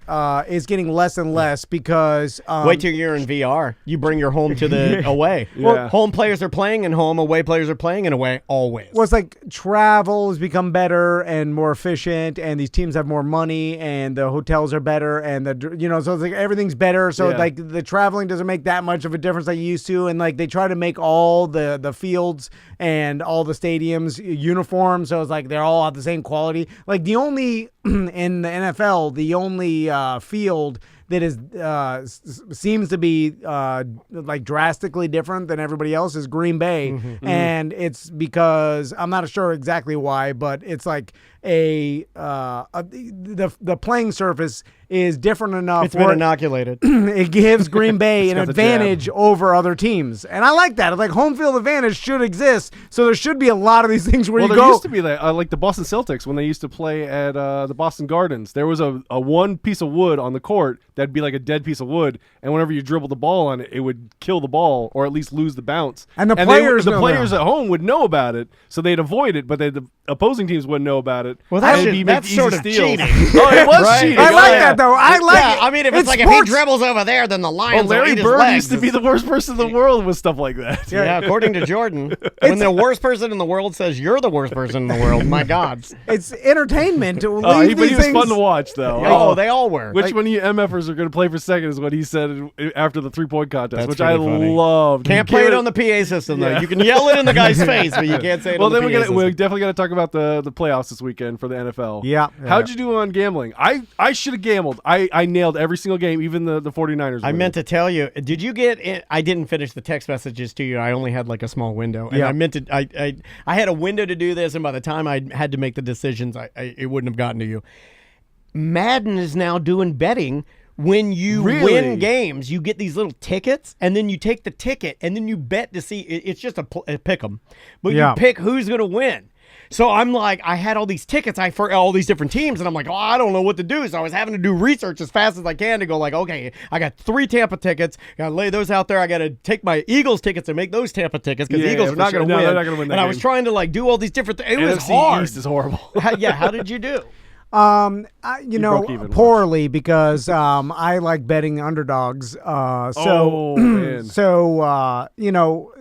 is getting less and less because Wait till you're in VR. You bring your home to the away. Yeah. Home players are playing in home. Away players are playing in away. Always. well, it's like travel has become better and more efficient, and these teams have more money, and the hotels are better, and so it's like everything's better. So Yeah. like the traveling doesn't make that much of a difference like you used to, and like they try to make all the fields and all the stadiums uniform, so it's like they're all at the same quality. Like the only in the NFL, the only field that is seems to be like drastically different than everybody else is Green Bay, and it's because I'm not sure exactly why, but it's like the playing surface is different enough. It's been inoculated. It gives Green Bay an got the advantage over other teams, and I like that. Like home field advantage should exist, so there should be a lot of these things where Well, you there go. used to be that, like the Boston Celtics when they used to play at the Boston Gardens. There was a one piece of wood on the court that'd be like a dead piece of wood, and whenever you dribbled the ball on it, it would kill the ball or at least lose the bounce. And the players the know players that. at home would know about it, so they'd avoid it, but the opposing teams wouldn't know about it. Well, And that's, it'd be that's easy sort of steals. cheating. Oh, it was Right? cheating. I like yeah. that though. I like it. I mean, if it's like sports. if he dribbles over there, then the Lions Well, Larry will eat his Bird legs. used to be the worst person in the world with stuff like that. Yeah, according to Jordan, when the worst person in the world says you're the worst person in the world, my God. It's entertainment. He Leave was these fun things- to watch, though. Oh, they all were. Which one of you MFers are going to play for second is what he said after the 3-point contest, That's which I pretty funny. loved. Can't You play give it on the PA system, though. Yeah. You can yell it in the guy's face, but you can't say it Well, on the then PA system. we're definitely going to talk about the playoffs this weekend for the NFL. Yeah. How'd you do on gambling? I should have gambled. I nailed every single game, even the 49ers. I meant to tell you, did you get it? I didn't finish the text messages to you. I only had like a small window. And Yeah. I meant to, I had a window to do this, and by the time I had to make the decisions, it wouldn't have gotten to you. Madden is now doing betting. When you Really? win games, you get these little tickets, and then you take the ticket, and then you bet to see. It's just a pick 'em, but Yeah. you pick who's going to win. So I'm like, I had all these tickets for all these different teams, and I'm like, oh, I don't know what to do. So I was having to do research as fast as I can to go like, okay, I got 3 Tampa tickets. Got to lay those out there. I got to take my Eagles tickets and make those Tampa tickets because the Yeah, Eagles for are not sure. going to No, win. they're not gonna win that and I was game. trying to like do all these different things. It was NFC hard. East is horrible. How did you do? You know, broke even poorly because I like betting underdogs. Oh, man. You know,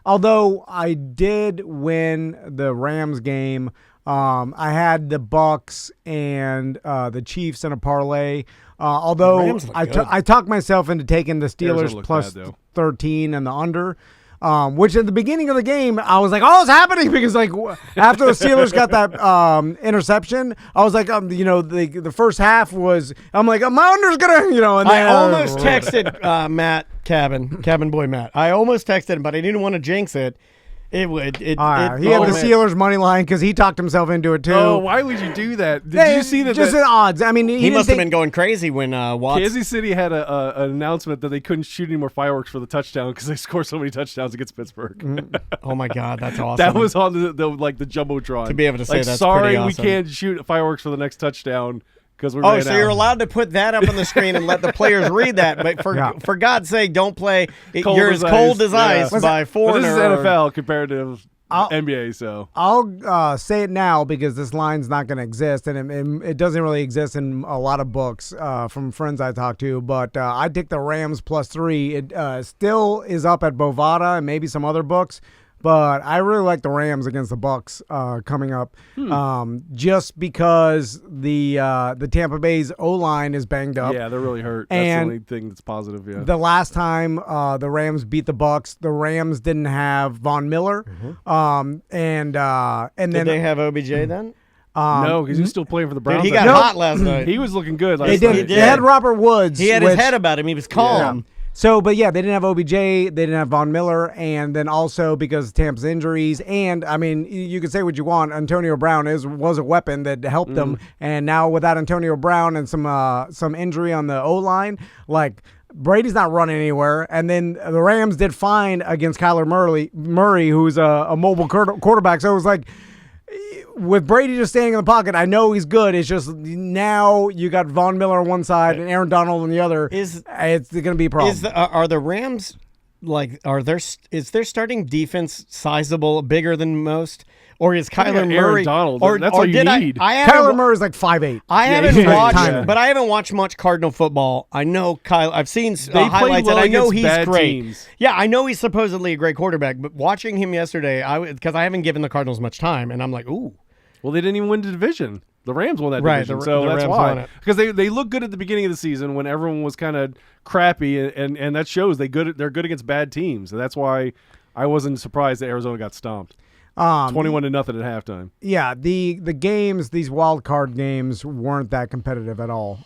although I did win the Rams game, I had the Bucks and the Chiefs in a parlay. Although Rams look good. I talked myself into taking the Arizona Steelers looked plus bad, though. 13 and the under. Which at the beginning of the game, I was like, "Oh, it's happening!" Because like after the Steelers got that interception, I was like, you know, the first half was, I'm like, my under's gonna, you know. And I then, almost texted Matt Cabin Boy Matt. I almost texted him, but I didn't want to jinx it. It would. He he had the Steelers money line because he talked himself into it too. Oh, why would you do that? Did you see that? Just that the odds. I mean, He must have been going crazy when Watts. Kansas City had an announcement that they couldn't shoot any more fireworks for the touchdown because they scored so many touchdowns against Pittsburgh. Oh my God, that's awesome. That was on the jumbotron. To be able to say like, that's sorry, pretty we awesome. can't shoot fireworks for the next touchdown because we're. Oh, so you're allowed to put that up on the screen and let the players read that, but for God's sake, don't play. You're as cold as ice by But Foreigner. this is NFL compared to I'll- NBA, so I'll say it now because this line's not going to exist, and it doesn't really exist in a lot of books from friends I talked to. But I take the Rams plus 3. It still is up at Bovada and maybe some other books, but I really like the Rams against the Bucks coming up, just because the Tampa Bay's O-line is banged up. yeah, they're really hurt. That's And the only thing that's positive. Yeah, The last time the Rams beat the Bucks, the Rams didn't have Von Miller, and then Did they have OBJ then? no, because he's still playing for the Browns. Dude, he got I think. hot last night. He was looking good. Last they night. did. They had Robert Woods. He had his which- head about him. He was calm. So, but yeah, they didn't have OBJ, they didn't have Von Miller, and then also because of Tampa's injuries, and I mean, you can say what you want, Antonio Brown was a weapon that helped them, and now without Antonio Brown and some injury on the O-line, like Brady's not running anywhere, and then the Rams did fine against Kyler Murray, who's a mobile quarterback, so it was like, with Brady just standing in the pocket, I know he's good. It's just now you got Von Miller on one side and Aaron Donald on the other. It's going to be a problem. Are the Rams is their starting defense sizable, bigger than most, or is Kyler Aaron Murray? Donald. Or That's all you need. Kyler Murray's like 5'8". I he's haven't like watched, tiny. but I haven't watched much Cardinal football. I know Kyle. I've seen played highlights, well and I know against he's bad great. teams. Yeah, I know he's supposedly a great quarterback. But watching him yesterday, because I haven't given the Cardinals much time, and I'm like, ooh. Well, they didn't even win the division. The Rams won that Right, division, the so that's Rams won why. it. Because they look good at the beginning of the season when everyone was kind of crappy, and that shows they're good against bad teams, and that's why I wasn't surprised that Arizona got stomped. 21-0 at halftime. Yeah, the games, these wild card games, weren't that competitive at all.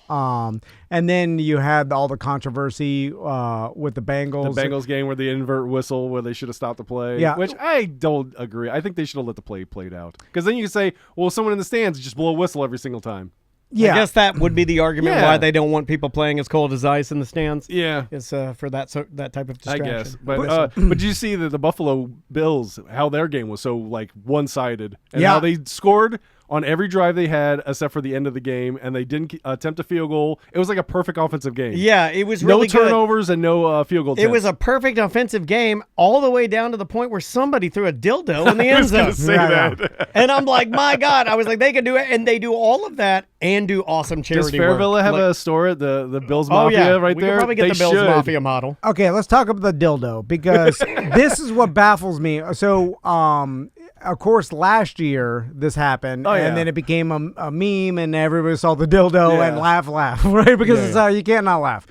And then you had all the controversy with the Bengals. The Bengals game where the invert whistle, where they should have stopped the play. Yeah. Which I don't agree. I think they should have let the play played out. Because then you can say, well, someone in the stands just blow a whistle every single time. Yeah. I guess that would be the argument Yeah. why they don't want people playing as cold as ice in the stands. Yeah. Is for that type of distraction. I guess. But did you see that the Buffalo Bills, how their game was so like one-sided, and how they scored on every drive they had except for the end of the game, and they didn't attempt a field goal. It was like a perfect offensive game. Yeah, it was really no turnovers and no field goal attempts. It was a perfect offensive game all the way down to the point where somebody threw a dildo in the end zone. I was going to say that. And I'm like, my God. I was like, they can do it. And they do all of that and do awesome charity Does Fairvilla work. have a store at the Bills Mafia right we there? could probably get They the Bills should. Mafia model. Okay, let's talk about the dildo because this is what baffles me. So, of course, last year this happened, and then it became a meme, and everybody saw the dildo and laugh, right? Because it's you can't not laugh.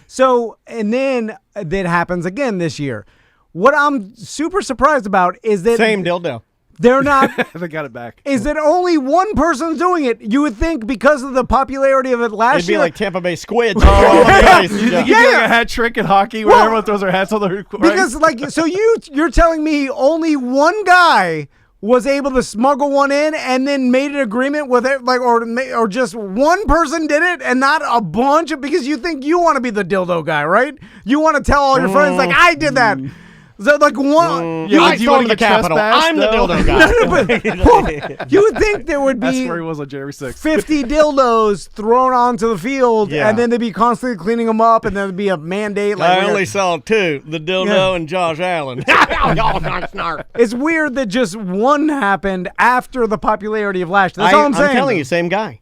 So, and then that happens again this year. What I'm super surprised about is that Same dildo. they're not. They got it back. Is that only one person's doing it? You would think because of the popularity of it last It'd be year. like Tampa Bay Squids. You think Yeah. you do like a hat trick in hockey where everyone throws their hats on the right? Because so you're telling me only one guy was able to smuggle one in and then made an agreement with it, like, or just one person did it and not a bunch of, because you think you want to be the dildo guy, right? You want to tell all your friends, like, I did that. So, like, one, Yeah, I do you stormed wanna the get Capitol. trespassed, I'm the though? dildo guy. But you would think there would That's be where he was on January 6th. 50 dildos thrown onto the field, Yeah. and then they'd be constantly cleaning them up, and there'd be a mandate. Like, I only saw two, the dildo and Josh Allen. it's weird that just one happened after the popularity of Lash. That's all I'm saying. I'm telling you, same guy.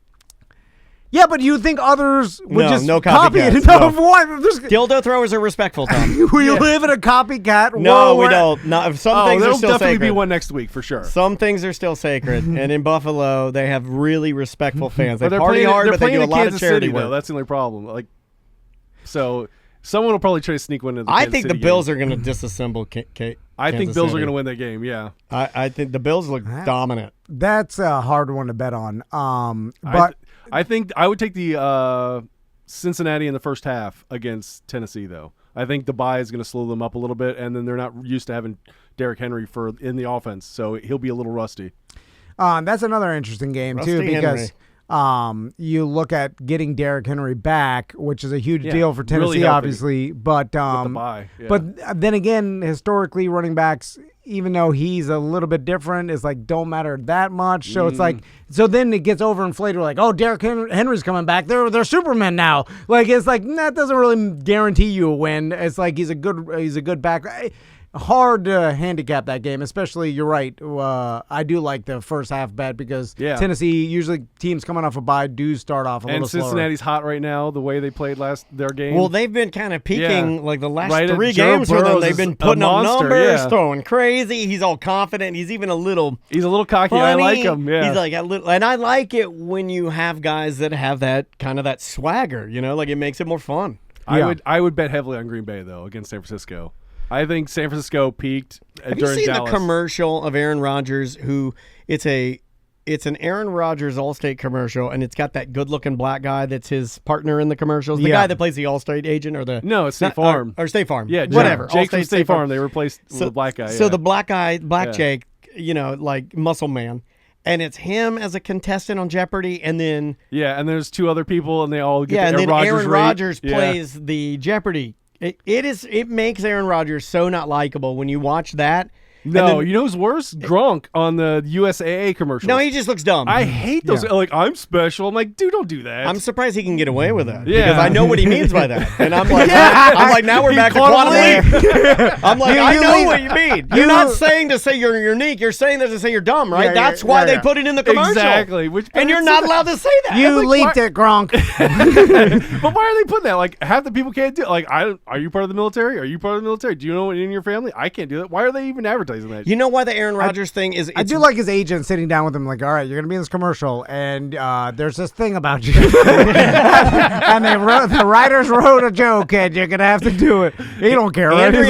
Yeah, but you think others would just no copy it? copycats, No, no. what? Dildo throwers are respectful, Tom. We live in a copycat world. No, we where- don't. No, some things are there'll still definitely sacred. be one next week for sure. Some things are still sacred, and in Buffalo, they have really respectful fans. They But they're party playing, hard, they're but they playing do a in lot Kansas of charity City, work. though. That's the only problem. Like, so someone will probably try to sneak one into the I Kansas think the City Bills game. are going to disassemble I think Kansas Bills are City. going to win that game. Yeah, I think the Bills look dominant. That's a hard one to bet on. But I think I would take the Cincinnati in the first half against Tennessee, though. I think the bye is going to slow them up a little bit, and then they're not used to having Derrick Henry in the offense, so he'll be a little rusty. that's another interesting game, too, Rusty because you look at getting Derrick Henry back, which is a huge deal for Tennessee, really helping obviously. But with the bye. Yeah. but then again, historically, running backs, even though he's a little bit different, is like don't matter that much. So it's like, so then it gets overinflated. We're like, oh, Derrick Henry's coming back. They're Supermen now. Like it's like that doesn't really guarantee you a win. It's like he's a good back. Hard to handicap that game, especially, you're right. I do like the first half bet because Tennessee, usually teams coming off a bye do start off a little slower. And Cincinnati's hot right now, the way they played their game. Well, they've been kind of peaking like the last Right, 3 Joe games for them. Burrow's They've been a putting up monster, numbers, yeah. throwing crazy. He's all confident. He's even a little cocky. funny. I like him. Yeah. He's like a little, and I like it when you have guys that have that kind of that swagger. You know, like it makes it more fun. I would bet heavily on Green Bay, though, against San Francisco. I think San Francisco peaked Have during you seen Dallas. the commercial of Aaron Rodgers? Who it's an Aaron Rodgers Allstate commercial, and it's got that good-looking black guy that's his partner in the commercials. The guy that plays the Allstate agent, or the No, it's State Farm. or State Farm. Yeah, whatever. Jake from Allstate, State Farm. They replaced the black guy. So yeah. the black guy, Yeah. Jake, you know, like muscle man. And it's him as a contestant on Jeopardy, and then and there's 2 other people, and they all get and the then Aaron Aaron rate. Rodgers Yeah. plays the Jeopardy. It makes Aaron Rodgers so not likable when you watch that. No, you know who's worse? Gronk on the USAA commercial. No, he just looks dumb. I hate those. Like, I'm special. I'm like, dude, don't do that. I'm surprised he can get away with that. Yeah. Because I know what he means by that. And I'm like, now we're back to quantum leap. I'm like, I know what you mean. You're not saying to say you're unique. You're saying that to say you're dumb, right? That's why they put it in the commercial. Exactly. And you're not allowed to say that. You leaked it, Gronk. But why are they putting that? Like, half the people can't do it. Like, are you part of the military? Are you part of the military? Do you know anyone in your family? I can't do that. Why are they even advertising that? You know why the Aaron Rodgers thing is? I do like his agent sitting down with him, like, all right, you're going to be in this commercial, and there's this thing about you. And the writers wrote a joke, and you're going to have to do it. He don't care, right? He's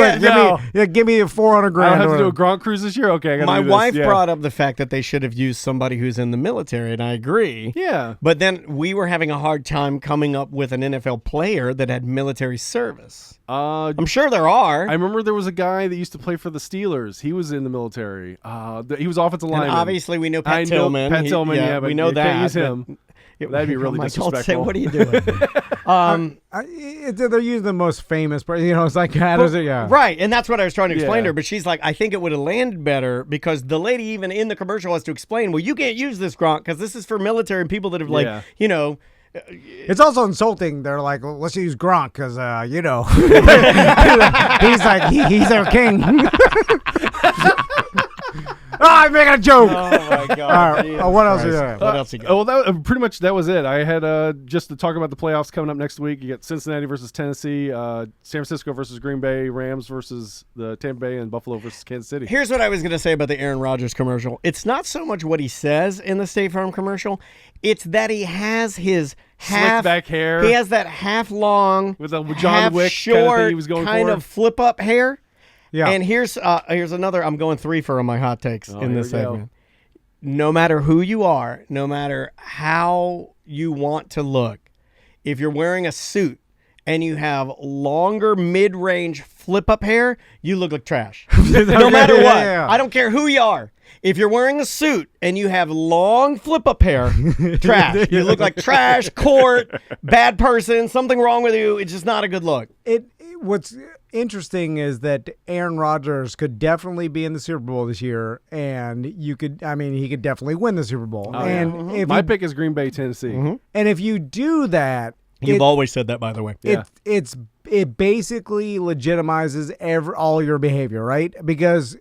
like, give me 400 grand. I don't have to do a Gronk cruise this year? Okay, I got to My do this. wife Yeah. brought up the fact that they should have used somebody who's in the military, and I agree. Yeah. But then we were having a hard time coming up with an NFL player that had military service. I'm sure there are. I remember there was a guy that used to play for the Steelers. He was in the military. He was offensive lineman. And obviously, we know Pat Tillman. Pat Tillman, but we know you that. can't use him. That'd be really Mike, don't say, disrespectful. what are you doing? They're using the most famous, it's like how does it? Yeah, Right, and that's what I was trying to explain Yeah. to her. But she's like, I think it would have landed better because the lady even in the commercial has to explain, well, you can't use this, Gronk, because this is for military and people that have Yeah. It's also insulting. They're like, well, let's use Gronk because he's like he's their king. I'm making a joke. Oh my God! All right, Jesus what else Christ. you got? What else you got? Well, pretty much that was it. I had just to talk about the playoffs coming up next week. You got Cincinnati versus Tennessee, San Francisco versus Green Bay, Rams versus the Tampa Bay, and Buffalo versus Kansas City. Here's what I was going to say about the Aaron Rodgers commercial. It's not so much what he says in the State Farm commercial. It's that he has his half back hair. He has that half long With a John half Wick short kind of thing he was going kind for. of flip up hair. Yeah. And here's another. I'm going 3 for my hot takes in this here we go. segment. No matter who you are, no matter how you want to look, if you're wearing a suit and you have longer mid-range flip-up hair, you look like trash. No matter what. Yeah. I don't care who you are. If you're wearing a suit and you have long flip-up hair, trash. You look like trash, court, bad person, something wrong with you. It's just not a good look. What's interesting is that Aaron Rodgers could definitely be in the Super Bowl this year, and he could definitely win the Super Bowl. And if My pick is Green Bay, Tennessee. and if you do that, You've always said that, by the way. it basically legitimizes all your behavior, right? Because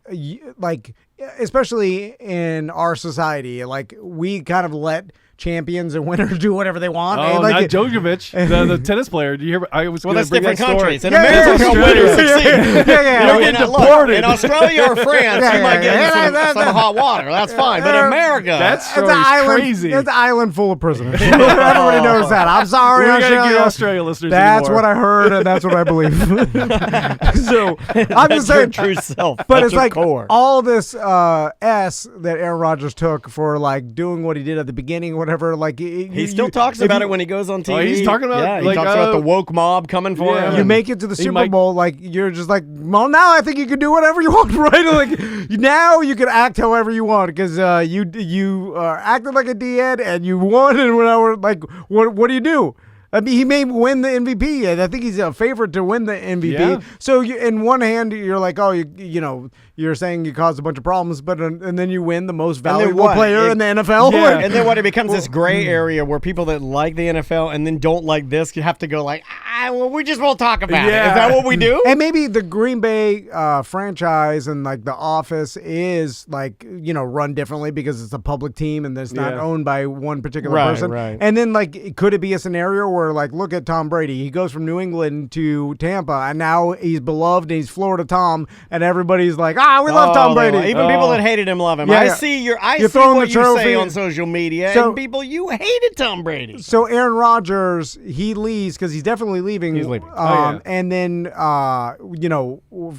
especially in our society, like we kind of let champions and winners do whatever they want. Oh, like not Djokovic, the tennis player. Do you hear? I was Well, gonna that's bring different that story. countries. In Yeah, America, yeah, winners yeah, succeed. yeah. You know, You're getting look, deported. in Australia or France, Yeah, you might yeah, get yeah, some hot water. That's fine. But in America, That It's story an is island. crazy. It's an island full of prisoners. Everybody knows that. I'm sorry, We gotta Australia. get Australia listeners That's anymore. what I heard, and that's what I believe. So I'm that's just your saying, true self. but That's it's your like core. all this S that Aaron Rodgers took for like doing what he did at the beginning, whatever. Like He still talks about it when he goes on TV. Oh, he's talking about, yeah, he like, talks about the woke mob coming for yeah. him. you make it to the He Super might- Bowl, like you're just like, well, now I think you can do whatever you want, right? Like now you can act however you want because you acted like a D-head and you won, and whatever. Like what do you do? I mean, he may win the MVP, and I think he's a favorite to win the MVP. Yeah. So in one hand, you're like, oh, you're saying you caused a bunch of problems, but and then you win the most valuable what? player in the NFL. Yeah. Like, And then what? It becomes this gray area where people that like the NFL and then don't like this, you have to go like, well, we just won't talk about it. Yeah. Is that what we do? And maybe the Green Bay franchise and like the office is like, run differently because it's a public team and it's not Yeah. owned by one particular Right, person. right. And then like, could it be a scenario where like, look at Tom Brady. He goes from New England to Tampa and now he's beloved and he's Florida Tom and everybody's like, we love Tom they Brady. love- Even people that hated him love him. Yeah, I yeah. see You're see throwing what the you say trophy. on social media, So- and people, you hated Tom Brady. So Aaron Rodgers, he leaves because he's definitely leaving. He's leaving. yeah. And then,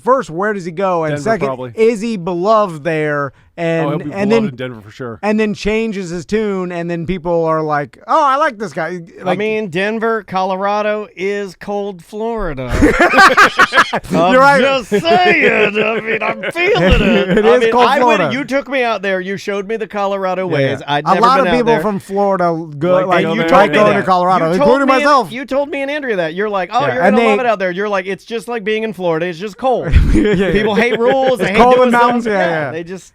first, where does he go? And Denver, second, probably. is he beloved there? And He'll be and beloved then in Denver for sure. and then changes his tune, and then people are like, "Oh, I like this guy." I Like, mean, Denver, Colorado is cold Florida. You're right. Just saying. I mean, I'm feeling it. It I is mean, cold I Florida. You took me out there. You showed me the Colorado ways. I'd a never lot been of out people there. from Florida go Like, like you you told like me going that. to Colorado, You told including me and- myself. You told me and Andrea that. You're like, oh, Yeah. you're And going to love they- it out there. You're like, it's just like being in Florida. It's just cold. Yeah. People hate rules. They It's hate cold doing in mountains. stuff. Yeah. They just...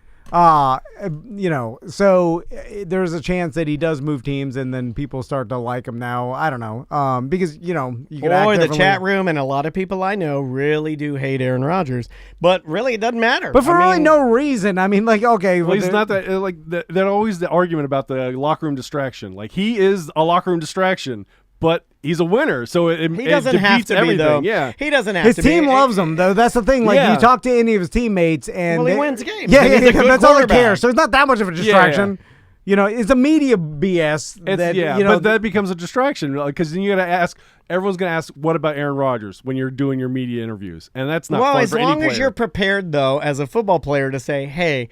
So there's a chance that he does move teams, and then people start to like him now. I don't know, because you can act Boy, the differently. chat room and a lot of people I know really do hate Aaron Rodgers, but really it doesn't matter. But for I really mean, no reason. I mean, like, okay, Well, he's not that like that. Always the argument about the locker room distraction. Like he is a locker room distraction, but he's a winner, so it he doesn't it have defeats to be everything. though. Yeah, He doesn't have His to team be. loves him, though. That's the thing. Like, Yeah. you talk to any of his teammates, and Well, he they- wins games. Yeah, He's yeah, a good that's all he quarterback. cares. So it's not that much of a distraction. It's a media BS. but that becomes a distraction because then you got to ask. Everyone's going to ask, "What about Aaron Rodgers?" when you're doing your media interviews, and that's not Well, fun as for any long as player. you're prepared, though, as a football player, to say, "Hey,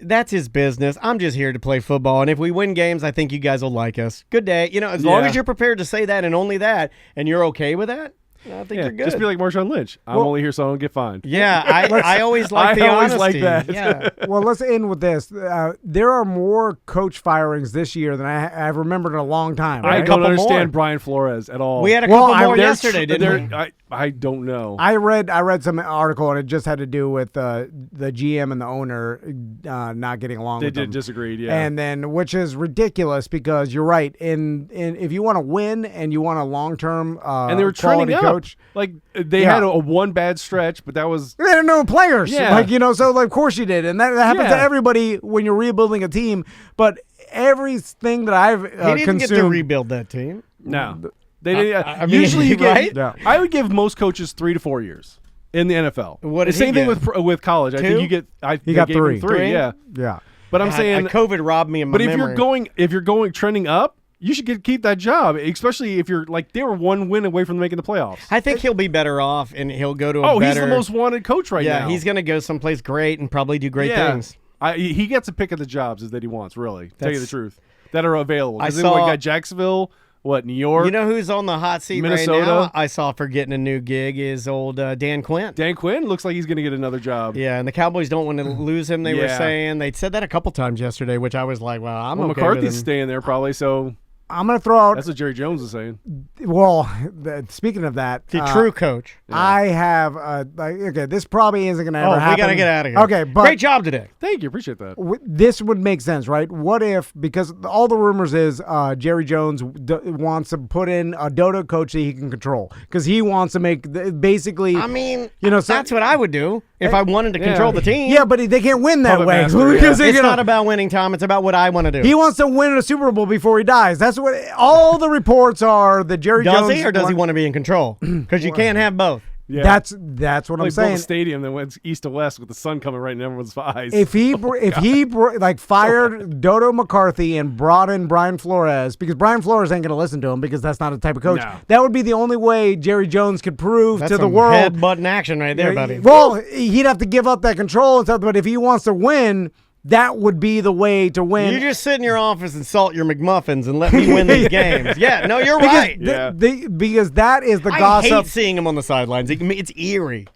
that's his business. I'm just here to play football, and if we win games, I think you guys will like us. Good day." As long Yeah. as you're prepared to say that and only that, and you're okay with that. I think you're good. Just be like Marshawn Lynch. I'm only here so I don't get fined. Yeah, I always like the always honesty. like that. Yeah. Well, let's end with this. There are more coach firings this year than I've remembered in a long time. I right? don't couple understand more. Brian Flores at all. We had a Well, couple more they're yesterday, didn't we? I don't know. I read some article and it just had to do with the GM and the owner not getting along. They with them. disagreed, yeah. And then, which is ridiculous because you're right. In if you want to win and you want a long term and they were quality trending coach, up. Like they had a one bad stretch, but that was they had no players. Yeah. Like so like, of course you did, and that happens to Yeah. everybody when you're rebuilding a team. But everything that I've He didn't consumed, get to rebuild that team. no. They didn't. I mean, usually you get. right? Yeah. I would give most coaches 3 to 4 years in the NFL. What the did he same thing get? with college. I think 2? you get. He got they gave him 3. 3. Yeah. yeah. But I'm God, saying, COVID robbed me of my but if memory. you're going trending up, you should keep that job, especially if you're like they were 1 win away from making the playoffs. I think he'll be better off, and he'll go to a Oh, better. he's the most wanted coach right now. Yeah, he's going to go someplace great and probably do great Yeah. things. He gets a pick of the jobs that he wants. Really, tell you the That's- truth, that are available. I Because saw- we got Jacksonville, New York. You know who's on the hot seat right Minnesota. now? I saw for getting a new gig is old Dan Quinn. Dan Quinn looks like he's going to get another job. Yeah, and the Cowboys don't want to lose him. They were Yeah. saying they said that a couple times yesterday, which I was like, well, I'm okay with McCarthy's him. staying there probably. So I'm gonna throw out. that's what Jerry Jones is saying. Well, speaking of that, The true coach. I have okay. This probably isn't gonna ever Oh, happen. we got to get out of here. Okay, but great job today. Thank you, appreciate that. This would make sense, right? What if, because all the rumors is Jerry Jones wants to put in a dodo coach that he can control because he wants to make basically. I mean, so- that's what I would do if I wanted to control the team. Yeah, but they can't win that Puppet way master, because It's not about winning, Tom. It's about what I want to do. he wants to win a Super Bowl before he dies. That's what all the reports are. That Jerry does Jones he, or does he want to be in control? Because you can't have both. Yeah. That's what I'm Like built saying. a stadium that went east to west with the sun coming right in everyone's eyes. If he fired Dodo McCarthy and brought in Brian Flores, because Brian Flores ain't going to listen to him because that's not the type of coach. No. That would be the only way Jerry Jones could prove That's to the some world. head-button action right there, buddy. Well, he'd have to give up that control and stuff. But if he wants to win, that would be the way to win. You just sit in your office and salt your McMuffins and let me win these games. Yeah, no, you're because right. Yeah. because that is the I gossip. hate seeing him on the sidelines. It's eerie.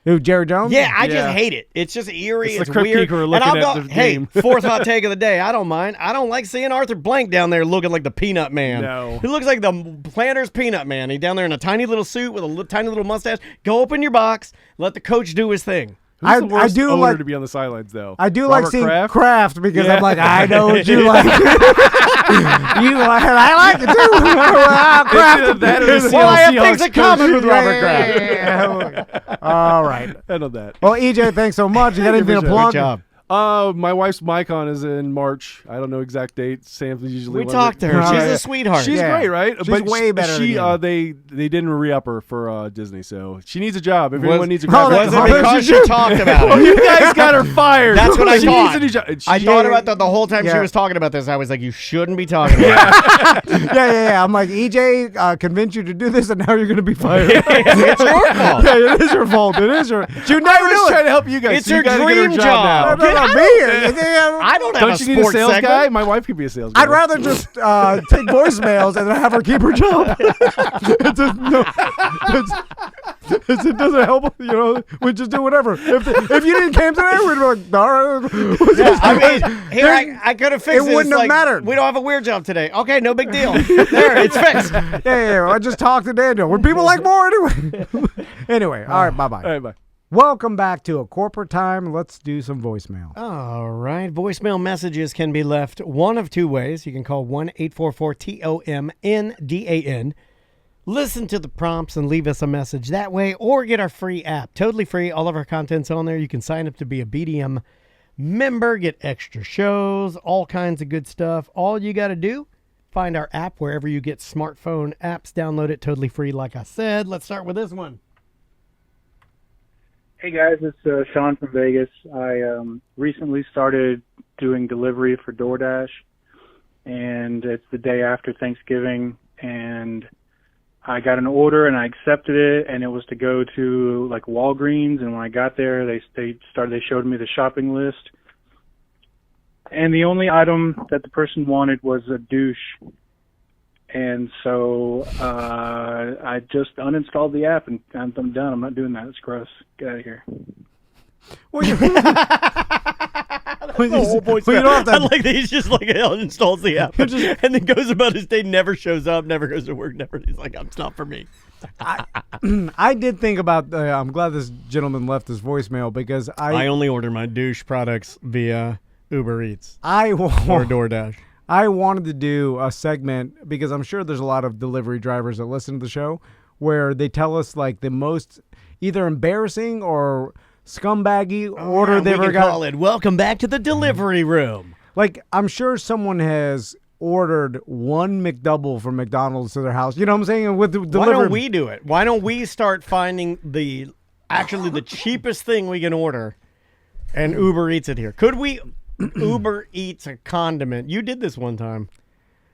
Who, Jerry Jones? Yeah, I Yeah. just hate it. It's just eerie. It's It's, the crypt weird. keeper And looking I'll at go, the hey, game. fourth hot take of the day. I don't mind. I don't like seeing Arthur Blank down there looking like the Peanut Man. No. He looks like the Planters Peanut Man. He's down there in a tiny little suit with a tiny little mustache. Go open your box. Let the coach do his thing. Who's the worst I do owner like to be on the sidelines, though? I do Robert like seeing Kraft? Kraft because Yeah. I'm like, I know what you like. I like it too. Well, Kraft. That or the Well, I have Seahawks things in coach. common with Robert Yeah. All right. I know that. Well, EJ, thanks so much. You got anything to Good plug? job. My wife's MyCon is in March. I don't know exact date. Sam's usually We one talked to of her. the- All She's right. a sweetheart. She's Yeah. great, right? She's way better She than they didn't re-up her for Disney, so she needs a job. If anyone needs a graphic that's Was it How because did you she talked about Oh, it? you guys got her fired. That's what I She thought. needs a new job. I thought about that the whole time she Yeah. was talking about this. I was like, you shouldn't be talking about it. Yeah. I'm like, EJ convinced you to do this, and now you're going to be fired. It's your fault. Yeah, it is your fault. It is your. You I never was do trying it. to help you guys. It's so you her gotta get her dream job. job. Now. No, not me. I don't have Don't a you need a sports sales segment. guy? My wife could be a sales guy. I'd rather just take voicemails and then have her keep her job. It doesn't help. We just do whatever. If you didn't came today, we'd be like, all right. Yeah, I mean, here I could have fixed it this. wouldn't have like, mattered. We don't have a weird job today. Okay, no big deal. There, it's fixed. Yeah. I just talked to Daniel. Would people like more anyway? Anyway, all right. Bye-bye. All right, bye. Welcome back to A Corporate Time. Let's do some voicemail. All right. Voicemail messages can be left one of two ways. You can call 1-844-TOMNDAN. Listen to the prompts and leave us a message that way, or get our free app. Totally free. All of our content's on there. You can sign up to be a BDM member, get extra shows, all kinds of good stuff. All you got to do, find our app wherever you get smartphone apps. Download it totally free, like I said. Let's start with this one. Hey guys, it's Sean from Vegas. I recently started doing delivery for DoorDash, and it's the day after Thanksgiving, and I got an order and I accepted it, and it was to go to like Walgreens. And when I got there, they showed me the shopping list, and the only item that the person wanted was a douche. And so I just uninstalled the app, and I'm done. I'm not doing that. It's gross. Get out of here. Well, you The whole point. well, you don't have to- I like that he's just like uninstalls the app and then goes about his day, never shows up, never goes to work, never. He's like, it's not for me. I did think about. I'm glad this gentleman left his voicemail because I only order my douche products via Uber Eats or I DoorDash. I wanted to do a segment because I'm sure there's a lot of delivery drivers that listen to the show where they tell us like the most either embarrassing or scumbaggy order they ever got. Call it. Welcome back to the delivery room. Like, I'm sure someone has ordered one McDouble from McDonald's to their house. You know what I'm saying? With the Why delivery. don't we do it? Why don't we start finding the cheapest thing we can order and Uber Eats it here? Could we Uber Eats a condiment? You did this one time.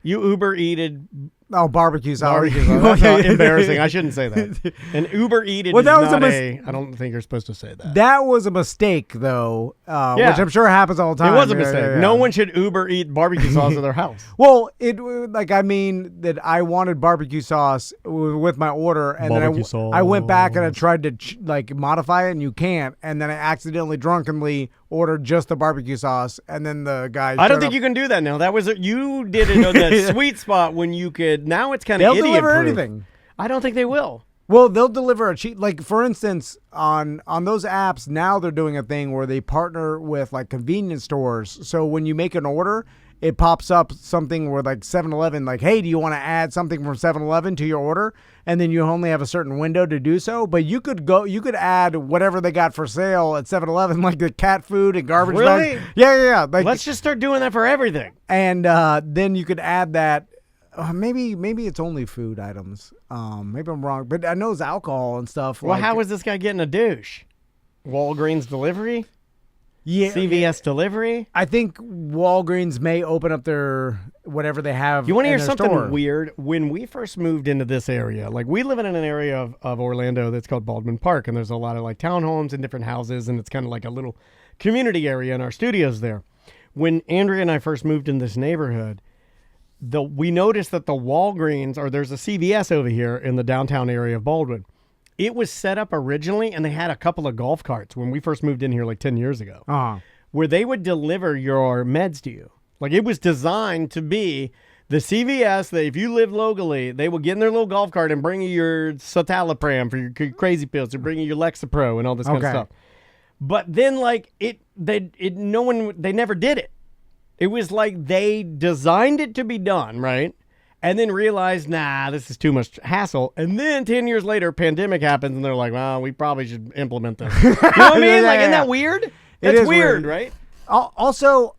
You Uber Eated Oh, barbecue sauce. That's not embarrassing. I shouldn't say that. And Uber Eated Well, that is was not a I don't think you're supposed to say that. That was a mistake, though, Yeah. which I'm sure happens all the time. It was a Yeah, mistake. yeah, yeah. No one should Uber eat barbecue sauce at their house. Well, I mean that I wanted barbecue sauce with my order, and Barbecue then I went back and I sauce. tried to modify it, and you can't. And then I accidentally, drunkenly ordered just the barbecue sauce, and then the guy. I don't think you can do that now. That was you did it on that sweet spot when you could. Now it's kind of They'll deliver idiot-proof. anything. I don't think they will. Well, they'll deliver a cheap, like for instance, on those apps now they're doing a thing where they partner with like convenience stores. So when you make an order, it pops up something where like 7-Eleven, like, hey, do you want to add something from 7-Eleven to your order? And then you only have a certain window to do so. But you could add whatever they got for sale at 7-Eleven, like the cat food and garbage Really? bags. Yeah. Like, Let's just start doing that for everything. and then you could add that. Maybe it's only food items. Maybe I'm wrong, but I know it's alcohol and stuff. Well, how is this guy getting a douche? Walgreens delivery? Yeah, CVS delivery? I think Walgreens may open up their whatever they have. You want to in hear their something store. weird? When we first moved into this area, like we live in an area of Orlando that's called Baldwin Park, and there's a lot of like townhomes and different houses, and it's kind of like a little community area in our studios there. When Andrea and I first moved in this neighborhood, we noticed that the Walgreens, or there's a CVS over here in the downtown area of Baldwin. It was set up originally, and they had a couple of golf carts when we first moved in here like 10 years ago, where they would deliver your meds to you. Like it was designed to be the CVS that if you live locally, they will get in their little golf cart and bring you your citalopram for your crazy pills, or bring you your Lexapro and all this kind of stuff. But then like they never did it. It was like they designed it to be done, right? And then realized, nah, this is too much hassle. And then 10 years later, pandemic happens, and they're like, well, we probably should implement this. You know what I mean? Like, isn't that weird? That's is weird, right? Also,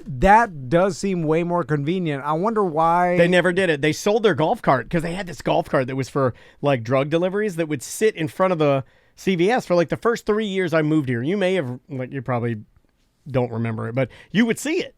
that does seem way more convenient. I wonder why They never did it. They sold their golf cart because they had this golf cart that was for like drug deliveries that would sit in front of the CVS for like the first 3 years I moved here. You may have, like, you probably don't remember it, but you would see it.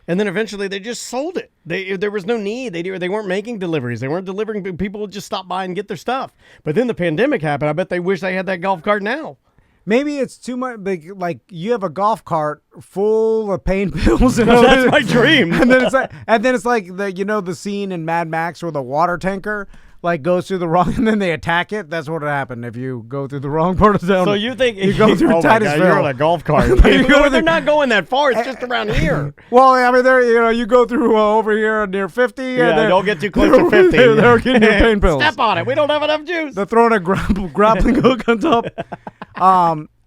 And then eventually they just sold it. There was no need. They weren't making deliveries. They weren't delivering. People would just stop by and get their stuff. But then the pandemic happened. I bet they wish they had that golf cart now. Maybe it's too much. Like you have a golf cart full of pain pills. And That's my dream. And then it's like the scene in Mad Max where the water tanker like goes through the wrong, and then they attack it. That's what would happen if you go through the wrong part of town. So you think you go through oh my God, Titusville? you're on a golf cart. They're not going that far. It's just around here. Well, I mean, you go through over here near 50. Yeah, don't get too close to 50. They're getting your pain pills. Step on it. We don't have enough juice. They're throwing a grappling hook on top.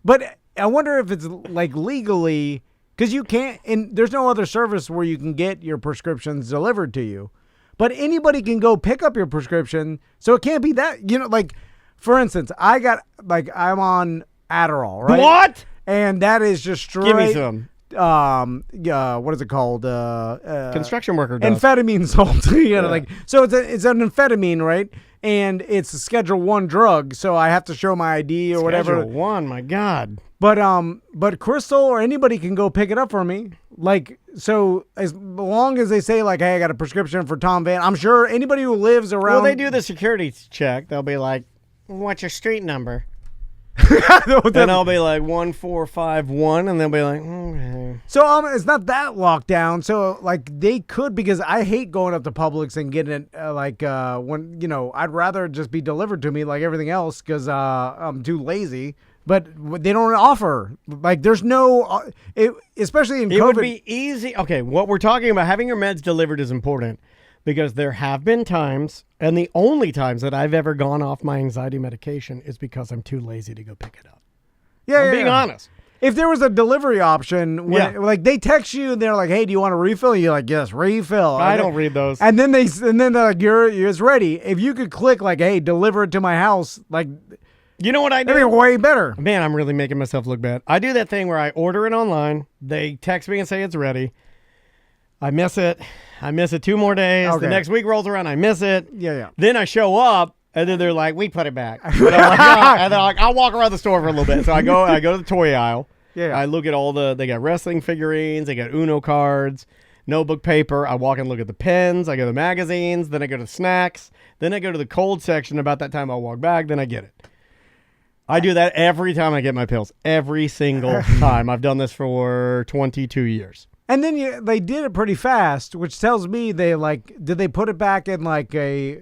But I wonder if it's like legally, because you can't, and there's no other service where you can get your prescriptions delivered to you. But anybody can go pick up your prescription, so it can't be that, like, for instance, I'm on Adderall, right? What? And that is just straight. Give me some. What is it called? Construction worker does. Amphetamine salt. So it's an amphetamine, right? And it's a Schedule 1 drug, so I have to show my ID or whatever. Schedule 1, my God. But Crystal or anybody can go pick it up for me. Like, so as long as they say like, hey, I got a prescription for Tom Van, I'm sure anybody who lives around. Well, they do the security check. They'll be like, what's your street number? Then I'll be like 1451, and they'll be like, okay. So it's not that locked down. So like they could, because I hate going up to Publix and getting it when I'd rather just be delivered to me like everything else because I'm too lazy. But they don't offer, like, there's no, especially in COVID. It would be easy. Okay, what we're talking about, having your meds delivered is important because there have been times, and the only times that I've ever gone off my anxiety medication is because I'm too lazy to go pick it up. I'm being honest. If there was a delivery option, like they text you and they're like, "Hey, do you want a refill?" You're like, "Yes, refill." I don't read those. And then they're like, "It's ready." If you could click like, "Hey, deliver it to my house," like. You know what I do? That'd be way better. Man, I'm really making myself look bad. I do that thing where I order it online. They text me and say it's ready. I miss it. 2 more days. Okay. The next week rolls around. I miss it. Yeah. Then I show up, and then they're like, "We put it back." And I'm like, "Oh," and they're like, "I'll walk around the store for a little bit." So I go to the toy aisle. Yeah. I look at they got wrestling figurines. They got Uno cards, notebook paper. I walk and look at the pens. I go to the magazines. Then I go to snacks. Then I go to the cold section. About that time, I'll walk back. Then I get it. I do that every time I get my pills. Every single time. I've done this for 22 years. And then they did it pretty fast, which tells me did they put it back in like a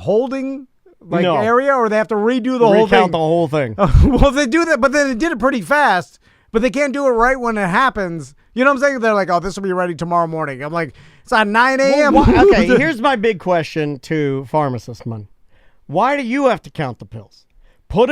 holding area, or they have to redo the whole thing? Recount the whole thing. Well, they do that, but then they did it pretty fast. But they can't do it right when it happens. You know what I'm saying? They're like, "Oh, this will be ready tomorrow morning." I'm like, "It's at 9 a.m." Well, okay, here's my big question to pharmacist man. Why do you have to count the pills? Put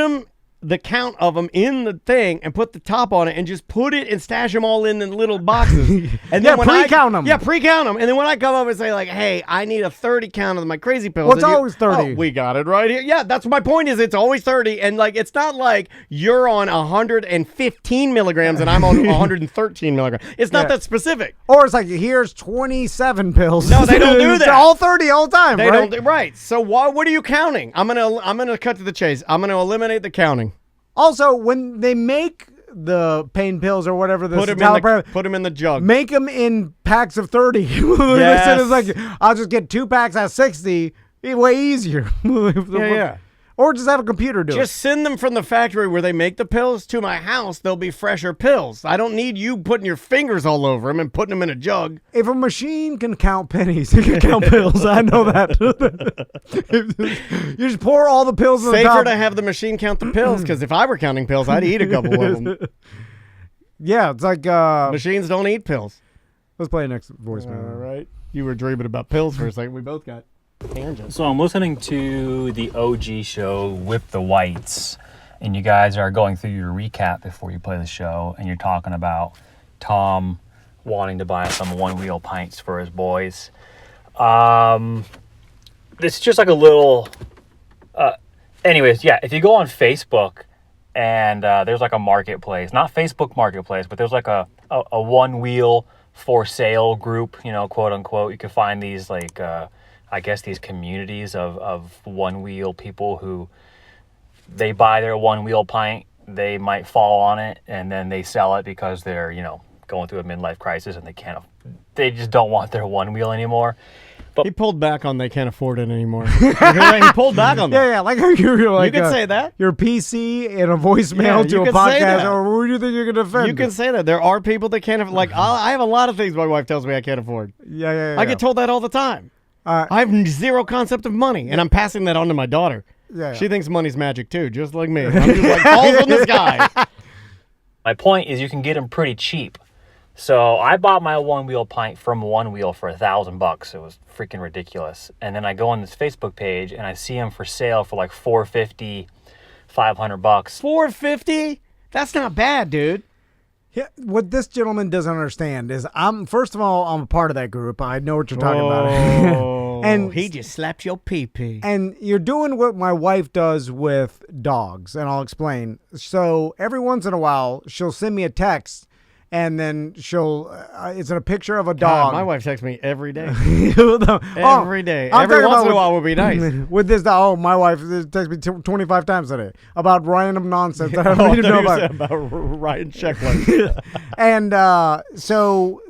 the count of them in the thing and put the top on it and just put it and stash them all in the little boxes. And then pre-count them. Yeah, pre-count them. And then when I come up and say like, "Hey, I need a 30 count of my crazy pills." Well, it's always 30. Oh, we got it right here. Yeah, that's my point is it's always 30. And like, it's not like you're on 115 milligrams and I'm on 113 milligrams. It's not that specific. Or it's like, here's 27 pills. No, they don't do It's that. all 30 all the time, They right? don't. Right. So what are you counting? I'm gonna cut to the chase. I'm gonna eliminate the counting. Also, when they make the pain pills or whatever, put them in the jug. Make them in packs of 30. Yes. It's like, I'll just get 2 packs at 60. Way easier. Yeah. Or just have a computer do it. Just send them from the factory where they make the pills to my house. They'll be fresher pills. I don't need you putting your fingers all over them and putting them in a jug. If a machine can count pennies, it can count pills. I know that. You just pour all the pills in the top. Safer to have the machine count the pills, because if I were counting pills, I'd eat a couple of them. Yeah, it's like... Machines don't eat pills. Let's play next voicemail. All right. You were dreaming about pills for a second. We both got tangents. So I'm listening to the OG show with the Whites, and you guys are going through your recap before you play the show, and you're talking about Tom wanting to buy some one-wheel pints for his boys. It's just like a little... anyways, yeah, if you go on Facebook and there's like a marketplace, not Facebook Marketplace, but there's like a one-wheel for sale group, quote unquote. You can find these like... I guess these communities of one-wheel people who they buy their one-wheel pint, they might fall on it, and then they sell it because they're, going through a midlife crisis and they just don't want their one-wheel anymore. But he pulled back on they can't afford it anymore. He pulled back on that. Yeah, like you're like... You can say that. Your PC in a voicemail to a podcast, or who do you think you're going to offend? You can say that. There are people that can't afford... Like, I have a lot of things my wife tells me I can't afford. Yeah. I get told that all the time. I have zero concept of money, and I'm passing that on to my daughter. Yeah. She thinks money's magic, too, just like me. I'm just like, balls on the sky. My point is you can get them pretty cheap. So I bought my one-wheel pint from One Wheel for $1,000. It was freaking ridiculous. And then I go on this Facebook page, and I see them for sale for like $450, $500. $450? That's not bad, dude. Yeah, what this gentleman doesn't understand is first of all, I'm a part of that group. I know what you're talking about. And he just slapped your pee-pee. And you're doing what my wife does with dogs, and I'll explain. So every once in a while, she'll send me a text, and then it's a picture of a dog. God, my wife texts me every day. Every every day. Every once in a while would be nice. With this dog, my wife texts me 25 times a day about random nonsense that I don't need to know about. About Ryan Sheckler. And so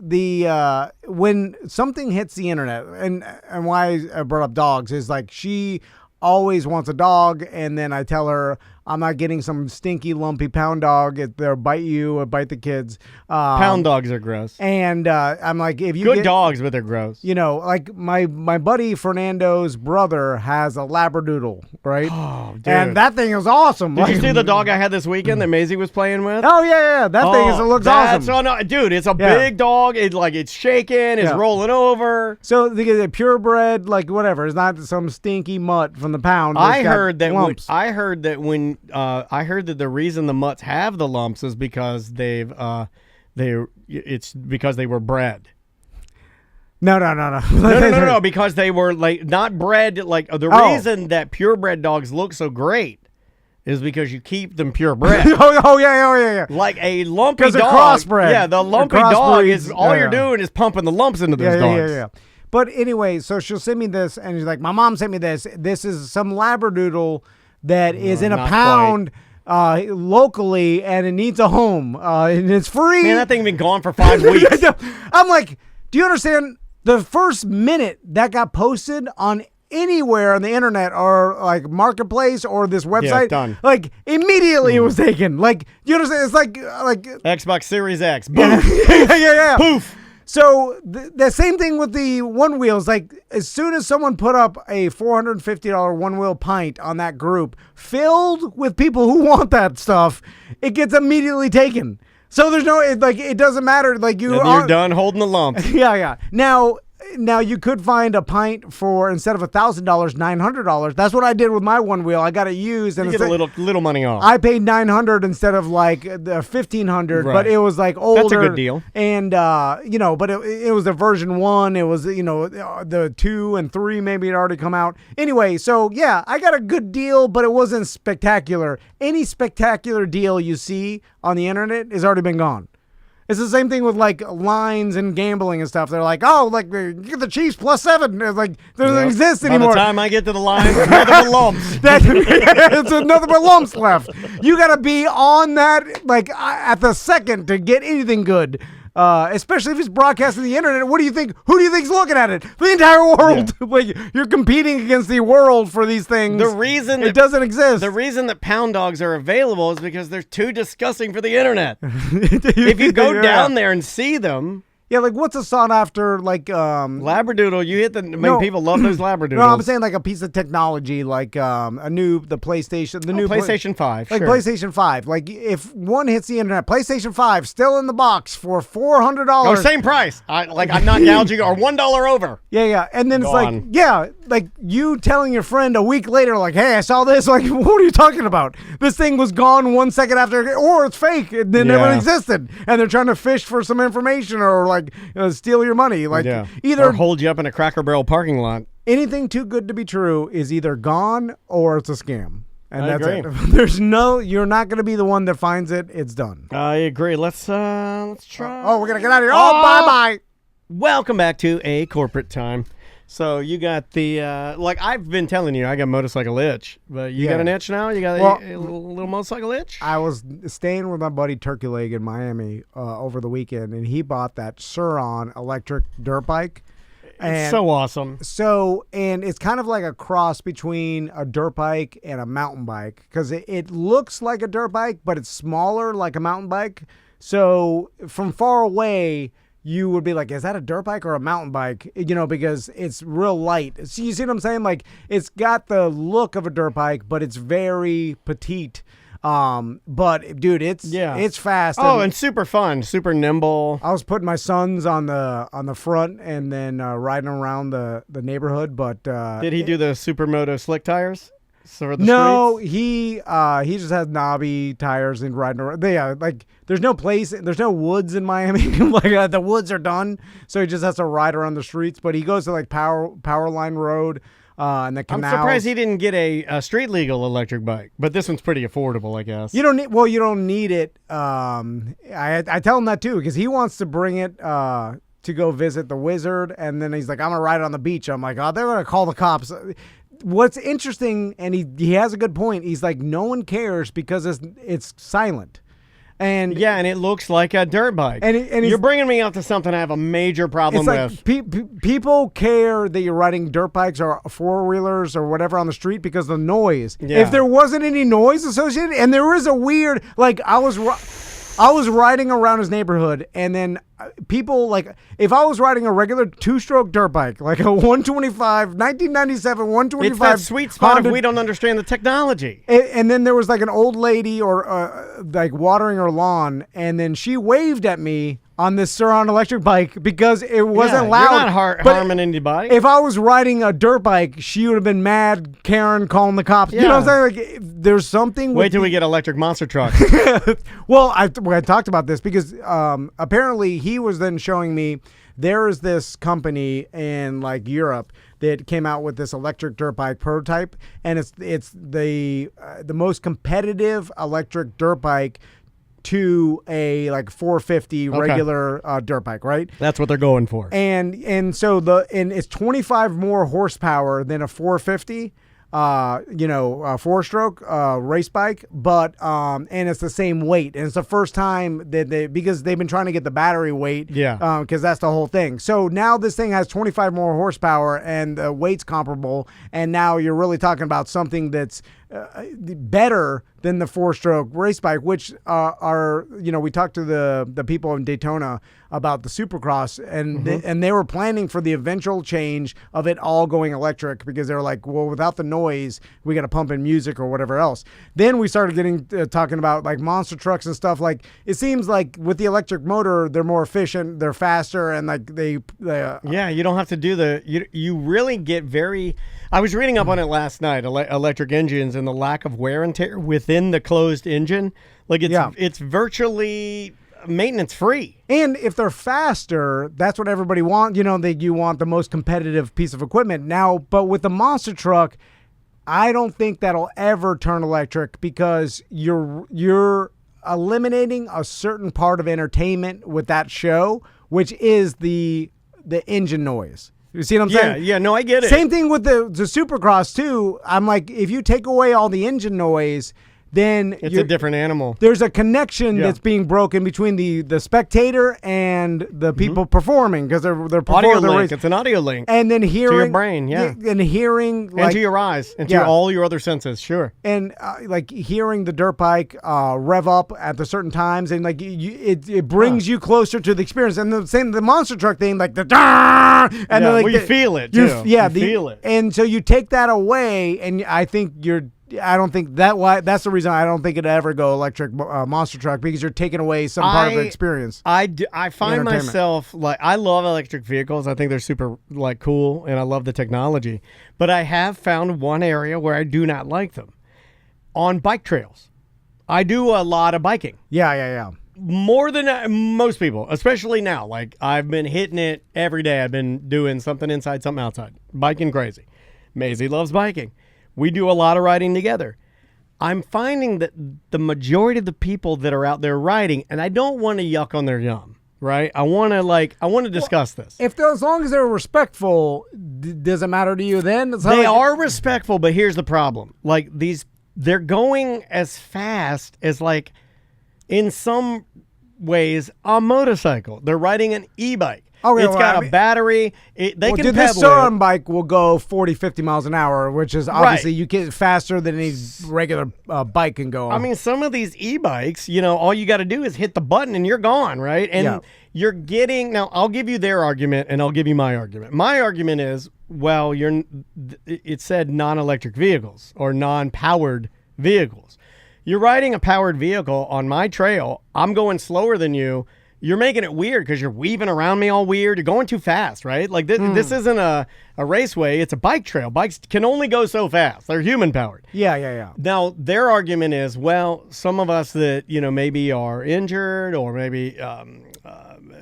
when something hits the internet, and why I brought up dogs is like she always wants a dog, and then I tell her I'm not getting some stinky, lumpy pound dog. They'll bite you or bite the kids. Pound dogs are gross. And I'm like, if you Good get, dogs, but they're gross. You know, like my buddy Fernando's brother has a Labradoodle, right? Oh, dude. And that thing is awesome. Did you see the dog I had this weekend that Maisie was playing with? Oh yeah. That thing it looks awesome. Oh no, dude, it's a big dog. It's shaking, it's rolling over. So the purebred, like whatever, it's not some stinky mutt from the pound. I heard that. lumps. I heard that the reason the mutts have the lumps is because it's because they were bred. No. No, because they were like not bred. Like the reason that purebred dogs look so great is because you keep them purebred. oh yeah. Like a lumpy dog. Because they're crossbred. Yeah, the lumpy dog is all you're doing is pumping the lumps into those dogs. Yeah. But anyway, so she'll send me this, and she's like, my mom sent me this. This is some Labradoodle that is in a pound locally, and it needs a home, and it's free. Man, that thing been gone for 5 weeks. I'm like, do you understand? The first minute that got posted on anywhere on the internet or like marketplace or this website, done. Like immediately it was taken. Like, you understand? It's like Xbox Series X. Boom. yeah. Poof. So the same thing with the one wheels. Like as soon as someone put up a $450 one wheel pint on that group filled with people who want that stuff, it gets immediately taken. So there's no it doesn't matter. Like you're done holding the lump. Yeah. Now you could find a pint for instead of $1,000, $900. That's what I did with my one wheel. I got it used, and you get a little money off. I paid $900 instead of like the $1,500, right. But it was like older. That's a good deal. And but it was a version 1. It was the 2 and 3 maybe had already come out. Anyway, so yeah, I got a good deal, but it wasn't spectacular. Any spectacular deal you see on the internet has already been gone. It's the same thing with like lines and gambling and stuff. They're like, you get the Chiefs +7. It's like, doesn't exist anymore. By the time I get to the line, it's nothing but lumps. It's nothing but lumps left. You got to be on that like at the second to get anything good. Especially if it's broadcast on the internet. What do you think? Who do you think's looking at it? The entire world. Yeah. Like you're competing against the world for these things. The reason it doesn't exist. The reason that pound dogs are available is because they're too disgusting for the internet. If you go down there and see them. Yeah, like what's a sought after Labradoodle? You hit people love those Labradoodles. No, I'm saying like a piece of technology, like the PlayStation, new PlayStation 5, like sure. PlayStation 5. Like if one hits the internet, PlayStation 5 still in the box for $400. Oh, same price. I'm not gouging or $1 over. Yeah, and then Gone. it's like you telling your friend a week later, like, hey, I saw this. Like, what are you talking about? This thing was gone 1 second after, or it's fake. It never existed, and they're trying to fish for some information or like steal your money. Like either or hold you up in a Cracker Barrel parking lot. Anything too good to be true is either gone or it's a scam. And I that's agree. it. You're not going to be the one that finds it. It's done. I agree. Let's try. We're going to get out of here. Bye-bye. Welcome back to A Corporate Time. So you got the, I've been telling you, I got motorcycle itch. But you got an itch now? You got a little motorcycle itch? I was staying with my buddy Turkey Leg in Miami over the weekend, and he bought that Sur-On electric dirt bike. It's so awesome. And it's kind of like a cross between a dirt bike and a mountain bike because it looks like a dirt bike, but it's smaller like a mountain bike. So from far away, you would be like, is that a dirt bike or a mountain bike? Because it's real light. So you see what I'm saying? Like it's got the look of a dirt bike, but it's very petite. But dude, it's fast. And super fun, super nimble. I was putting my sons on the front and then riding around the neighborhood. But did he do the Supermoto slick tires? No, he just has knobby tires and riding around. There's no place, there's no woods in Miami. The woods are done, so he just has to ride around the streets. But he goes to like Power Line Road. And the canals. I'm surprised he didn't get a street legal electric bike, but this one's pretty affordable, I guess. You don't need it. I tell him that too because he wants to bring it to go visit the Wizard, and then he's like, I'm gonna ride it on the beach. I'm like, they're gonna call the cops. What's interesting, and he has a good point. He's like, no one cares because it's silent. And yeah, and it looks like a dirt bike. And you're bringing me up to something I have a major problem with. People care that you're riding dirt bikes or four-wheelers or whatever on the street because of the noise. Yeah. If there wasn't any noise associated, and there is a weird, like I was riding around his neighborhood, and then people, like, if I was riding a regular two-stroke dirt bike, like a 1997 125. It's that sweet spot Honda, if we don't understand the technology. and then there was like an old lady or like watering her lawn, and then she waved at me on this Sur-Ron electric bike because it wasn't loud. You're not harming anybody. If I was riding a dirt bike, she would have been mad, Karen, calling the cops. You know what I'm saying? Like, there's something. Wait till we get electric monster trucks. Well, I talked about this because apparently he was then showing me there is this company in like Europe that came out with this electric dirt bike prototype, and it's the most competitive electric dirt bike to a like 450 regular dirt bike, right? That's what they're going for. And so it's 25 more horsepower than a 450. A four-stroke race bike, but and it's the same weight, and it's the first time that because they've been trying to get the battery weight, because that's the whole thing. So now this thing has 25 more horsepower and the weight's comparable, and now you're really talking about something that's better than the four-stroke race bike, which we talked to the people in Daytona about the Supercross, and and they were planning for the eventual change of it all going electric because they were like, well, without the noise, we got to pump in music or whatever else. Then we started getting talking about like monster trucks and stuff. Like it seems like with the electric motor, they're more efficient, they're faster, and like they you don't have to do you really get very. I was reading up on it last night, electric engines and the lack of wear and tear within the closed engine. Like it's virtually maintenance free. And if they're faster, that's what everybody wants. You want the most competitive piece of equipment now. But with the monster truck, I don't think that'll ever turn electric because you're eliminating a certain part of entertainment with that show, which is the engine noise. You see what I'm saying? Yeah, no, I get it. Same thing with the Supercross too. I'm like, if you take away all the engine noise, then it's a different animal. There's a connection that's being broken between the spectator and the people performing because they're performing. Audio link. It's an audio link. And then hearing to your brain, and hearing and to your eyes, and to all your other senses, sure. And like hearing the dirt bike rev up at the certain times, and like it brings you closer to the experience. And the monster truck thing, like the and then, like you feel it too. You feel it. And so you take that away, and I think that's the reason I don't think it'd ever go electric monster truck because you're taking away some part of the experience. I find myself like I love electric vehicles. I think they're super like cool, and I love the technology. But I have found one area where I do not like them on bike trails. I do a lot of biking. Yeah. More than most people, especially now. Like I've been hitting it every day. I've been doing something inside, something outside, biking crazy. Maisie loves biking. We do a lot of riding together. I'm finding that the majority of the people that are out there riding, and I don't want to yuck on their yum, right? I want to discuss this. As long as they're respectful, does it matter to you then? They are respectful, but here's the problem. Like they're going as fast as like, in some ways, a motorcycle. They're riding an e-bike. It's got a battery. They can this Sur-Ron bike will go 40, 50 miles an hour, which is obviously you get faster than any regular bike can go. I mean, some of these e-bikes, all you got to do is hit the button and you're gone, right? And you're getting. Now, I'll give you their argument and I'll give you my argument. My argument is, well, it said non-electric vehicles or non-powered vehicles. You're riding a powered vehicle on my trail. I'm going slower than you. You're making it weird because you're weaving around me all weird. You're going too fast, right? Like this isn't a raceway. It's a bike trail. Bikes can only go so fast. They're human powered. Yeah. Now, their argument is, well, some of us that, maybe are injured or maybe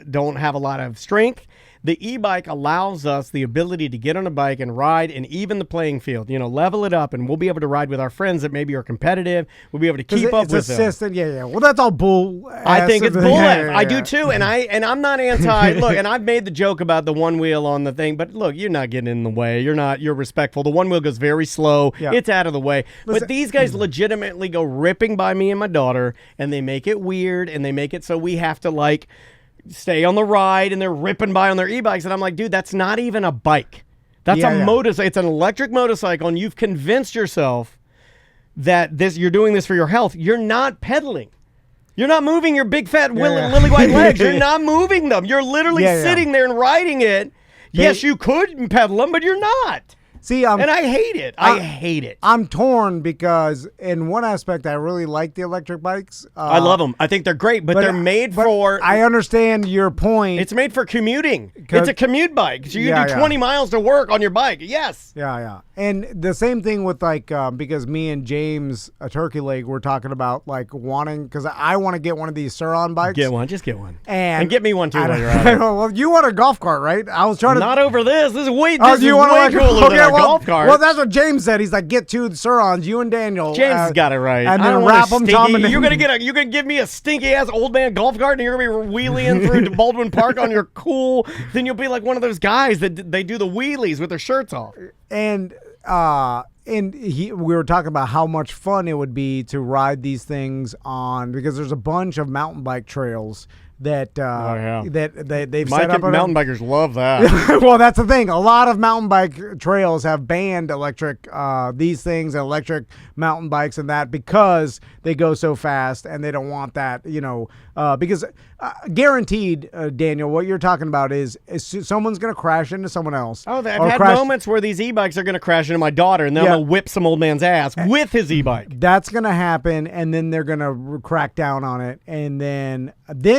don't have a lot of strength, The e-bike allows us the ability to get on a bike and ride and even the playing field, level it up, and we'll be able to ride with our friends that maybe are competitive. We'll be able to keep up with them. It's yeah. Well, that's all bull. I think it's bull. Yeah. I do too, and I'm not anti. Look, and I've made the joke about the one wheel on the thing, but look, you're not getting in the way. You're respectful. The one wheel goes very slow. Yeah. It's out of the way. Listen, but these guys legitimately go ripping by me and my daughter, and they make it weird, and they make it so we have to stay on the ride, and they're ripping by on their e-bikes, and I'm like, dude, that's not even a bike. That's a motorcycle. It's an electric motorcycle, and you've convinced yourself that you're doing this for your health. You're not pedaling. You're not moving your big fat lily white legs. You're not moving them. You're literally sitting there and riding it. Yes, you could pedal them, but you're not. See, and I hate it. I hate it. I'm torn because in one aspect, I really like the electric bikes. I love them. I think they're great, but they're made for... I understand your point. It's made for commuting. It's a commute bike. So you can do 20 miles to work on your bike. Yes. Yeah. And the same thing with because me and James, a turkey leg, were talking about wanting, because I want to get one of these Suron bikes. Get one. Just get one. And get me one too while you're at it. Well, you want a golf cart, right? I was trying to... Not over this. This is way cooler than a golf cart. Well, that's what James said. He's like, get two Surons, you and Daniel. James has got it right. And then wrap them, Tom. You're gonna give me a stinky ass old man golf cart, and you're gonna be wheeling through Baldwin Park on your cool. Then you'll be like one of those guys that they do the wheelies with their shirts off. And we were talking about how much fun it would be to ride these things on, because there's a bunch of mountain bike trails that they've set up. Mountain bikers love that. Well, that's the thing. A lot of mountain bike trails have banned electric these things, electric mountain bikes, and that because they go so fast, and they don't want that. Because guaranteed, Daniel, what you're talking about is someone's going to crash into someone else. Oh, I've had moments where these e-bikes are going to crash into my daughter, and then I'm going to whip some old man's ass with his e-bike. That's going to happen, and then they're going to crack down on it, and then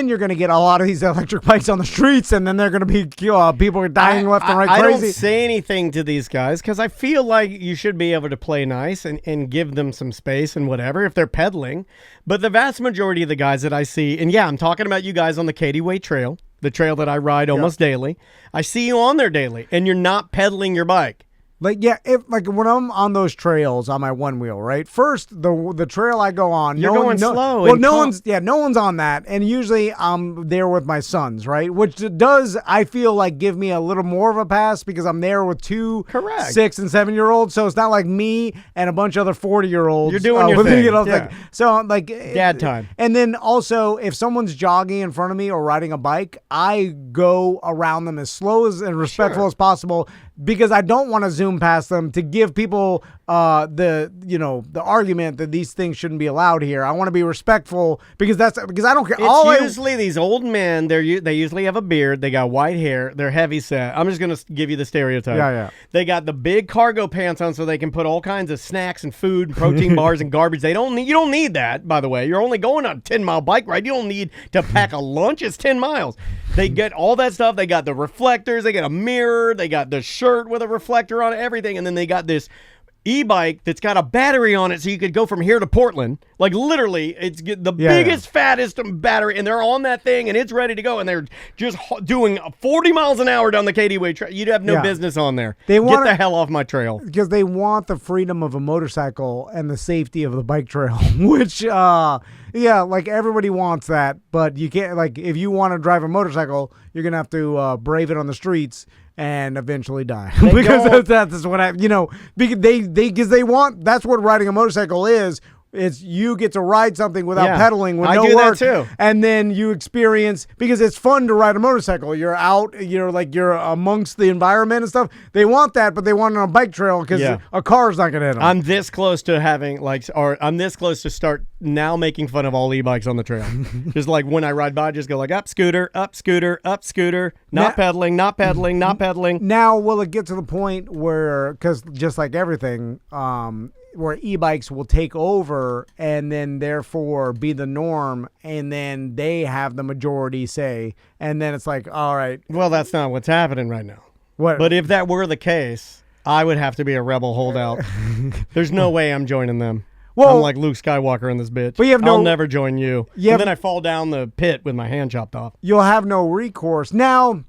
you're going to get a lot of these electric bikes on the streets, and then they're going to be people are dying left and right crazy. I don't say anything to these guys because I feel like you should be able to play nice and give them some space and whatever if they're pedaling. But the vast majority of the guys that I see, and I'm talking about you guys on the Katy Way Trail, the trail that I ride almost daily. I see you on there daily, and you're not pedaling your bike. When I'm on those trails on my one wheel, right? First, the trail I go on, you're going slow. Well, no one's on that, and usually I'm there with my sons, right? Which does, I feel like, give me a little more of a pass because I'm there with two 6 and 7 year olds, so it's not like me and a bunch of other 40-year-olds. You're doing your thing. So dad time. And then also, if someone's jogging in front of me or riding a bike, I go around them as slow and respectful as possible, because I don't want to zoom past them to give people the argument that these things shouldn't be allowed here. I want to be respectful because I don't care. It's usually these old men. They usually have a beard. They got white hair. They're heavy set. I'm just gonna give you the stereotype. Yeah. They got the big cargo pants on so they can put all kinds of snacks and food, and protein bars and garbage. You don't need that, by the way. You're only going on a 10-mile bike ride. You don't need to pack a lunch. It's 10 miles. They get all that stuff. They got the reflectors. They got a mirror. They got the shirt with a reflector on it, everything. And then they got this e-bike that's got a battery on it so you could go from here to Portland. Like literally, it's the biggest, fattest battery, and they're on that thing, and it's ready to go, and they're just doing 40 miles an hour down the Katy Way trail. You'd have no business on there. Get the hell off my trail. Because they want the freedom of a motorcycle and the safety of the bike trail, which, everybody wants that, but you can't, if you want to drive a motorcycle, you're going to have to brave it on the streets and eventually die. Because that's what because they want, that's what riding a motorcycle is. It's you get to ride something without pedaling with no work. That too. And then you experience, because it's fun to ride a motorcycle. You're out, you're amongst the environment and stuff. They want that, but they want it on a bike trail because a car's not going to hit them. I'm this close to I'm this close to start now making fun of all e-bikes on the trail. Just like when I ride by, just go up scooter, up scooter, up scooter, not pedaling, not pedaling, not pedaling. Now, will it get to the point where, because just like everything, where e-bikes will take over and then therefore be the norm, and then they have the majority say, and then it's like, all right. Well, that's not what's happening right now. What? But if that were the case, I would have to be a rebel holdout. There's no way I'm joining them. Well, I'm like Luke Skywalker in this bitch. But I'll never join you. And then I fall down the pit with my hand chopped off. You'll have no recourse. Now,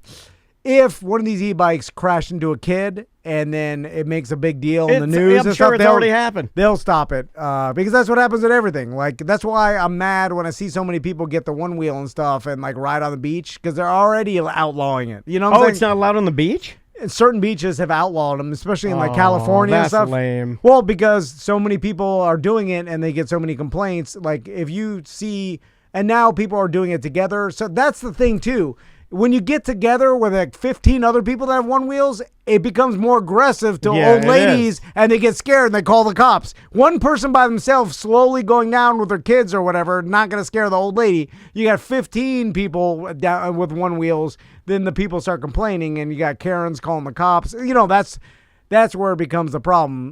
if one of these e-bikes crashed into a kid and then it makes a big deal in the It's- news I'm and sure stuff, it's already happened. They'll stop it because that's what happens with everything. Like, that's why I'm mad when I see so many people get the one wheel and stuff and like ride on the beach because they're already outlawing it. You know what I'm saying? It's not allowed on the beach? Certain beaches have outlawed them, especially in like California and that's stuff. lame. Well, because so many people are doing it and they get so many complaints. Like, if you see, and now people are doing it together. So that's the thing too. When you get together with like 15 other people that have one wheels, it becomes more aggressive to Yeah, old it ladies is. and they get scared and they call the cops. One person by themselves slowly going down with their kids or whatever, not going to scare the old lady. You got 15 people down with one wheels, then the people start complaining and you got Karens calling the cops. You know, that's where it becomes the problem,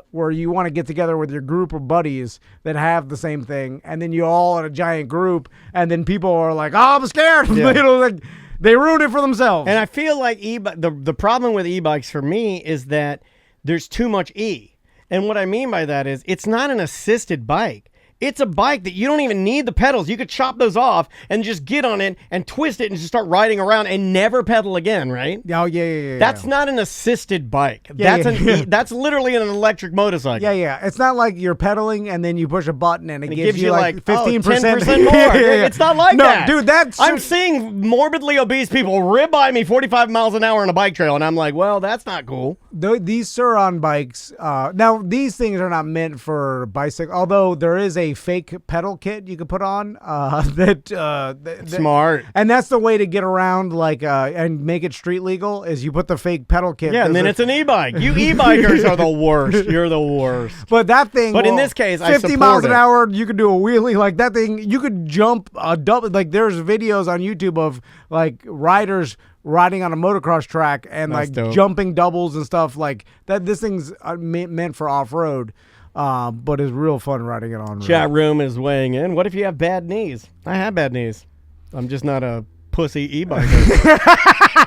where you want to get together with your group of buddies that have the same thing, and then you all in a giant group, and then people are like, "Oh, I'm scared." Yeah. You know, like they ruined it for themselves. And I feel like the problem with e-bikes for me is that there's too much E. And what I mean by that is it's not an assisted bike. It's a bike that you don't even need the pedals. You could chop those off and just get on it and twist it and just start riding around and never pedal again, right? Oh, yeah. That's not an assisted bike. Yeah, That's yeah. that's literally an electric motorcycle. Yeah. It's not like you're pedaling and then you push a button and it, It gives you like 15%. 10% more. Yeah. It's not like no, that. dude, that's... I'm seeing morbidly obese people rib by me 45 miles an hour on a bike trail, and I'm like, well, that's not cool. These Suron bikes, now these things are not meant for bicycle, although there is a fake pedal kit you could put on Smart. and that's the way to get around and make it street legal is you put the fake pedal kit. Yeah, and then it's an e-bike. You e-bikers are the worst. You're the worst. But that thing, But in this case, I 50 support miles an it. hour, you could do a wheelie like that thing. You could jump a double. Like there's videos on YouTube of like riders riding on a motocross track and That's like dope. jumping doubles and stuff like that. This thing's meant for off road, but it's real fun riding it on road. Chat room is weighing in. What if you have bad knees? I have bad knees. I'm just not a pussy e-biker.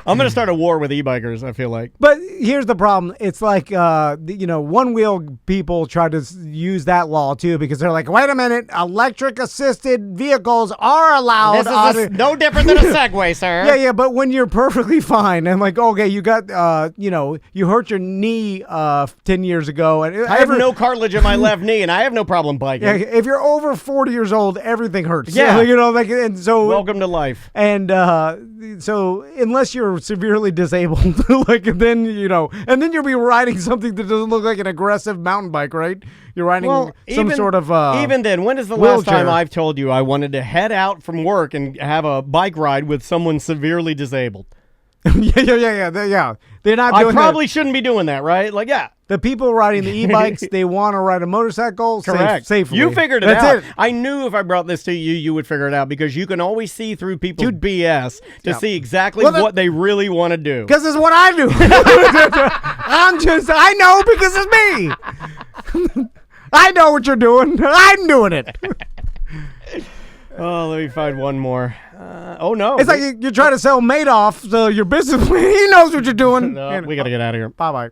I'm going to start a war with e-bikers, I feel like. But here's the problem. It's like, one-wheel people try to use that law, too, because they're like, wait a minute, electric-assisted vehicles are allowed. This is no different than a Segway, sir. Yeah, but when you're perfectly fine and like, okay, you got, you hurt your knee 10 years ago. And I have no cartilage in my left knee, and I have no problem biking. Yeah, if you're over 40 years old, everything hurts. Yeah. And so. Welcome to life. And so unless you're severely disabled, and then you'll be riding something that doesn't look like an aggressive mountain bike, right? You're riding some sort of even then, when is the wheelchair. last time I've told you I wanted to head out from work and have a bike ride with someone severely disabled? Yeah. They're not doing I probably shouldn't be doing that, right? Like, yeah. The people riding the e-bikes, they want to ride a motorcycle Correct. safely. You figured it That's out. It. I knew if I brought this to you, you would figure it out because you can always see through people's BS to see exactly what they really want to do. Because it's what I do. I know because it's me. I know what you're doing. I'm doing it. Oh, let me find one more. Oh, no. It's like you're trying to sell Madoff, so your business, he knows what you're doing. No, we got to get out of here. Bye-bye.